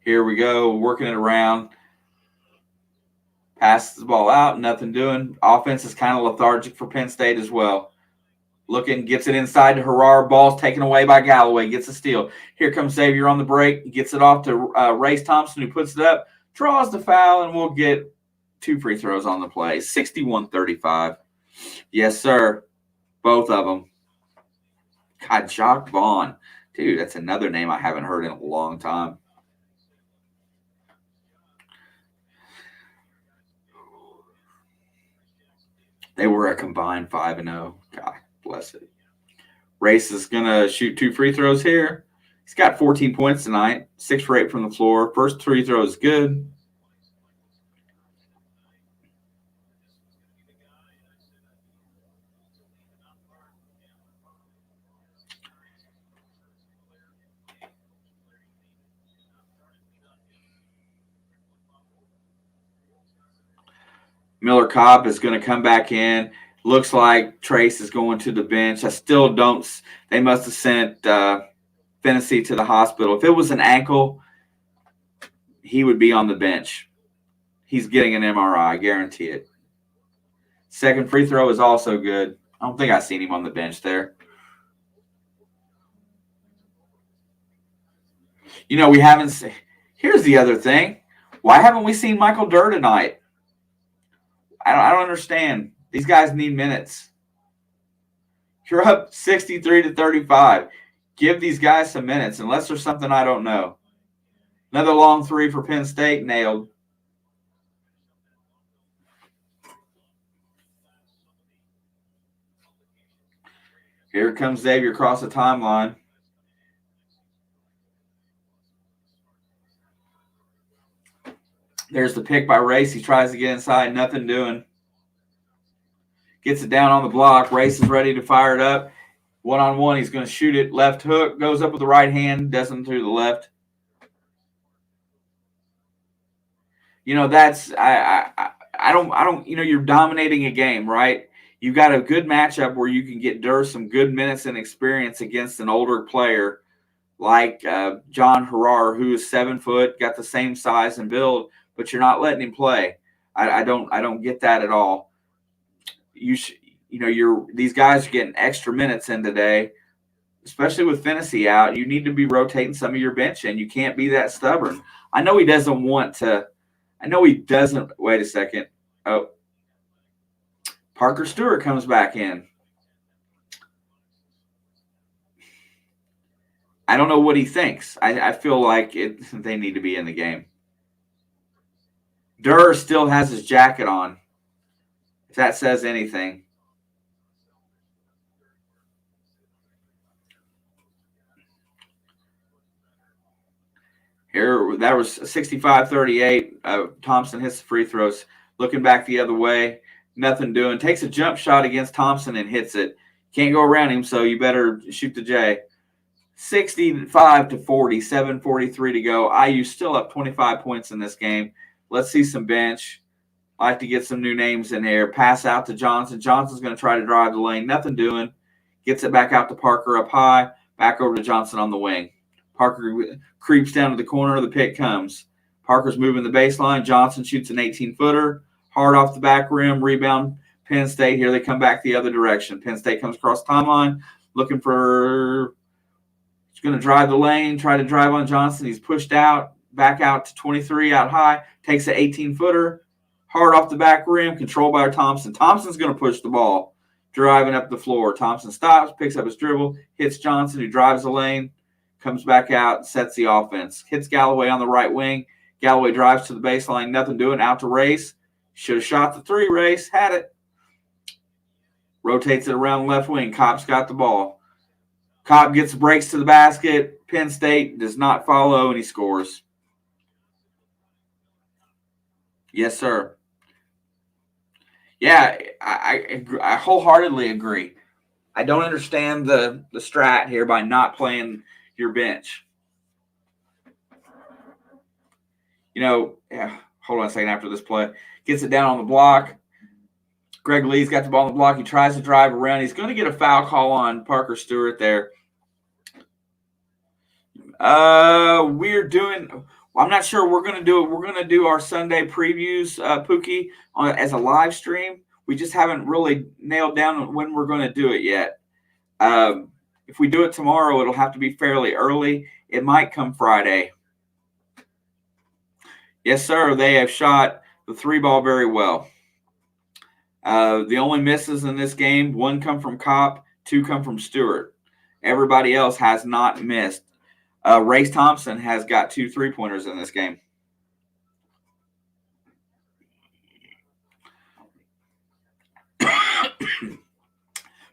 Here we go, working it around. Passes the ball out, nothing doing. Offense is kind of lethargic for Penn State as well. Looking, gets it inside to Harrar. Ball's taken away by Galloway. Gets a steal. Here comes Xavier on the break. He gets it off to Race Thompson, who puts it up. Draws the foul, and we'll get 2 free throws on the play. 61-35. Yes, sir. Both of them. God, Jock Vaughn. Dude, that's another name I haven't heard in a long time. They were a combined 5-0. God bless it. Race is going to shoot 2 free throws here. He's got 14 points tonight, 6 for 8 from the floor. First 3 throws good. Miller Cobb is going to come back in. Looks like Trace is going to the bench. I still don't. They must have sent Fennessy to the hospital. If it was an ankle, he would be on the bench. He's getting an MRI, I guarantee it. Second free throw is also good. I don't think I've seen him on the bench there. You know, we haven't seen. Here's the other thing. Why haven't we seen Michael Durr tonight? I don't understand. These guys need minutes. You're up 63-35. Give these guys some minutes, unless there's something I don't know. Another long 3 for Penn State, nailed. Here comes Xavier across the timeline. There's the pick by Race. He tries to get inside. Nothing doing. Gets it down on the block. Race is ready to fire it up. One-on-one. He's going to shoot it. Left hook. Goes up with the right hand. Doesn't through the left. You know, that's I don't you know, you're dominating a game, right? You've got a good matchup where you can get Durr some good minutes and experience against an older player like John Harrar, who is 7 foot, got the same size and build, but you're not letting him play. I don't get that at all. These guys are getting extra minutes in today, especially with Fennessy out. You need to be rotating some of your bench, and you can't be that stubborn. I know he doesn't want to. I know he doesn't. Wait a second. Oh, Parker Stewart comes back in. I don't know what he thinks. I feel like they need to be in the game. Durr still has his jacket on, if that says anything. Here, that was 65-38. Thompson hits the free throws. Looking back the other way, nothing doing. Takes a jump shot against Thompson and hits it. Can't go around him, so you better shoot the J. 65-40, 7:43 to go. IU still up 25 points in this game. Let's see some bench. I like to get some new names in here. Pass out to Johnson. Johnson's going to try to drive the lane. Nothing doing. Gets it back out to Parker up high. Back over to Johnson on the wing. Parker creeps down to the corner. The pick comes. Parker's moving the baseline. Johnson shoots an 18-footer. Hard off the back rim. Rebound. Penn State. Here they come back the other direction. Penn State comes across the timeline. Looking for... He's going to drive the lane. Try to drive on Johnson. He's pushed out. Back out to 23 out high. Takes an 18-footer. Hard off the back rim. Controlled by Thompson. Thompson's going to push the ball. Driving up the floor. Thompson stops. Picks up his dribble. Hits Johnson, who drives the lane. Comes back out, sets the offense. Hits Galloway on the right wing. Galloway drives to the baseline. Nothing doing. Out to Race. Should have shot the 3. Race. Had it. Rotates it around left wing. Cobb's got the ball. Cobb gets breaks to the basket. Penn State does not follow, and he scores. Yes, sir. Yeah, I wholeheartedly agree. I don't understand the strat here by not playing your bench. Hold on a second after this play. Gets it down on the block. Greg Lee's got the ball on the block. He tries to drive around. He's going to get a foul call on Parker Stewart there. We're doing. I'm not sure. We're going to do it. We're going to do our Sunday previews, Pookie, as a live stream. We just haven't really nailed down when we're going to do it yet. If we do it tomorrow, it'll have to be fairly early. It might come Friday. Yes, sir. They have shot the 3 ball very well. The only misses in this game, 1 come from Kopp, 2 come from Stewart. Everybody else has not missed. Race Thompson has got 2 3-pointers in this game.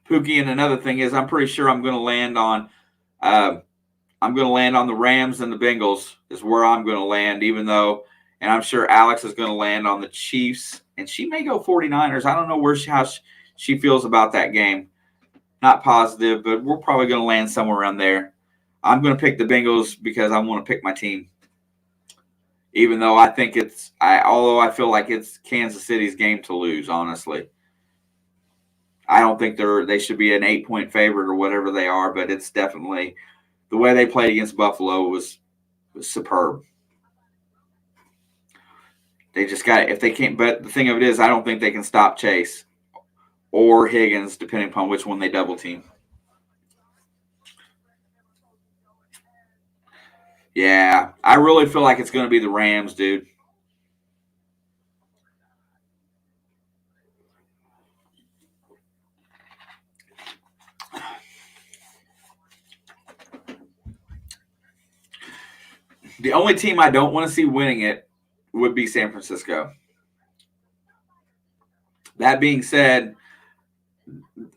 Pookie, and another thing is, I'm pretty sure I'm going to land on the Rams and the Bengals is where I'm going to land, even though, and I'm sure Alex is going to land on the Chiefs, and she may go 49ers. I don't know how she feels about that game. Not positive, but we're probably going to land somewhere around there. I'm going to pick the Bengals because I want to pick my team. Even though although I feel like it's Kansas City's game to lose, honestly. I don't think they should be an 8-point favorite or whatever they are, but it's definitely the way they played against Buffalo was superb. They just got, if they can't, but the thing of it is, I don't think they can stop Chase or Higgins, depending upon which one they double team. Yeah, I really feel like it's going to be the Rams, dude. The only team I don't want to see winning it would be San Francisco. That being said,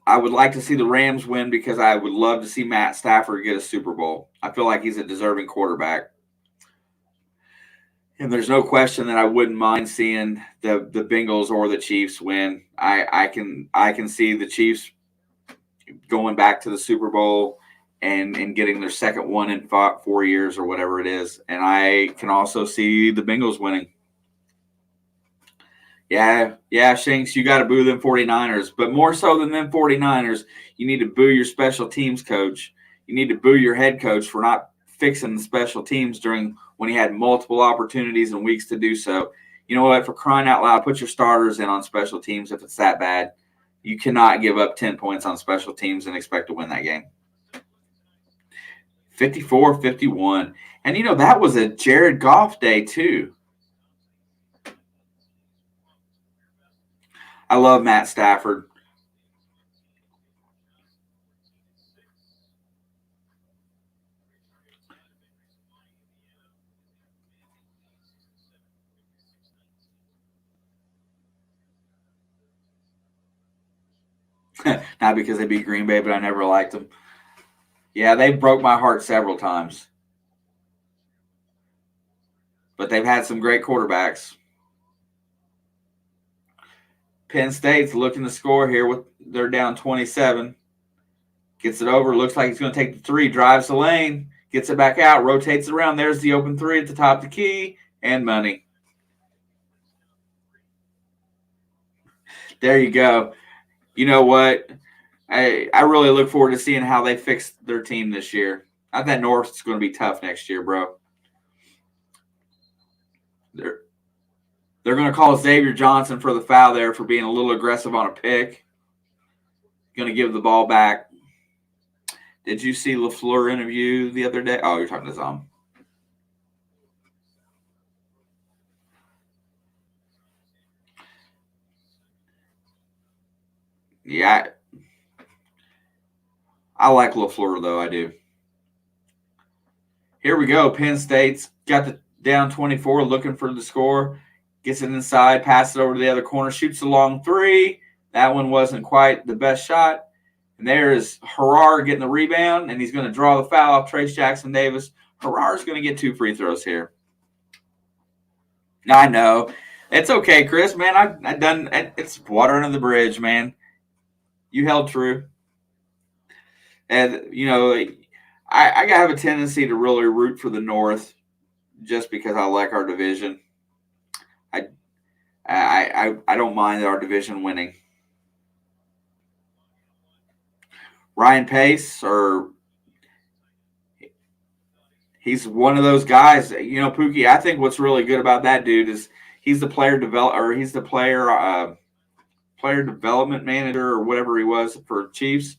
I would like to see the Rams win because I would love to see Matt Stafford get a Super Bowl. I feel like he's a deserving quarterback. And there's no question that I wouldn't mind seeing the Bengals or the Chiefs win. I can see the Chiefs going back to the Super Bowl and getting their second one in 4 years or whatever it is. And I can also see the Bengals winning. Yeah, Shanks, you got to boo them 49ers. But more so than them 49ers, you need to boo your special teams coach. You need to boo your head coach for not fixing the special teams when he had multiple opportunities and weeks to do so. You know what? For crying out loud, put your starters in on special teams if it's that bad. You cannot give up 10 points on special teams and expect to win that game. 54-51. And, that was a Jared Goff day, too. I love Matt Stafford. Not because they beat Green Bay, but I never liked them. Yeah, they broke my heart several times. But they've had some great quarterbacks. Penn State's looking to score here. They're down 27. Gets it over. Looks like he's going to take the 3. Drives the lane. Gets it back out. Rotates it around. There's the open 3 at the top of the key. And money. There you go. You know what? I really look forward to seeing how they fix their team this year. I think North's going to be tough next year, bro. They're going to call Xavier Johnson for the foul there for being a little aggressive on a pick. Going to give the ball back. Did you see LaFleur interview the other day? Oh, you're talking to Zom. Yeah. I like LaFleur, though. I do. Here we go. Penn State's got the down 24, looking for the score. Gets it inside, passes it over to the other corner, shoots a long 3. That one wasn't quite the best shot. And there is Harrar getting the rebound, and he's going to draw the foul off Trace Jackson Davis. Harrar's going to get 2 free throws here. I know. It's okay, Chris, man. I've done – it's water under the bridge, man. You held true. And, I have a tendency to really root for the North just because I like our division. I don't mind our division winning. Ryan Pace, he's one of those guys. Pookie, I think what's really good about that dude is he's the player development manager or whatever he was for Chiefs.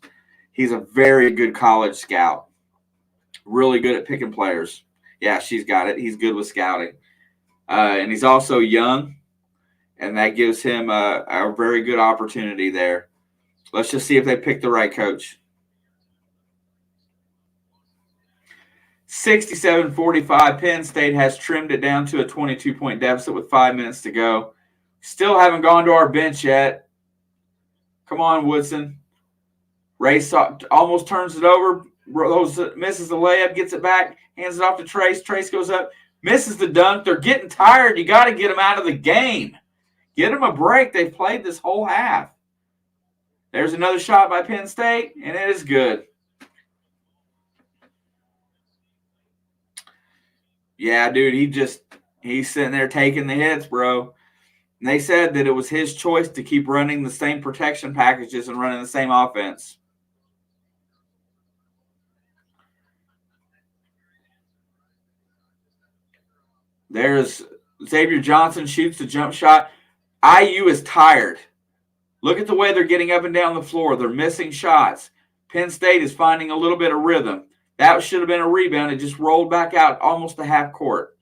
He's a very good college scout. Really good at picking players. Yeah, she's got it. He's good with scouting. And he's also young. and that gives him a very good opportunity there. Let's just see if they pick the right coach. 67-45, Penn State has trimmed it down to a 22-point deficit with 5 minutes to go. Still haven't gone to our bench yet. Come on, Woodson. Race almost turns it over. Misses the layup, gets it back, hands it off to Trace. Trace goes up, misses the dunk. They're getting tired. You got to get them out of the game. Get them a break. They've played this whole half. There's another shot by Penn State, and it is good. Yeah, dude, he's sitting there taking the hits, bro. And they said that it was his choice to keep running the same protection packages and running the same offense. There's Xavier Johnson shoots the jump shot. IU is tired. Look at the way they're getting up and down the floor. They're missing shots. Penn State is finding a little bit of rhythm. That should have been a rebound. It just rolled back out almost to half court.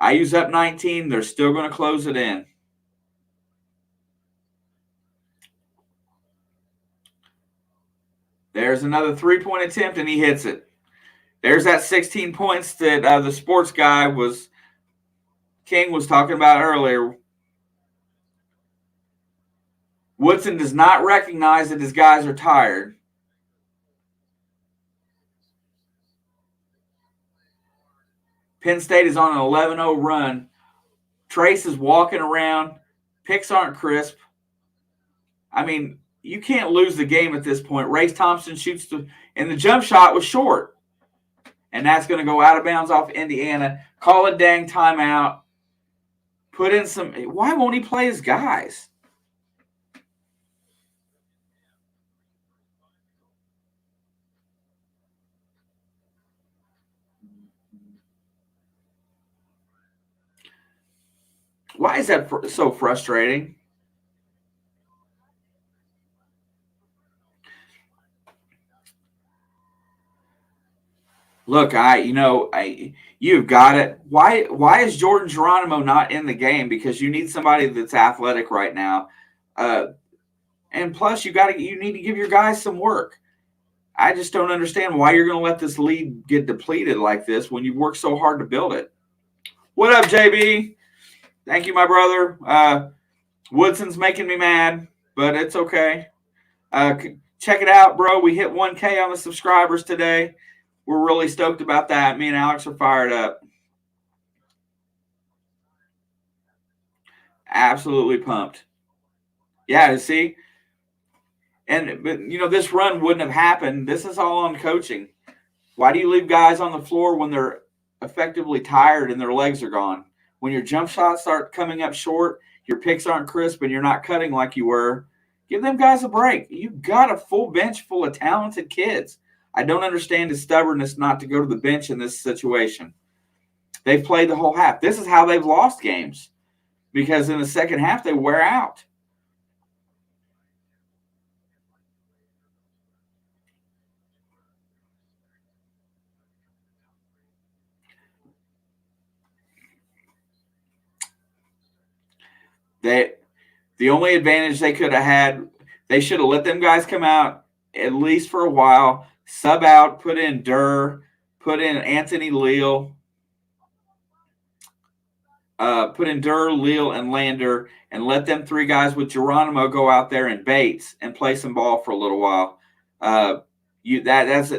IU's up 19. They're still going to close it in. There's another three-point attempt, and he hits it. There's that 16 points that the sports guy King was talking about earlier. Woodson does not recognize that his guys are tired. Penn State is on an 11-0 run. Trace is walking around. Picks aren't crisp. I mean, you can't lose the game at this point. Race Thompson shoots and the jump shot was short. And that's going to go out of bounds off Indiana. Call a dang timeout. Put in some. Why won't he play his guys? Why is that so frustrating? Look, you've got it. Why is Jordan Geronimo not in the game? Because you need somebody that's athletic right now, and plus you need to give your guys some work. I just don't understand why you're going to let this lead get depleted like this when you worked so hard to build it. What up, JB? Thank you, my brother. Woodson's making me mad, but it's okay. Check it out, bro. We hit 1K on the subscribers today. We're really stoked about that. Me and Alex are fired up. Absolutely pumped. Yeah, see? But this run wouldn't have happened. This is all on coaching. Why do you leave guys on the floor when they're effectively tired and their legs are gone? When your jump shots start coming up short, your picks aren't crisp, and you're not cutting like you were, give them guys a break. You've got a full bench full of talented kids. I don't understand his stubbornness not to go to the bench in this situation. They've played the whole half. This is how they've lost games, because in the second half they wear out. The only advantage they could have had, they should have let them guys come out at least for a while, sub out, put in Durr, put in Anthony Leal, Leal, and Lander, and let them three guys with Geronimo go out there and Bates and play some ball for a little while. That is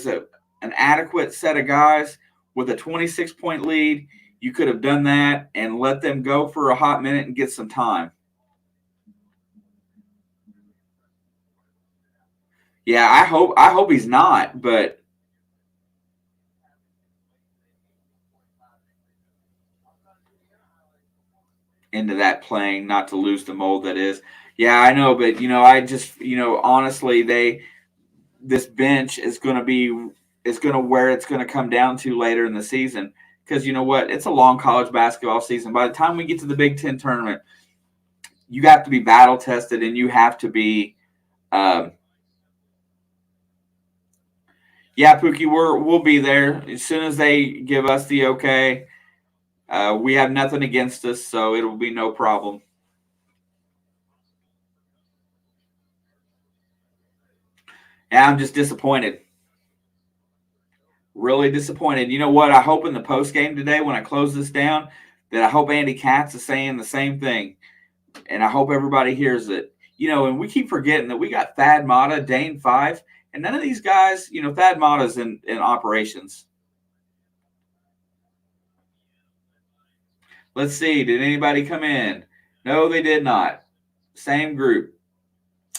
an adequate set of guys with a 26-point lead. You could have done that and let them go for a hot minute and get some time. Yeah, I hope he's not, but into that playing, not to lose the mold that is. Yeah, I know, but I just honestly, this bench is going to where it's going to come down to later in the season, because you know what, it's a long college basketball season. By the time we get to the Big Ten tournament, you have to be battle tested, and you have to be. Yeah, Pookie, we'll be there as soon as they give us the okay. We have nothing against us, so it'll be no problem. Yeah, I'm just disappointed. Really disappointed. You know what? I hope in the post game today, when I close this down, that I hope Andy Katz is saying the same thing, and I hope everybody hears it. And we keep forgetting that we got Thad Matta, Dane Fife, and none of these guys. Thad Matta's in operations. Let's see. Did anybody come in? No, they did not. Same group.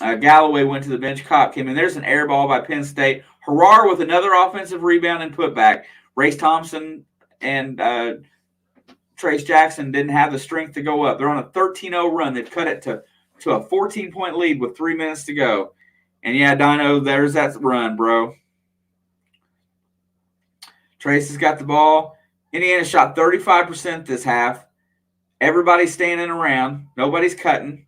Galloway went to the bench. Kopp came in. There's an air ball by Penn State. Harrar with another offensive rebound and putback. Race Thompson and Trace Jackson didn't have the strength to go up. They're on a 13-0 run. They've cut it to a 14-point lead with 3 minutes to go. And, yeah, Dino, there's that run, bro. Trace has got the ball. Indiana shot 35% this half. Everybody's standing around. Nobody's cutting.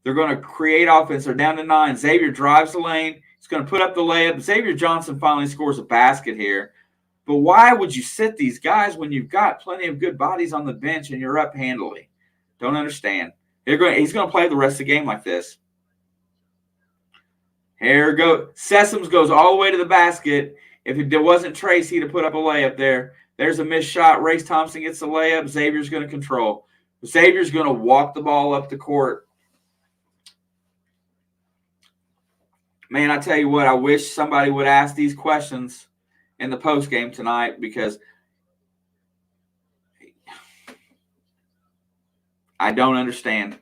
They're going to create offense. They're down to 9. Xavier drives the lane. He's going to put up the layup. Xavier Johnson finally scores a basket here. But why would you sit these guys when you've got plenty of good bodies on the bench and you're up handily? Don't understand. He's going to play the rest of the game like this. Here we go. Sessoms goes all the way to the basket. If it wasn't Trace, he'd have put up a layup there. There's a missed shot. Race Thompson gets the layup. Xavier's going to control. Xavier's going to walk the ball up the court. Man, I tell you what, I wish somebody would ask these questions in the postgame tonight, because I don't understand.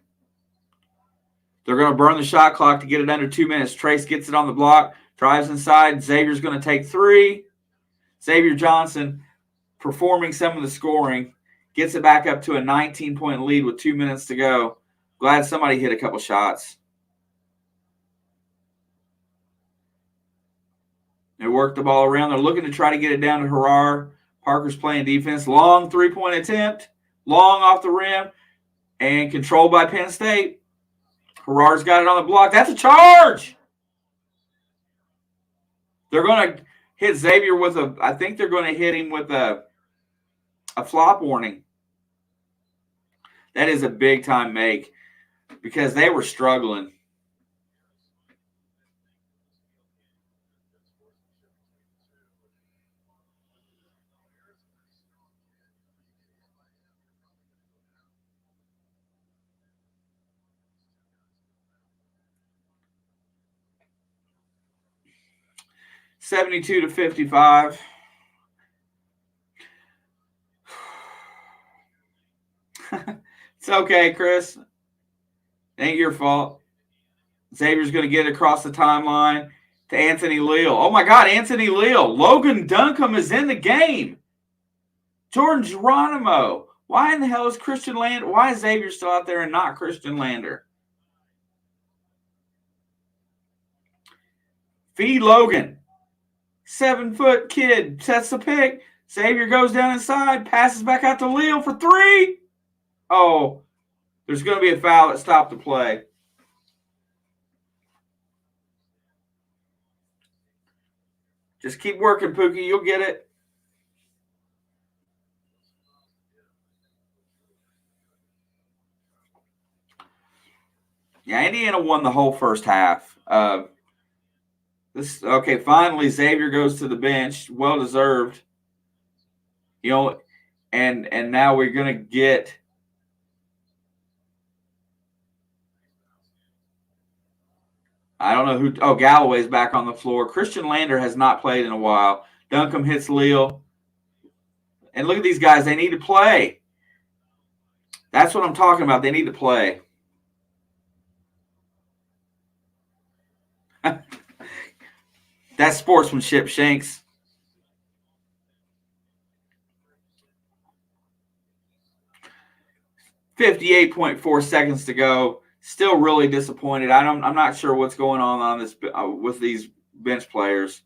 They're going to burn the shot clock to get it under 2 minutes. Trace gets it on the block, drives inside. Xavier's going to take 3. Xavier Johnson, performing some of the scoring, gets it back up to a 19-point lead with 2 minutes to go. Glad somebody hit a couple shots. They work the ball around. They're looking to try to get it down to Harrar. Parker's playing defense. Long three-point attempt. Long off the rim. And controlled by Penn State. Harrar's got it on the block. That's a charge! They're going to hit Xavier with I think they're going to hit him with a flop warning. That is a big-time make, because they were struggling. (72-55). It's okay, Chris. It ain't your fault. Xavier's going to get it across the timeline to Anthony Leal. Oh, my God, Anthony Leal. Logan Duncombe is in the game. Jordan Geronimo. Why in the hell is Christian Lander? Why is Xavier still out there and not Christian Lander? Feed Logan. 7-foot kid sets the pick. Xavier goes down inside, passes back out to Leal for 3. Oh, there's going to be a foul that stopped the play. Just keep working, Pookie. You'll get it. Yeah, Indiana won the whole first half. Finally Xavier goes to the bench, well deserved. And now we're gonna get I don't know who. Oh, Galloway's back on the floor. Christian Lander has not played in a while. Duncombe hits Leal. And look at these guys. They need to play. That's what I'm talking about. They need to play. That's sportsmanship, Shanks. .58 seconds to go. Still really disappointed. I'm not sure what's going on this with these bench players,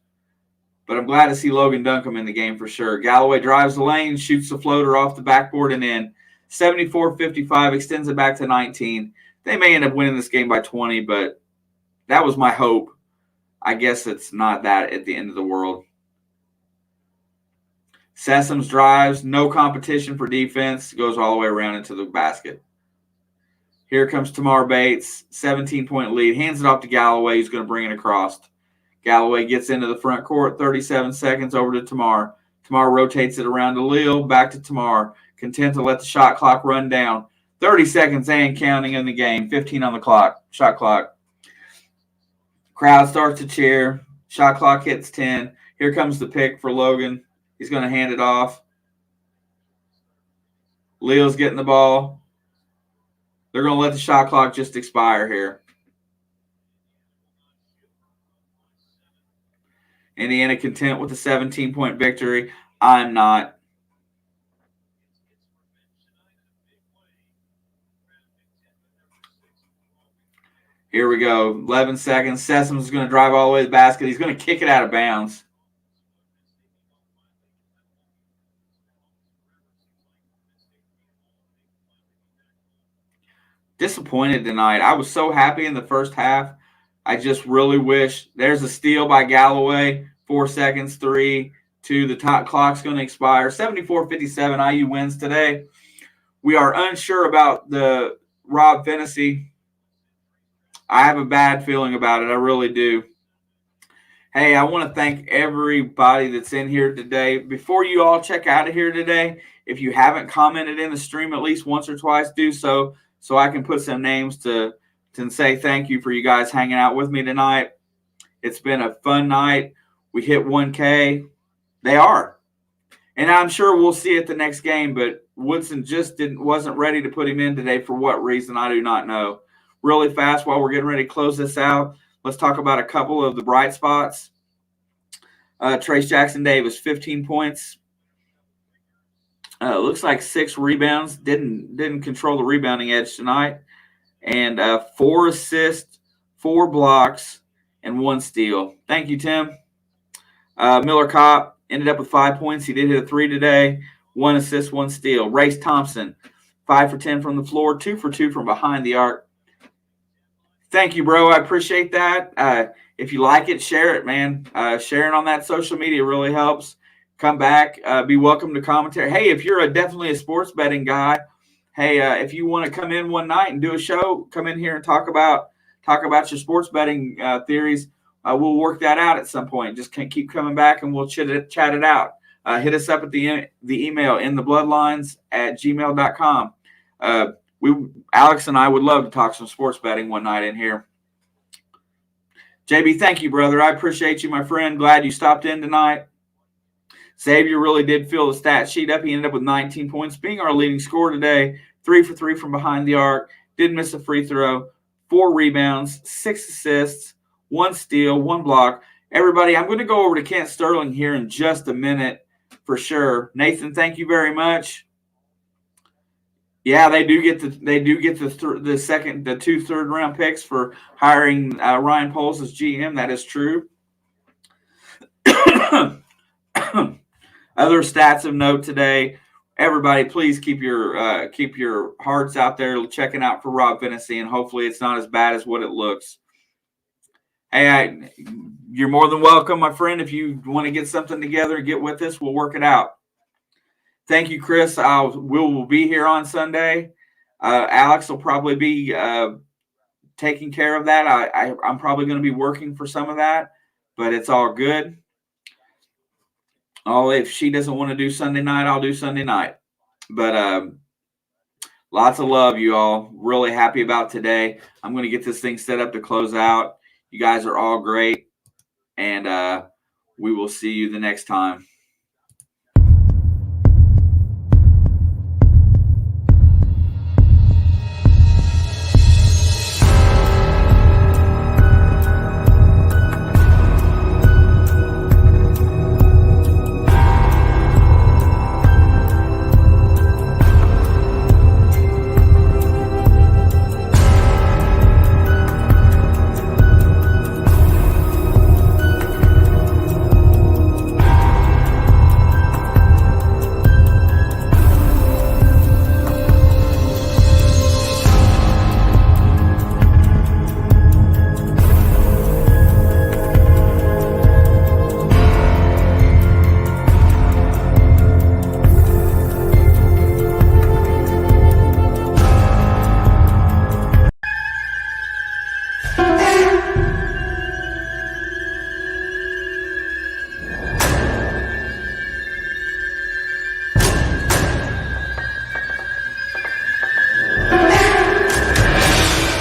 but I'm glad to see Logan Duncombe in the game for sure. Galloway drives the lane, shoots the floater off the backboard and in. 74-55, extends it back to 19. They may end up winning this game by 20, but that was my hope. I guess it's not that at the end of the world. Sessoms drives, no competition for defense, goes all the way around into the basket. Here comes Tamar Bates, 17-point lead, hands it off to Galloway, who's going to bring it across. Galloway gets into the front court, 37 seconds over to Tamar. Tamar rotates it around to Leal, back to Tamar. Content to let the shot clock run down. 30 seconds and counting in the game, 15 on the clock, shot clock. Crowd starts to cheer. Shot clock hits 10. Here comes the pick for Logan. He's going to hand it off. Leal's getting the ball. They're going to let the shot clock just expire here. Indiana content with a 17-point victory. I'm not. Here we go. 11 seconds. Sessum's going to drive all the way to the basket. He's going to kick it out of bounds. Disappointed tonight. I was so happy in the first half. I just really wish. There's a steal by Galloway. 4 seconds, 3, 2. The top clock's going to expire. 74-57. IU wins today. We are unsure about the Rob Fennessy. I have a bad feeling about it. I really do. Hey, I want to thank everybody that's in here today. Before you all check out of here today, if you haven't commented in the stream at least once or twice, do so I can put some names to say thank you for you guys hanging out with me tonight. It's been a fun night. We hit 1K. They are. And I'm sure we'll see it the next game, but Woodson just wasn't ready to put him in today. For what reason, I do not know. Really fast, while we're getting ready to close this out, let's talk about a couple of the bright spots. Trace Jackson-Davis, 15 points. Looks like 6 rebounds. Didn't control the rebounding edge tonight. And 4 assists, 4 blocks, and 1 steal. Thank you, Tim. Miller Kopp ended up with 5 points. He did hit a 3 today. 1 assist, 1 steal. Race Thompson, 5 for 10 from the floor, 2 for 2 from behind the arc. Thank you, bro. I appreciate that. If you like it, share it, man. Sharing on that social media really helps. Come back. Be welcome to commentary. Hey, if you're definitely a sports betting guy, hey, if you want to come in one night and do a show, come in here and talk about your sports betting theories. We'll work that out at some point. Just keep coming back and we'll chat it out. Hit us up at the email inthebloodlines@gmail.com. Alex and I would love to talk some sports betting one night in here. JB, thank you, brother. I appreciate you, my friend. Glad you stopped in tonight. Xavier really did fill the stat sheet up. He ended up with 19 points, being our leading scorer today. 3 for 3 from behind the arc. Didn't miss a free throw. 4 rebounds, 6 assists, 1 steal, 1 block. Everybody, I'm going to go over to Kent Sterling here in just a minute for sure. Nathan, thank you very much. Yeah, they do get the 2 third-round picks for hiring Ryan Poles as GM. That is true. Other stats of note today. Everybody, please keep your hearts out there checking out for Rob Fennessy, and hopefully it's not as bad as what it looks. Hey, you're more than welcome, my friend. If you want to get something together, get with us. We'll work it out. Thank you, Chris. We'll be here on Sunday. Alex will probably be taking care of that. I'm probably going to be working for some of that, but it's all good. If she doesn't want to do Sunday night, I'll do Sunday night. But lots of love, you all. Really happy about today. I'm going to get this thing set up to close out. You guys are all great, and we will see you the next time.